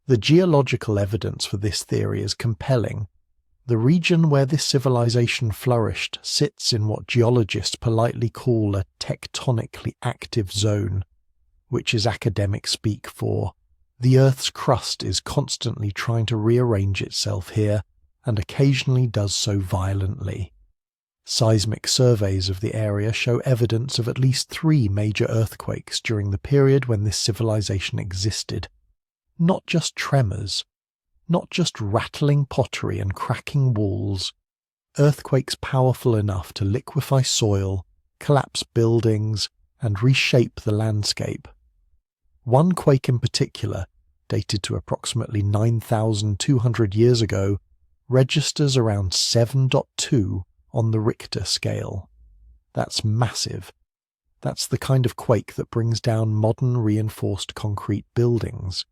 The geological evidence for this theory is compelling. The region where this civilization flourished sits in what geologists politely call a tectonically active zone, which is academic speak for the Earth's crust is constantly trying to rearrange itself here, and occasionally does so violently. Seismic surveys of the area show evidence of at least 3 major earthquakes during the period when this civilization existed. Not just tremors, not just rattling pottery and cracking walls, earthquakes powerful enough to liquefy soil, collapse buildings, and reshape the landscape. One quake in particular, dated to approximately 9,200 years ago, registers around 7.2 on the Richter scale. That's massive. That's the kind of quake that brings down modern reinforced concrete buildings.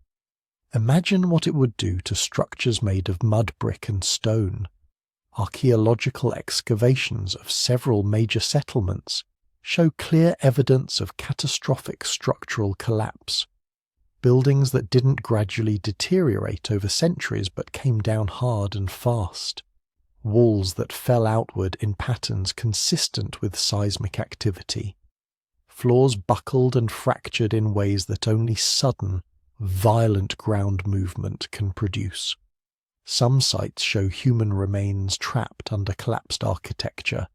Imagine what it would do to structures made of mud, brick and stone. Archaeological excavations of several major settlements show clear evidence of catastrophic structural collapse. Buildings that didn't gradually deteriorate over centuries but came down hard and fast. Walls that fell outward in patterns consistent with seismic activity. Floors buckled and fractured in ways that only sudden, violent ground movement can produce. Some sites show human remains trapped under collapsed architecture.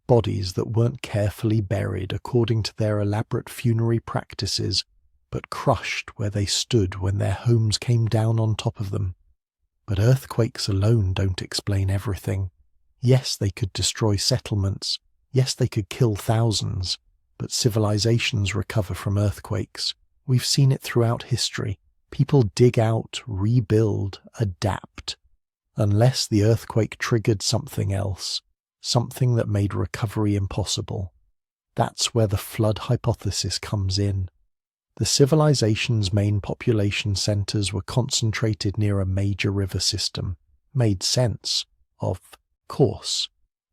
bodies that weren't carefully buried according to their elaborate funerary practices, but crushed where they stood when their homes came down on top of them. But earthquakes alone don't explain everything. Yes, they could destroy settlements. Yes, they could kill thousands. But civilizations recover from earthquakes. We've seen it throughout history. People dig out, rebuild, adapt. Unless the earthquake triggered something else, something that made recovery impossible. That's where the flood hypothesis comes in. The civilization's main population centers were concentrated near a major river system. Made sense, of course.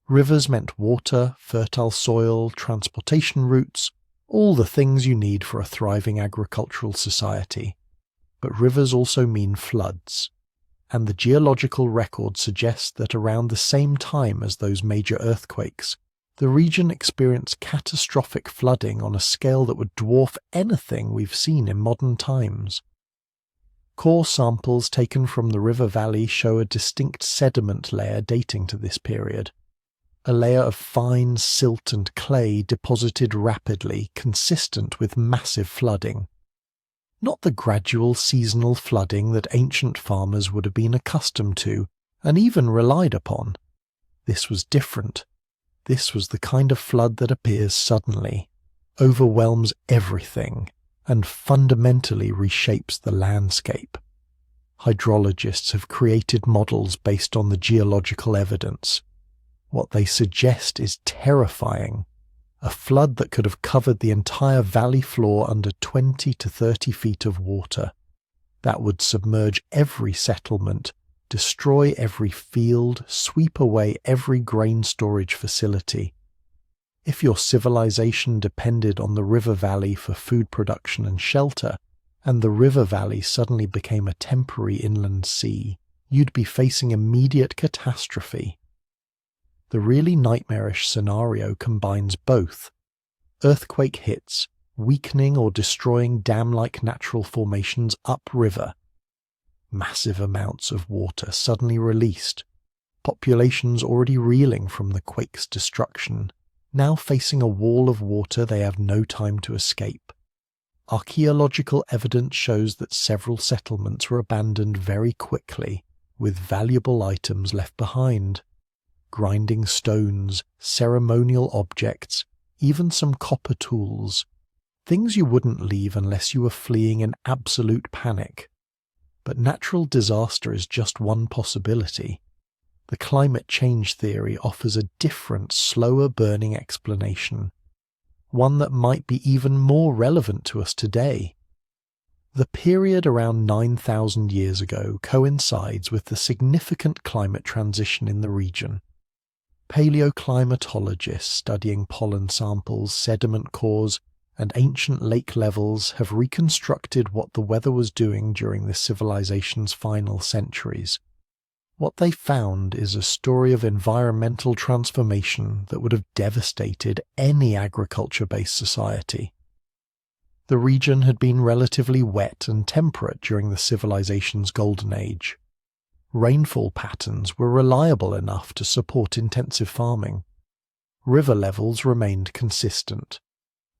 Rivers meant water, fertile soil, transportation routes, all the things you need for a thriving agricultural society. But rivers also mean floods. And the geological record suggests that around the same time as those major earthquakes, the region experienced catastrophic flooding on a scale that would dwarf anything we've seen in modern times. Core samples taken from the river valley show a distinct sediment layer dating to this period. A layer of fine silt and clay deposited rapidly, consistent with massive flooding. Not the gradual seasonal flooding that ancient farmers would have been accustomed to and even relied upon. This was different. This was the kind of flood that appears suddenly, overwhelms everything, and fundamentally reshapes the landscape. Hydrologists have created models based on the geological evidence. What they suggest is terrifying. A flood that could have covered the entire valley floor under 20 to 30 feet of water. That would submerge every settlement, destroy every field, sweep away every grain storage facility. If your civilization depended on the river valley for food production and shelter, and the river valley suddenly became a temporary inland sea, you'd be facing immediate catastrophe. The really nightmarish scenario combines both. Earthquake hits, weakening or destroying dam-like natural formations upriver. Massive amounts of water suddenly released. Populations already reeling from the quake's destruction, now facing a wall of water they have no time to escape. Archaeological evidence shows that several settlements were abandoned very quickly, with valuable items left behind. Grinding stones, ceremonial objects, even some copper tools. Things you wouldn't leave unless you were fleeing in absolute panic. But natural disaster is just one possibility. The climate change theory offers a different, slower burning explanation, one that might be even more relevant to us today. The period around 9,000 years ago coincides with the significant climate transition in the region. Paleoclimatologists studying pollen samples, sediment cores, and ancient lake levels have reconstructed what the weather was doing during this civilization's final centuries. What they found is a story of environmental transformation that would have devastated any agriculture-based society. The region had been relatively wet and temperate during the civilization's golden age. Rainfall patterns were reliable enough to support intensive farming. River levels remained consistent.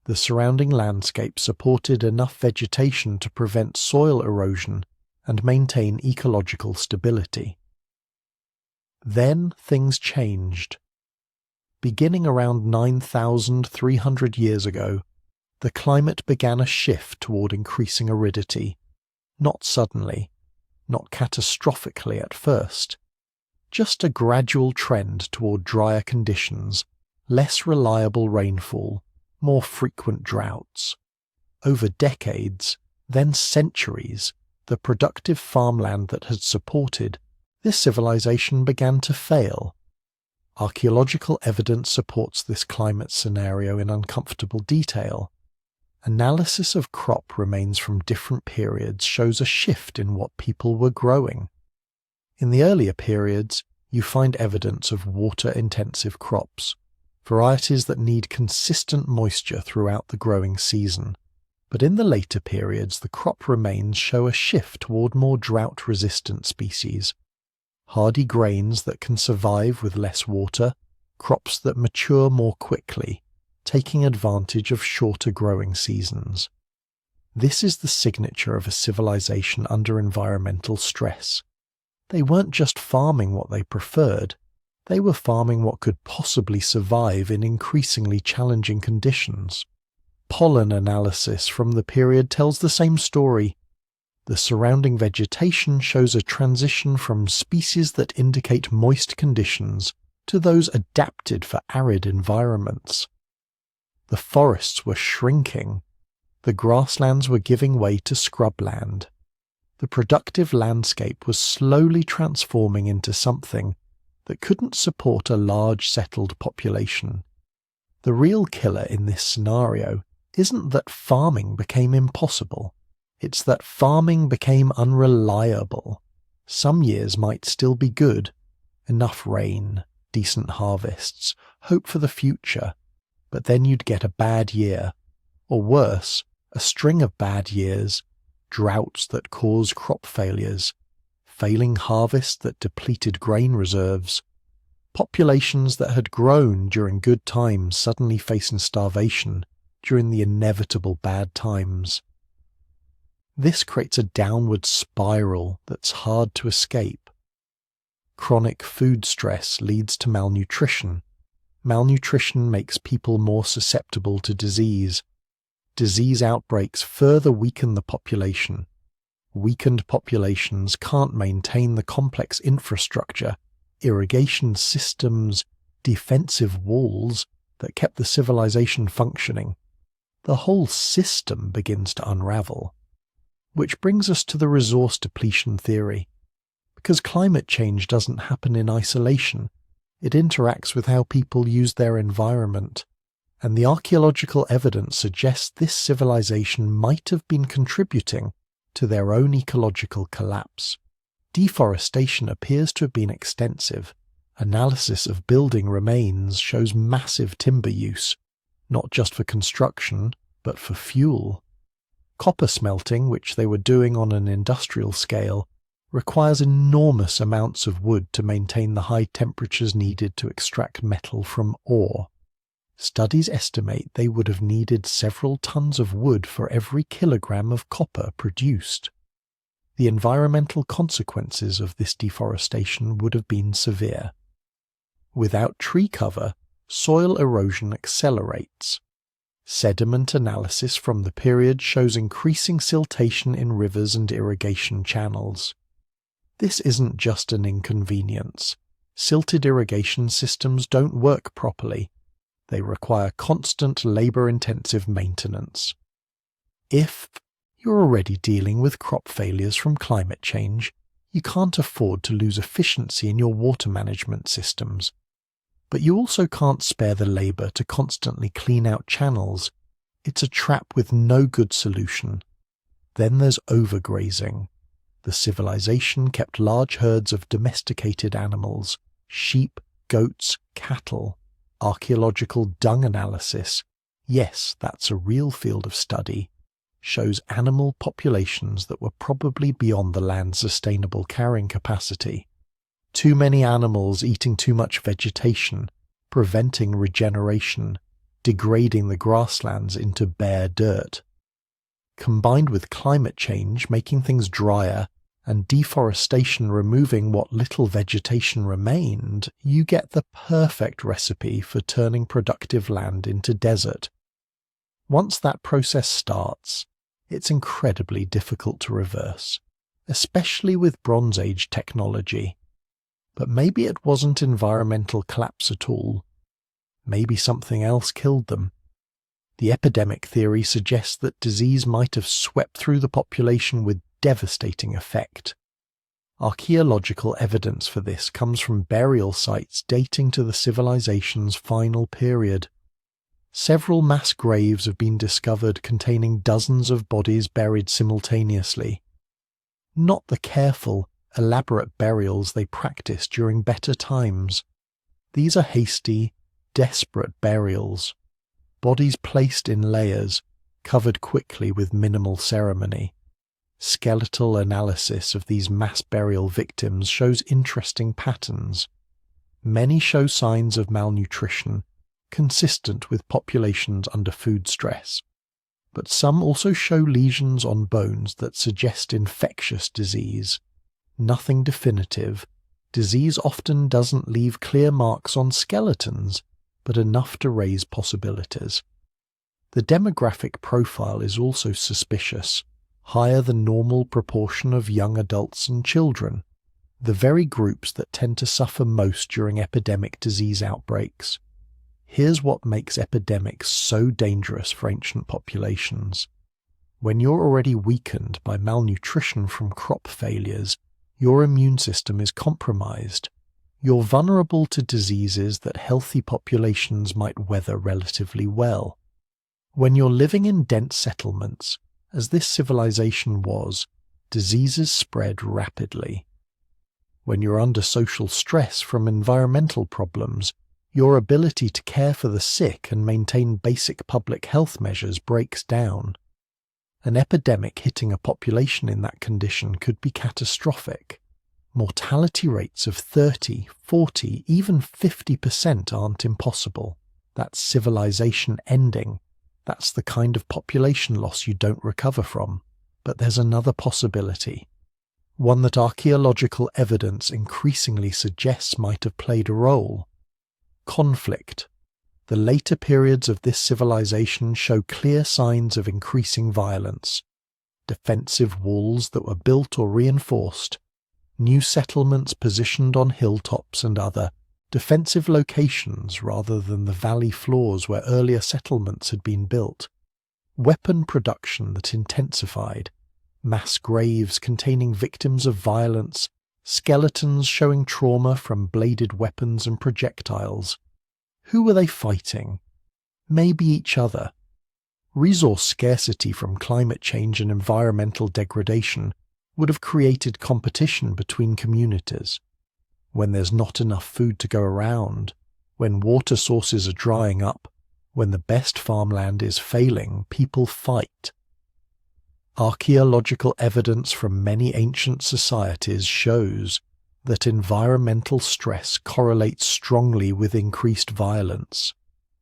The surrounding landscape supported enough vegetation to prevent soil erosion and maintain ecological stability. Then things changed. Beginning around 9,300 years ago, the climate began a shift toward increasing aridity, not suddenly, not catastrophically at first, just a gradual trend toward drier conditions, less reliable rainfall, more frequent droughts. Over decades, then centuries, the productive farmland that had supported this civilization began to fail. Archaeological evidence supports this climate scenario in uncomfortable detail. Analysis of crop remains from different periods shows a shift in what people were growing. In the earlier periods, you find evidence of water-intensive crops, varieties that need consistent moisture throughout the growing season. But in the later periods, the crop remains show a shift toward more drought-resistant species. Hardy grains that can survive with less water, crops that mature more quickly, taking advantage of shorter growing seasons. This is the signature of a civilization under environmental stress. They weren't just farming what they preferred, they were farming what could possibly survive in increasingly challenging conditions. Pollen analysis from the period tells the same story. The surrounding vegetation shows a transition from species that indicate moist conditions to those adapted for arid environments. The forests were shrinking. The grasslands were giving way to scrubland. The productive landscape was slowly transforming into something that couldn't support a large settled population. The real killer in this scenario isn't that farming became impossible. It's that farming became unreliable. Some years might still be good, enough rain, decent harvests, hope for the future, but then you'd get a bad year, or worse, a string of bad years, droughts that cause crop failures, failing harvests that depleted grain reserves, populations that had grown during good times suddenly facing starvation during the inevitable bad times. This creates a downward spiral that's hard to escape. Chronic food stress leads to malnutrition. Malnutrition makes people more susceptible to disease. Disease outbreaks further weaken the population. Weakened populations can't maintain the complex infrastructure, irrigation systems, defensive walls that kept the civilization functioning. The whole system begins to unravel. Which brings us to the resource depletion theory. Because climate change doesn't happen in isolation, it interacts with how people use their environment, and the archaeological evidence suggests this civilization might have been contributing to their own ecological collapse. Deforestation appears to have been extensive. Analysis of building remains shows massive timber use, not just for construction, but for fuel. Copper smelting, which they were doing on an industrial scale, requires enormous amounts of wood to maintain the high temperatures needed to extract metal from ore. Studies estimate they would have needed several tons of wood for every kilogram of copper produced. The environmental consequences of this deforestation would have been severe. Without tree cover, soil erosion accelerates. Sediment analysis from the period shows increasing siltation in rivers and irrigation channels. This isn't just an inconvenience. Silted irrigation systems don't work properly. They require constant labor-intensive maintenance. If you're already dealing with crop failures from climate change, you can't afford to lose efficiency in your water management systems. But you also can't spare the labor to constantly clean out channels. It's a trap with no good solution. Then there's overgrazing. The civilization kept large herds of domesticated animals, sheep, goats, cattle. Archaeological dung analysis, yes, that's a real field of study, shows animal populations that were probably beyond the land's sustainable carrying capacity. Too many animals eating too much vegetation, preventing regeneration, degrading the grasslands into bare dirt. Combined with climate change making things drier and deforestation removing what little vegetation remained, you get the perfect recipe for turning productive land into desert. Once that process starts, it's incredibly difficult to reverse, especially with Bronze Age technology. But maybe it wasn't environmental collapse at all. Maybe something else killed them. The epidemic theory suggests that disease might have swept through the population with devastating effect. Archaeological evidence for this comes from burial sites dating to the civilization's final period. Several mass graves have been discovered containing dozens of bodies buried simultaneously. Not the careful, elaborate burials they practiced during better times. These are hasty, desperate burials. Bodies placed in layers, covered quickly with minimal ceremony. Skeletal analysis of these mass burial victims shows interesting patterns. Many show signs of malnutrition, consistent with populations under food stress. But some also show lesions on bones that suggest infectious disease. Nothing definitive. Disease often doesn't leave clear marks on skeletons, but enough to raise possibilities. The demographic profile is also suspicious, higher than normal proportion of young adults and children, the very groups that tend to suffer most during epidemic disease outbreaks. Here's what makes epidemics so dangerous for ancient populations. When you're already weakened by malnutrition from crop failures, your immune system is compromised. You're vulnerable to diseases that healthy populations might weather relatively well. When you're living in dense settlements, as this civilization was, diseases spread rapidly. When you're under social stress from environmental problems, your ability to care for the sick and maintain basic public health measures breaks down. An epidemic hitting a population in that condition could be catastrophic. Mortality rates of 30, 40, even 50% aren't impossible. That's civilization ending. That's the kind of population loss you don't recover from. But there's another possibility. One that archaeological evidence increasingly suggests might have played a role. Conflict. The later periods of this civilization show clear signs of increasing violence. Defensive walls that were built or reinforced, new settlements positioned on hilltops and other defensive locations rather than the valley floors where earlier settlements had been built, weapon production that intensified, mass graves containing victims of violence, skeletons showing trauma from bladed weapons and projectiles. Who were they fighting? Maybe each other. Resource scarcity from climate change and environmental degradation would have created competition between communities. When there's not enough food to go around, when water sources are drying up, when the best farmland is failing, people fight. Archaeological evidence from many ancient societies shows that environmental stress correlates strongly with increased violence.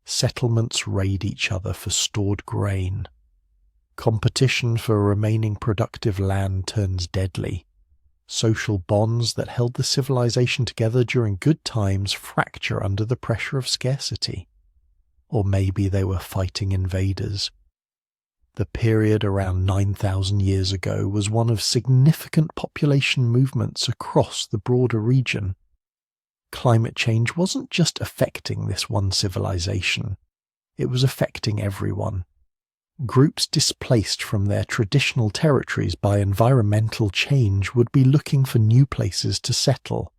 Settlements raid each other for stored grain. Competition for remaining productive land turns deadly. Social bonds that held the civilization together during good times fracture under the pressure of scarcity. Or maybe they were fighting invaders. The period around 9,000 years ago was one of significant population movements across the broader region. Climate change wasn't just affecting this one civilization, it was affecting everyone. Groups displaced from their traditional territories by environmental change would be looking for new places to settle,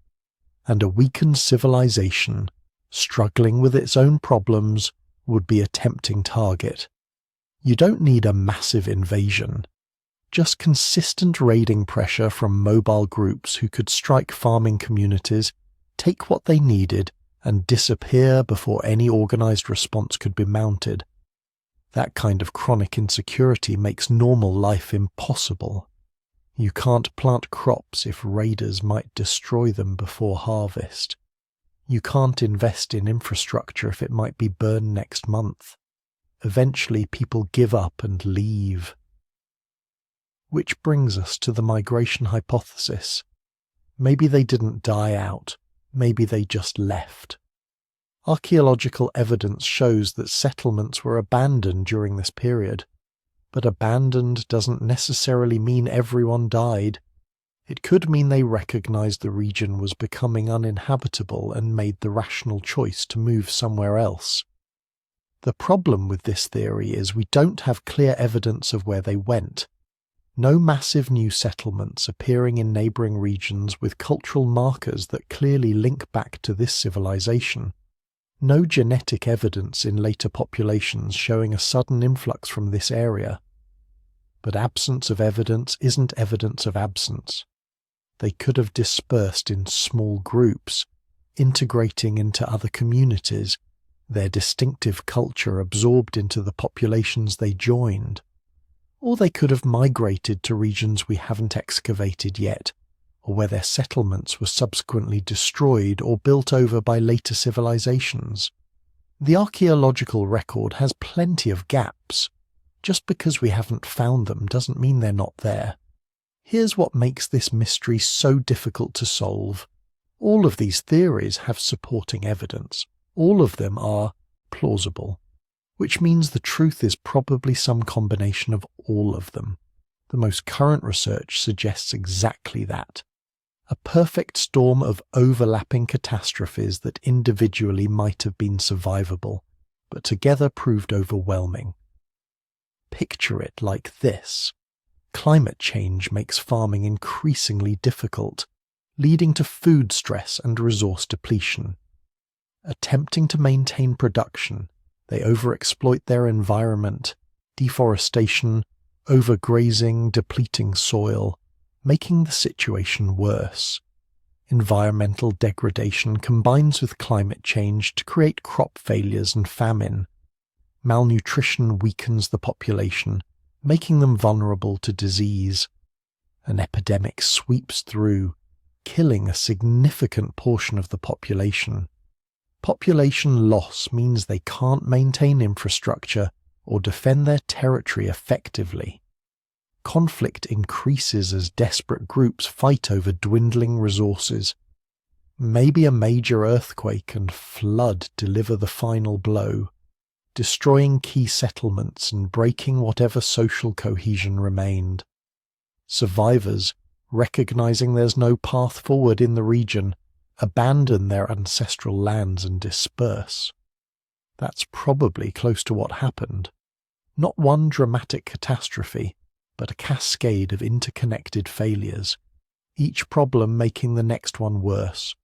and a weakened civilization, struggling with its own problems, would be a tempting target. You don't need a massive invasion, just consistent raiding pressure from mobile groups who could strike farming communities, take what they needed, and disappear before any organized response could be mounted. That kind of chronic insecurity makes normal life impossible. You can't plant crops if raiders might destroy them before harvest. You can't invest in infrastructure if it might be burned next month. Eventually people give up and leave. Which brings us to the migration hypothesis. Maybe they didn't die out, maybe they just left. Archaeological evidence shows that settlements were abandoned during this period, but abandoned doesn't necessarily mean everyone died. It could mean they recognized the region was becoming uninhabitable and made the rational choice to move somewhere else. The problem with this theory is we don't have clear evidence of where they went. No massive new settlements appearing in neighboring regions with cultural markers that clearly link back to this civilization. No genetic evidence in later populations showing a sudden influx from this area. But absence of evidence isn't evidence of absence. They could have dispersed in small groups, integrating into other communities, their distinctive culture absorbed into the populations they joined. Or they could have migrated to regions we haven't excavated yet, or where their settlements were subsequently destroyed or built over by later civilizations. The archaeological record has plenty of gaps. Just because we haven't found them doesn't mean they're not there. Here's what makes this mystery so difficult to solve. All of these theories have supporting evidence. All of them are plausible, which means the truth is probably some combination of all of them. The most current research suggests exactly that. A perfect storm of overlapping catastrophes that individually might have been survivable, but together proved overwhelming. Picture it like this. Climate change makes farming increasingly difficult, leading to food stress and resource depletion. Attempting to maintain production, they overexploit their environment, deforestation, overgrazing, depleting soil, making the situation worse. Environmental degradation combines with climate change to create crop failures and famine. Malnutrition weakens the population, making them vulnerable to disease. An epidemic sweeps through, killing a significant portion of the population. Population loss means they can't maintain infrastructure or defend their territory effectively. Conflict increases as desperate groups fight over dwindling resources. Maybe a major earthquake and flood deliver the final blow, destroying key settlements and breaking whatever social cohesion remained. Survivors, recognizing there's no path forward in the region, abandon their ancestral lands and disperse. That's probably close to what happened. Not one dramatic catastrophe, but a cascade of interconnected failures, each problem making the next one worse.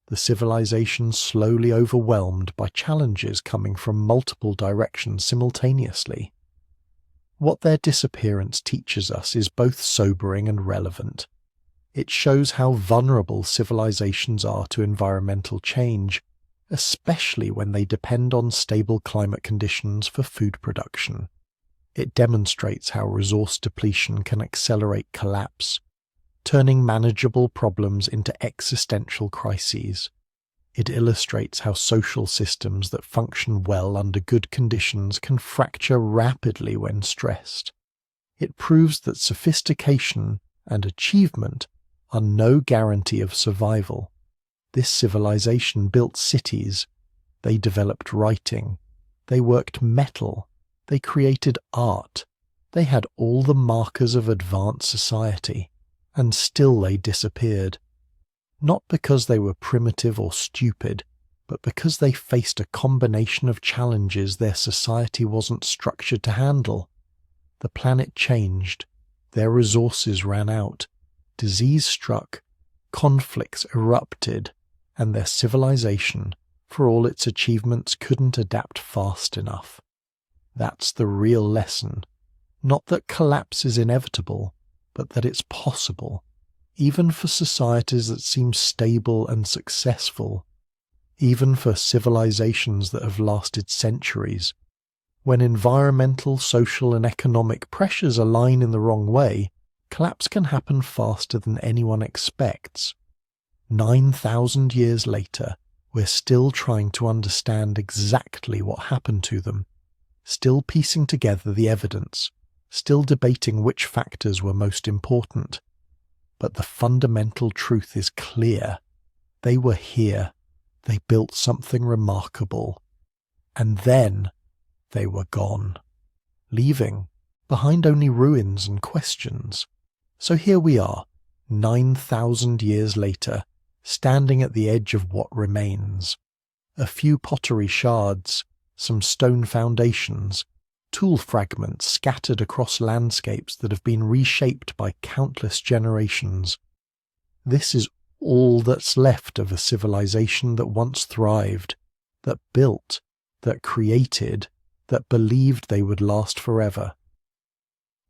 The civilization slowly overwhelmed by challenges coming from multiple directions simultaneously. What their disappearance teaches us is both sobering and relevant. It shows how vulnerable civilizations are to environmental change, especially when they depend on stable climate conditions for food production. It demonstrates how resource depletion can accelerate collapse, turning manageable problems into existential crises. It illustrates how social systems that function well under good conditions can fracture rapidly when stressed. It proves that sophistication and achievement are no guarantee of survival. This civilization built cities, they developed writing, they worked metal, they created art, they had all the markers of advanced society, and still they disappeared. Not because they were primitive or stupid, but because they faced a combination of challenges their society wasn't structured to handle. The planet changed, their resources ran out, disease struck, conflicts erupted, and their civilization, for all its achievements, couldn't adapt fast enough. That's the real lesson. Not that collapse is inevitable, but that it's possible, even for societies that seem stable and successful, even for civilizations that have lasted centuries. When environmental, social, and economic pressures align in the wrong way, collapse can happen faster than anyone expects. 9,000 years later, we're still trying to understand exactly what happened to them, still piecing together the evidence, still debating which factors were most important. But the fundamental truth is clear. They were here. They built something remarkable. And then they were gone, leaving behind only ruins and questions. So here we are, 9,000 years later, standing at the edge of what remains. A few pottery shards, some stone foundations, tool fragments scattered across landscapes that have been reshaped by countless generations. This is all that's left of a civilization that once thrived, that built, that created, that believed they would last forever.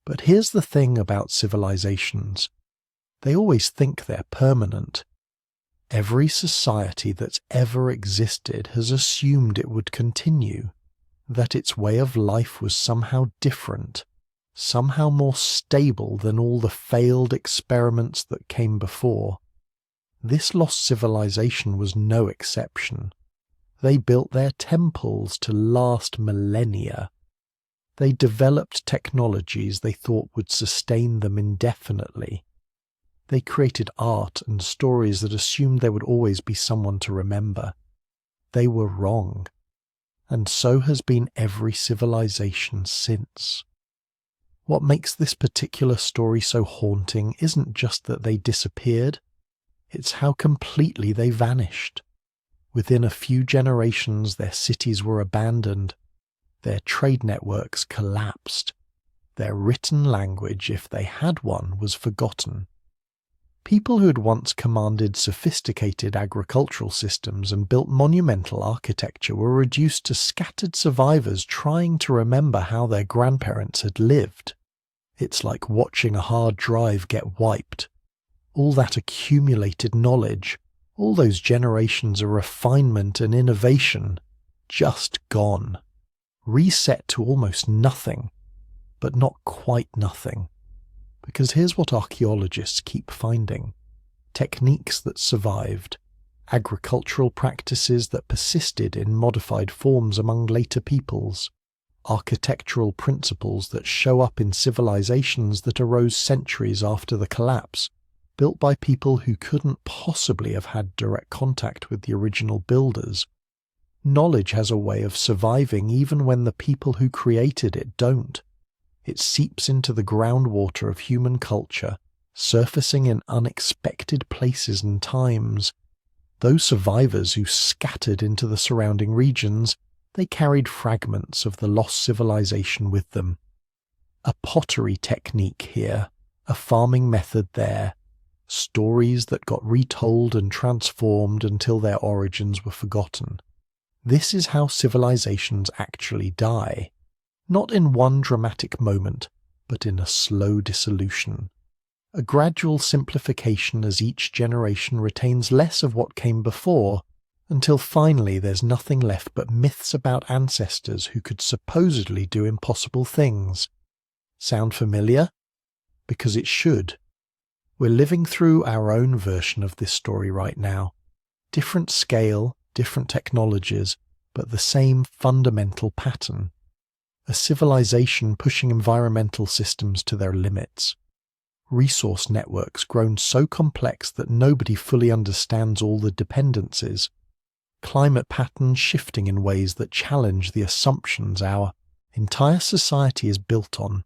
But here's the thing about civilizations. They always think they're permanent. Every society that's ever existed has assumed it would continue, that its way of life was somehow different, somehow more stable than all the failed experiments that came before. This lost civilization was no exception. They built their temples to last millennia. They developed technologies they thought would sustain them indefinitely. They created art and stories that assumed there would always be someone to remember. They were wrong, and so has been every civilization since. What makes this particular story so haunting isn't just that they disappeared, it's how completely they vanished. Within a few generations, their cities were abandoned, their trade networks collapsed, their written language, if they had one, was forgotten. People who had once commanded sophisticated agricultural systems and built monumental architecture were reduced to scattered survivors trying to remember how their grandparents had lived. It's like watching a hard drive get wiped. All that accumulated knowledge, all those generations of refinement and innovation, just gone. Reset to almost nothing, but not quite nothing. Because here's what archaeologists keep finding. Techniques that survived, agricultural practices that persisted in modified forms among later peoples, architectural principles that show up in civilizations that arose centuries after the collapse, built by people who couldn't possibly have had direct contact with the original builders. Knowledge has a way of surviving even when the people who created it don't. It seeps into the groundwater of human culture, surfacing in unexpected places and times. Those survivors who scattered into the surrounding regions, they carried fragments of the lost civilization with them. A pottery technique here, a farming method there, stories that got retold and transformed until their origins were forgotten. This is how civilizations actually die. Not in one dramatic moment, but in a slow dissolution. A gradual simplification as each generation retains less of what came before, until finally there's nothing left but myths about ancestors who could supposedly do impossible things. Sound familiar? Because it should. We're living through our own version of this story right now. Different scale, different technologies, but the same fundamental pattern. A civilization pushing environmental systems to their limits. Resource networks grown so complex that nobody fully understands all the dependencies. Climate patterns shifting in ways that challenge the assumptions our entire society is built on.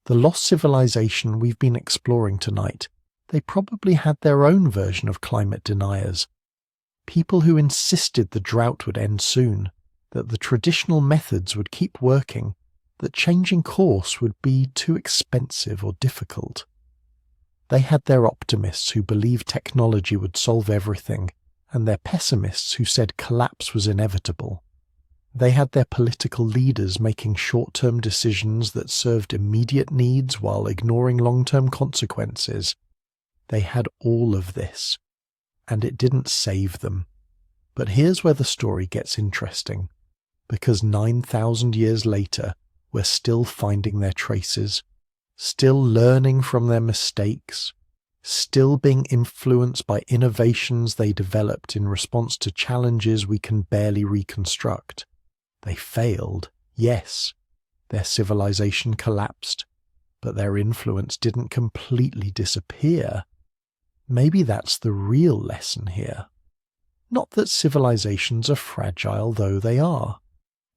The lost civilization we've been exploring tonight, they probably had their own version of climate deniers. People who insisted the drought would end soon, that the traditional methods would keep working, that changing course would be too expensive or difficult. They had their optimists who believed technology would solve everything, and their pessimists who said collapse was inevitable. They had their political leaders making short-term decisions that served immediate needs while ignoring long-term consequences. They had all of this, and it didn't save them. But here's where the story gets interesting. Because 9,000 years later, we're still finding their traces, still learning from their mistakes, still being influenced by innovations they developed in response to challenges we can barely reconstruct. They failed, yes. Their civilization collapsed, but their influence didn't completely disappear. Maybe that's the real lesson here. Not that civilizations are fragile, though they are.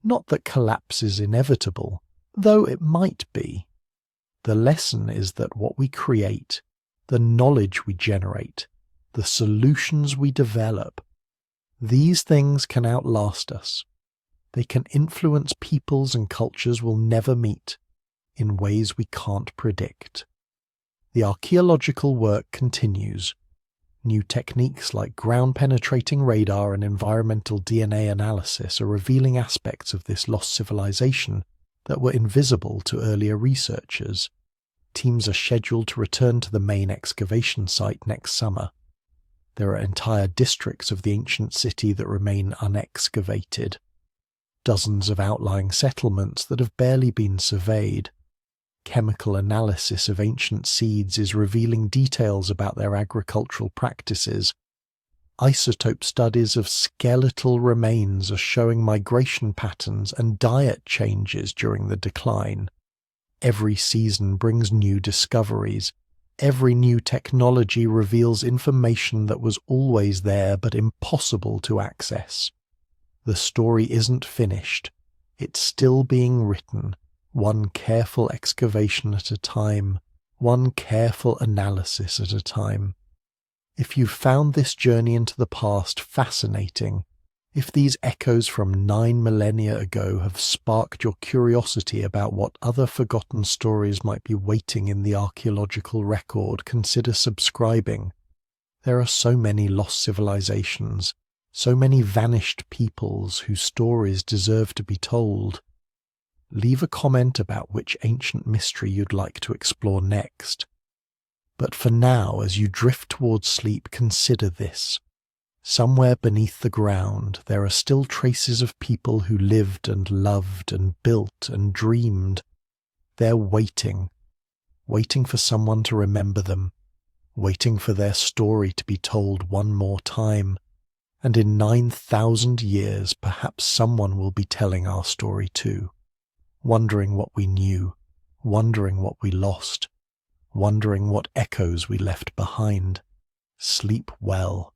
Not that collapse is inevitable, though it might be. The lesson is that what we create, the knowledge we generate, the solutions we develop, these things can outlast us. They can influence peoples and cultures we'll never meet in ways we can't predict. The archaeological work continues. New techniques like ground-penetrating radar and environmental DNA analysis are revealing aspects of this lost civilization that were invisible to earlier researchers. Teams are scheduled to return to the main excavation site next summer. There are entire districts of the ancient city that remain unexcavated. Dozens of outlying settlements that have barely been surveyed. chemical analysis of ancient seeds is revealing details about their agricultural practices. Isotope studies of skeletal remains are showing migration patterns and diet changes during the decline. Every season brings new discoveries. Every new technology reveals information that was always there but impossible to access. The story isn't finished. It's still being written, one careful excavation at a time, one careful analysis at a time. If you've found this journey into the past fascinating, if these echoes from 9 millennia ago have sparked your curiosity about what other forgotten stories might be waiting in the archaeological record, consider subscribing. There are so many lost civilizations, so many vanished peoples whose stories deserve to be told. Leave a comment about which ancient mystery you'd like to explore next. But for now, as you drift towards sleep, consider this. Somewhere beneath the ground, there are still traces of people who lived and loved and built and dreamed. They're waiting for someone to remember them, waiting for their story to be told one more time. And in 9,000 years, perhaps someone will be telling our story too, wondering what we knew, wondering what we lost, wondering what echoes we left behind. Sleep well.